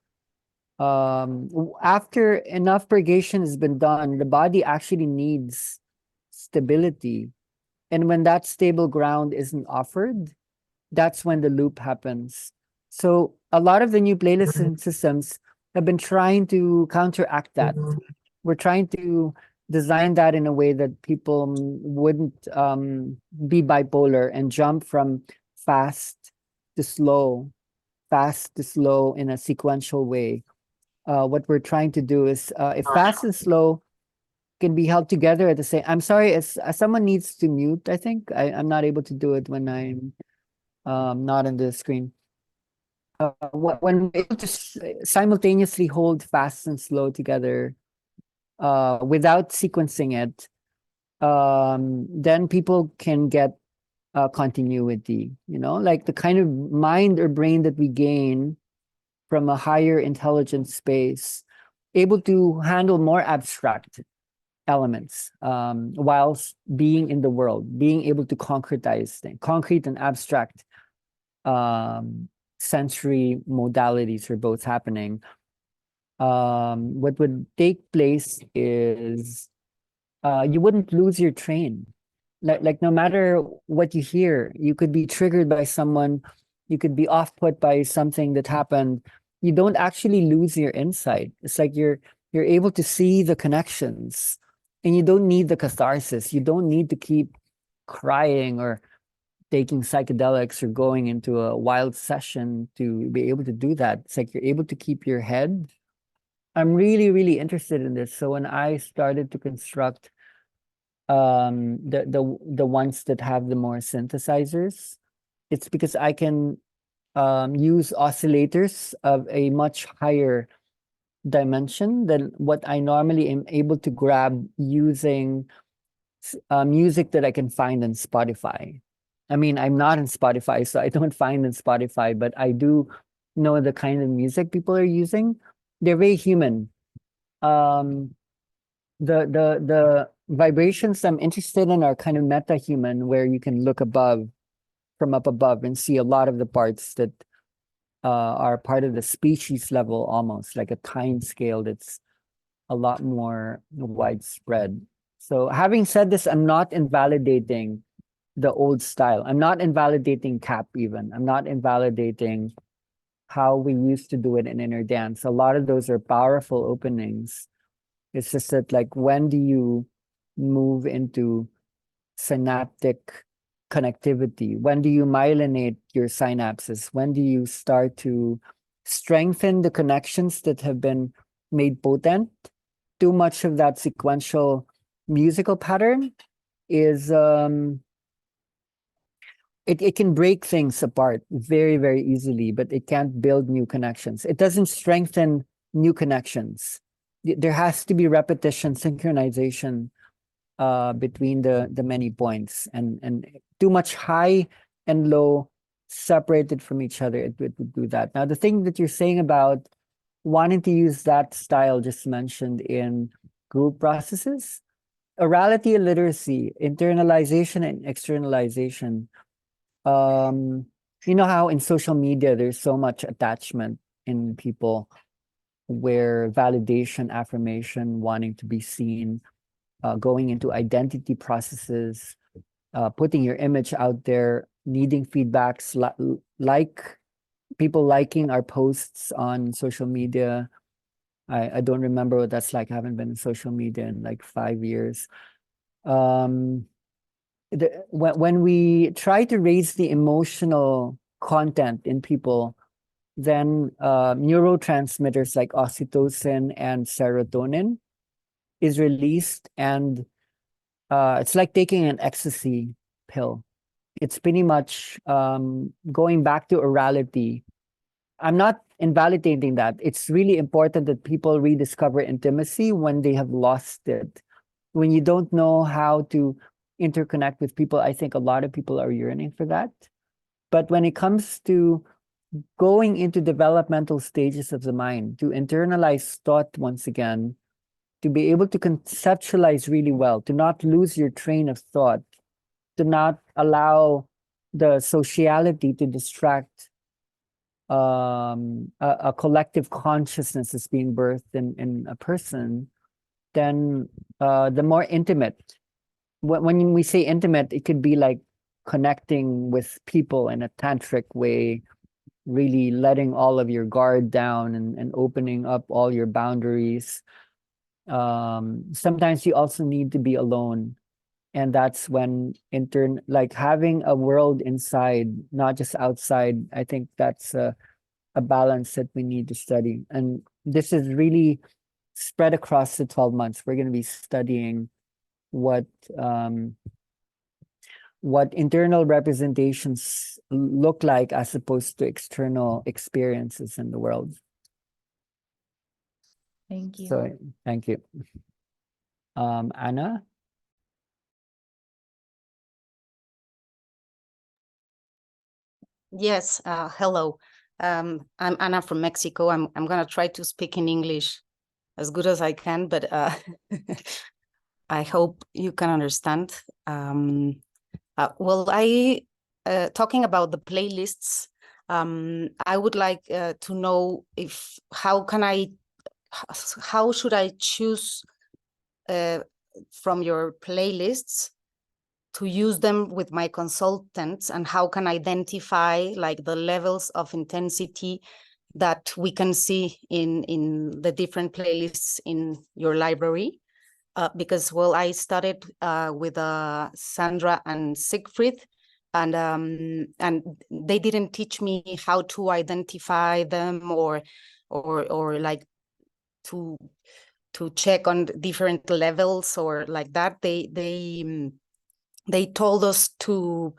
After enough purgation has been done, the body actually needs stability. And when that stable ground isn't offered, that's when the loop happens. So a lot of the new playlist systems have been trying to counteract that. We're trying to design that in a way that people wouldn't be bipolar and jump from fast to slow in a sequential way. What we're trying to do is, if fast and slow can be held together at the same. I'm sorry, someone needs to mute. I think I'm not able to do it when I'm not on the screen. When we're able to simultaneously hold fast and slow together without sequencing it, then people can get continuity, you know, like the kind of mind or brain that we gain from a higher intelligence space, able to handle more abstract elements whilst being in the world, being able to concretize things, concrete and abstract sensory modalities are both happening. What would take place is you wouldn't lose your train. Like no matter what you hear, you could be triggered by someone, you could be off-put by something that happened. You don't actually lose your insight. It's like you're able to see the connections, and you don't need the catharsis. You don't need to keep crying or taking psychedelics or going into a wild session to be able to do that. It's like you're able to keep your head. I'm really, really interested in this. So when I started to construct the ones that have the more synthesizers, it's because I can use oscillators of a much higher dimension than what I normally am able to grab using music that I can find on Spotify. I mean, I'm not in Spotify, so I don't find in Spotify, but I do know the kind of music people are using. They're very human. The vibrations I'm interested in are kind of meta-human, where you can look above, from up above, and see a lot of the parts that are part of the species level, almost like a time scale that's a lot more widespread. So having said this, I'm not invalidating the old style. I'm not invalidating CAP even. I'm not invalidating how we used to do it in inner dance. A lot of those are powerful openings. It's just that, like, when do you move into synaptic connectivity? When do you myelinate your synapses? When do you start to strengthen the connections that have been made potent? Too much of that sequential musical pattern is it can break things apart very, very easily, but it can't build new connections. It doesn't strengthen new connections. There has to be repetition, synchronization between the many points, and too much high and low separated from each other, it would do that. Now, the thing that you're saying about wanting to use that style just mentioned in group processes, orality and literacy, internalization and externalization. You know how in social media there's so much attachment in people, where validation, affirmation, wanting to be seen, going into identity processes, putting your image out there, needing feedbacks, like people liking our posts on social media. I don't remember what that's like. I haven't been in social media in like 5 years. When we try to raise the emotional content in people, then neurotransmitters like oxytocin and serotonin is released, and it's like taking an ecstasy pill. It's pretty much going back to orality. I'm not invalidating that. It's really important that people rediscover intimacy when they have lost it. When you don't know how to interconnect with people, I think a lot of people are yearning for that. But when it comes to going into developmental stages of the mind, to internalize thought once again, to be able to conceptualize really well, to not lose your train of thought, to not allow the sociality to distract a collective consciousness is being birthed in a person, then the more intimate. When we say intimate, it could be like connecting with people in a tantric way, really letting all of your guard down and opening up all your boundaries. Sometimes you also need to be alone. And that's when like having a world inside, not just outside. I think that's a balance that we need to study. And this is really spread across the 12 months. We're going to be studying what internal representations look like as opposed to external experiences in the world. Thank you. So thank you. Anna? Yes, hello. I'm Anna from Mexico. I'm gonna try to speak in English as good as I can, but I hope you can understand. Well, talking about the playlists, I would like to know how should I choose from your playlists to use them with my consultants, and how can I identify like the levels of intensity that we can see in the different playlists in your library? Because, well, I started with Sandra and Siegfried, and they didn't teach me how to identify them or like to check on different levels or like that. They told us to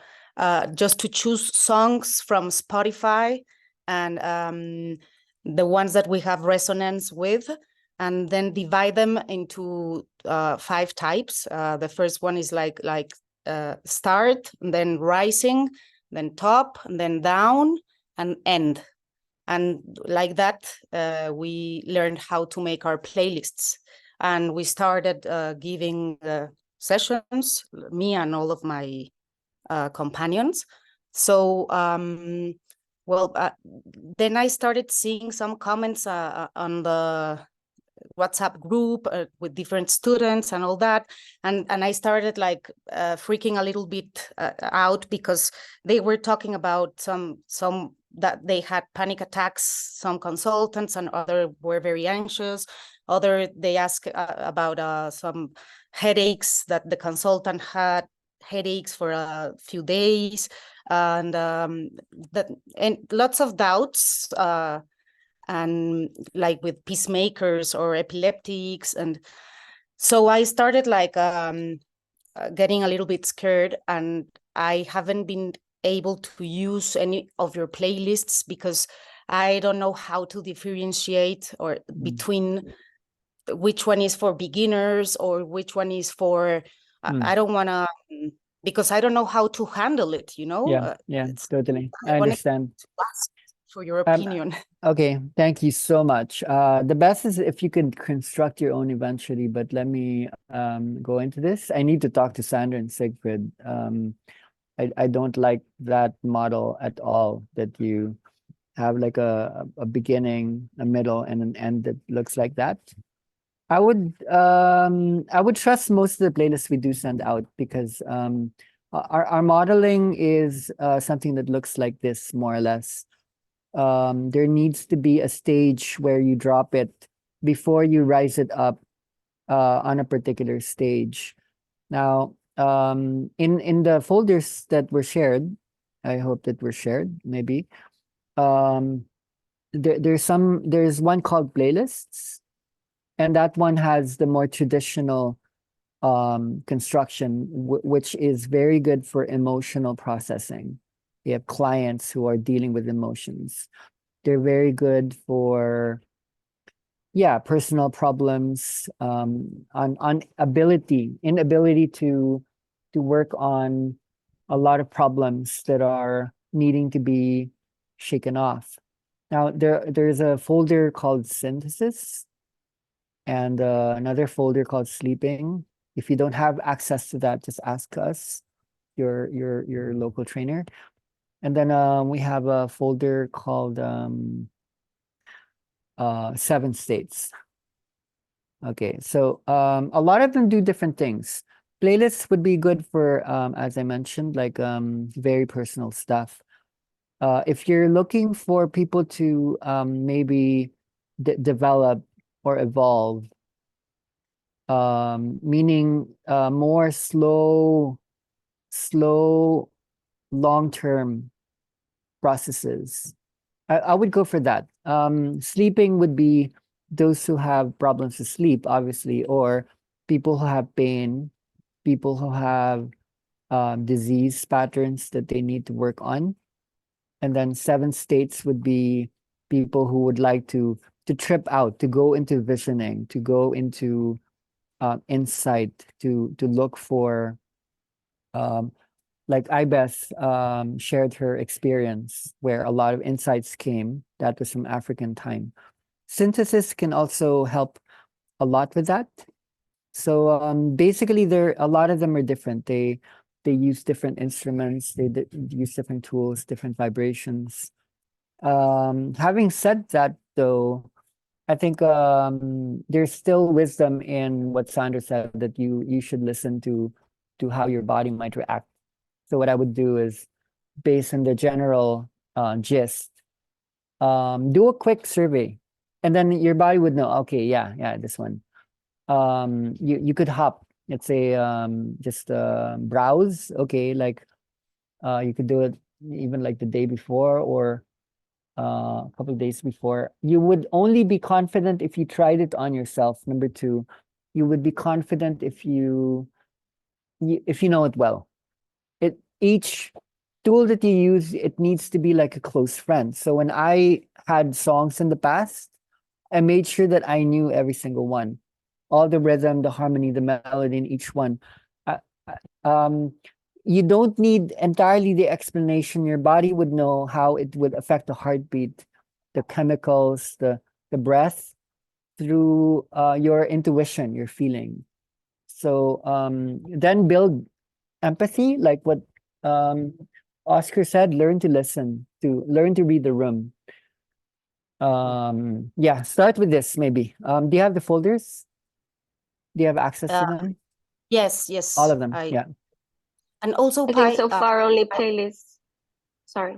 just to choose songs from Spotify and the ones that we have resonance with, and then divide them into 5 types. The first one is like start, and then rising, then top, and then down, and end. And like that, we learned how to make our playlists. And we started giving sessions, me and all of my companions. So, then I started seeing some comments on the WhatsApp group with different students and all that. And I started like freaking a little bit out, because they were talking about some that they had panic attacks, some consultants, and other were very anxious. Other, they asked about some headaches, that the consultant had headaches for a few days, and lots of doubts, and like with pacemakers or epileptics. And so I started like getting a little bit scared, and I haven't been able to use any of your playlists because I don't know how to differentiate or between which one is for beginners or which one is for I don't want to, because I don't know how to handle it, you know. Yeah, totally. I wanted understand. to ask for your opinion. Okay, thank you so much. The best is if you could construct your own eventually, but let me go into this. I need to talk to Sandra and Siegfried. I don't like that model at all, that you have like a beginning, a middle, and an end that looks like that. I would trust most of the playlists we do send out, because our modeling is something that looks like this, more or less. There needs to be a stage where you drop it before you rise it up on a particular stage. Now, in the folders that were shared, I hope that were shared, maybe. There's one called playlists, and that one has the more traditional construction, which is very good for emotional processing. We have clients who are dealing with emotions. They're very good for, personal problems, on inability to work on a lot of problems that are needing to be shaken off. Now, there's a folder called synthesis, and another folder called sleeping. If you don't have access to that, just ask us, your local trainer. And then we have a folder called 7 states. Okay, so a lot of them do different things. Playlists would be good for, as I mentioned, like very personal stuff. If you're looking for people to maybe develop or evolve, meaning more slow, long-term processes, I would go for that. Sleeping would be those who have problems to sleep, obviously, or people who have pain, people who have disease patterns that they need to work on. And then 7 states would be people who would like to trip out, to go into visioning, to go into insight, to look for, like Ibeth shared her experience where a lot of insights came. That was from African time. Synthesis can also help a lot with that. So basically, a lot of them are different. They use different instruments. They use different tools, different vibrations. Having said that, though, I think there's still wisdom in what Sandra said, that you should listen to how your body might react. So what I would do is, based on the general gist, do a quick survey, and then your body would know, okay, yeah, this one. You could hop, let's say, just browse, okay, like You could do it even like the day before or a couple of days before. You would only be confident if you tried it on yourself. Number two, you would be confident if you know it well. Each tool that you use, it needs to be like a close friend. So when I had songs in the past, I made sure that I knew every single one, all the rhythm, the harmony, the melody in each one. You don't need entirely the explanation. Your body would know how it would affect the heartbeat, the chemicals, the breath through your intuition, your feeling. So then build empathy, like what Oscar said, learn to listen, to learn to read the room. Yeah, start with this maybe. Do you have the folders? Do you have access to them? Yes, yes. All of them, yeah. And also, I think so far only playlists. Sorry.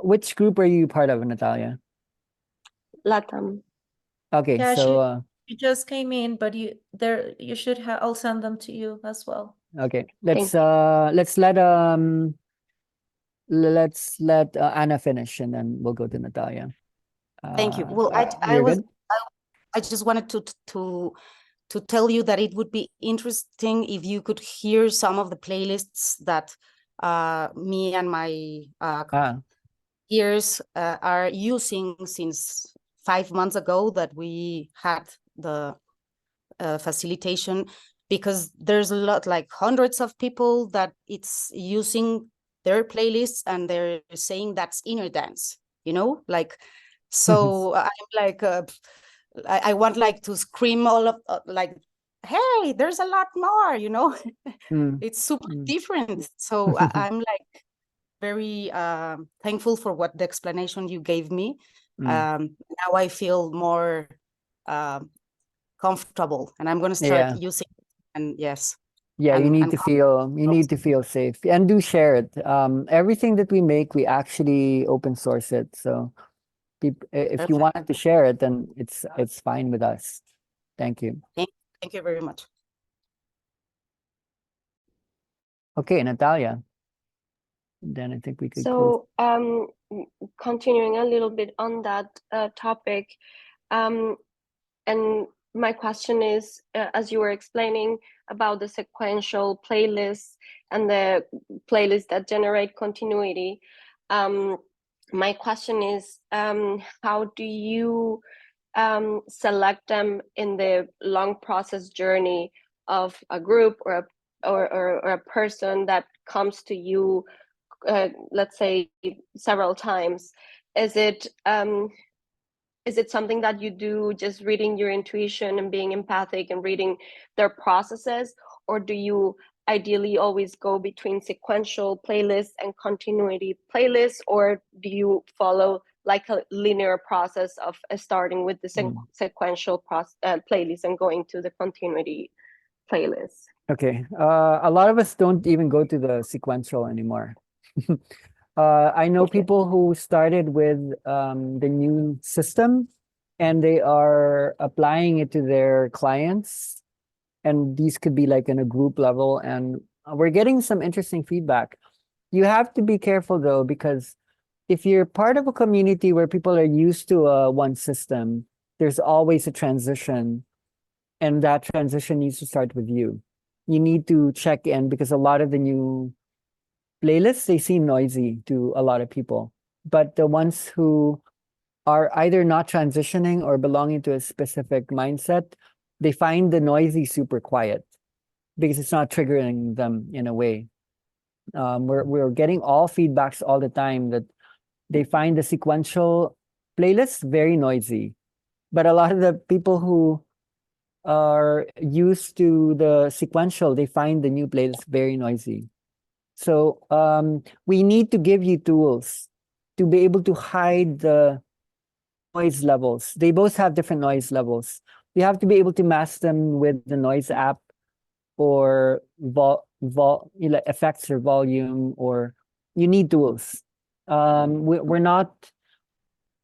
Which group are you part of, Natalia? Latam. Okay, Yeah, so she just came in, but you should have. I'll send them to you as well. okay, let's let Anna finish and then we'll go to Natalia. Thank you. Well, I just wanted to tell you that it would be interesting if you could hear some of the playlists that me and my peers are using since 5 months ago that we had the facilitation, because there's a lot, like hundreds of people that it's using their playlists and they're saying that's inner dance, like, so I'm like, I want like to scream all of like, hey, there's a lot more, it's super different. So I'm like very thankful for what the explanation you gave me. Now I feel more comfortable and I'm going to start using it. And yes. Yeah, you need to feel safe and do share it. Everything that we make, we actually open source it. So if you wanted to share it, then it's fine with us. Thank you. Thank you very much. Okay, Natalia. Then I think we could close. Continuing a little bit on that topic, and my question is, as you were explaining about the sequential playlists and the playlists that generate continuity, my question is, how do you select them in the long process journey of a group or a person that comes to you, let's say several times? Is it something that you do just reading your intuition and being empathic and reading their processes, or do you ideally always go between sequential playlists and continuity playlists, or do you follow like a linear process of starting with the sequential playlist and going to the continuity playlist? Okay, a lot of us don't even go to the sequential anymore. I know people who started with the new system and they are applying it to their clients, and these could be like in a group level, and we're getting some interesting feedback. You have to be careful though, because if you're part of a community where people are used to one system, there's always a transition, and that transition needs to start with you. You need to check in, because a lot of the new playlists, they seem noisy to a lot of people, but the ones who are either not transitioning or belonging to a specific mindset, they find the noisy super quiet because it's not triggering them in a way. We're getting all feedbacks all the time that they find the sequential playlist very noisy, but a lot of the people who are used to the sequential, they find the new playlist very noisy. So we need to give you tools to be able to hide the noise levels. They both have different noise levels. You have to be able to mask them with the noise app, or effects or volume, or you need tools. We're not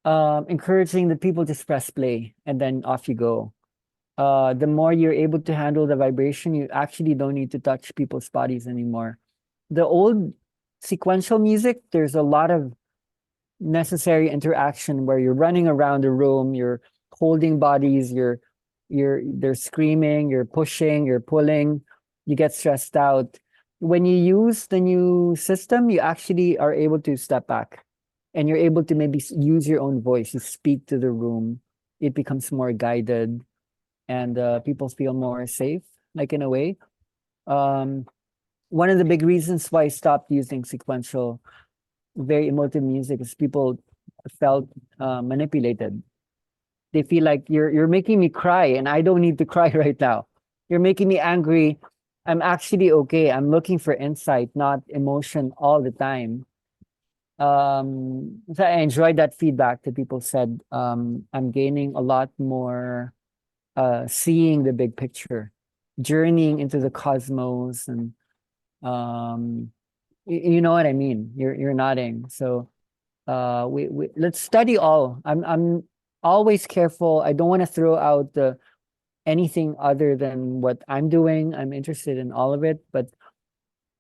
encouraging the people to press play and then off you go. The more you're able to handle the vibration, you actually don't need to touch people's bodies anymore. the old sequential music, there's a lot of necessary interaction where you're running around the room, you're holding bodies, they're screaming, you're pushing, you're pulling, you get stressed out. When you use the new system, you actually are able to step back and you're able to maybe use your own voice. You speak to the room. It becomes more guided and people feel more safe, like in a way. One of the big reasons why I stopped using sequential, very emotive music is people felt manipulated. They feel like you're making me cry and I don't need to cry right now. You're making me angry. I'm actually okay. I'm looking for insight, not emotion all the time. So I enjoyed that feedback that people said I'm gaining a lot more seeing the big picture, journeying into the cosmos, and you know what I mean. You're nodding. So we let's study all. I'm always careful. I don't want to throw out anything other than what I'm doing. I'm interested in all of it, but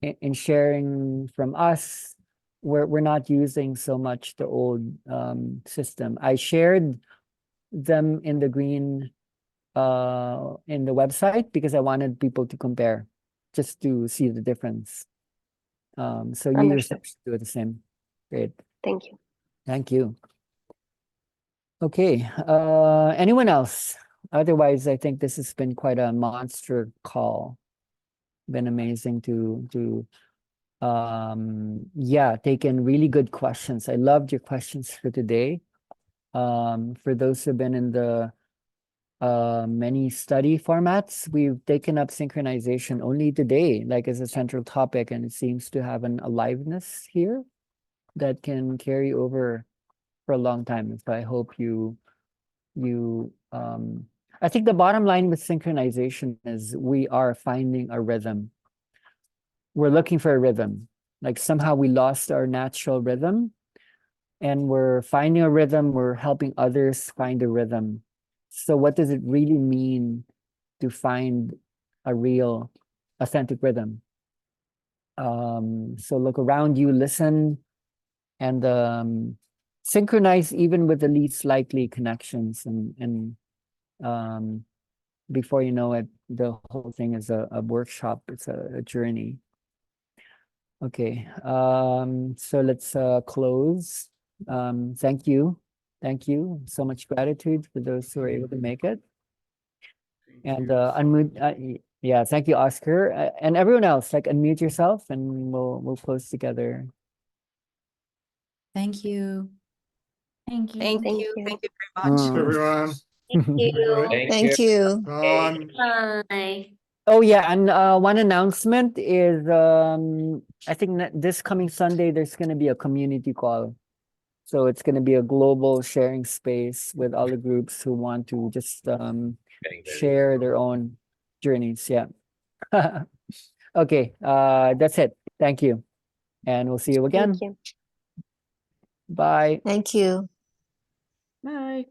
in sharing from us, we're not using so much the old system. I shared them in the green in the website because I wanted people to compare, just to see the difference. So you yourself should do the same. Great. Thank you. Thank you. Okay. Anyone else? Otherwise, I think this has been quite a monster call. Been amazing to take in really good questions. I loved your questions for today. For those who've been in the many study formats, we've taken up synchronization only today, like as a central topic, and it seems to have an aliveness here that can carry over for a long time. So I hope I think the bottom line with synchronization is we are finding a rhythm. We're looking for a rhythm. Like somehow we lost our natural rhythm and we're finding a rhythm, we're helping others find a rhythm. So what does it really mean to find a real, authentic rhythm? So look around you, listen, and synchronize even with the least likely connections. And before you know it, the whole thing is a workshop. It's a journey. Okay, so let's close. Thank you. Thank you. So much gratitude for those who are able to make it. And unmute, yeah, thank you, Oscar. And everyone else, like unmute yourself and we'll close together. Thank you. Thank you. Thank Thank you. you. Thank you very much. Everyone. Thank you. Great. Thank you. Time. Bye. Oh yeah, and one announcement is I think that this coming Sunday there's going to be a community call. So it's going to be a global sharing space with all the groups who want to just share their own journeys. Yeah. Okay, that's it. Thank you. And we'll see you again. Thank you. Bye. Thank you. Bye.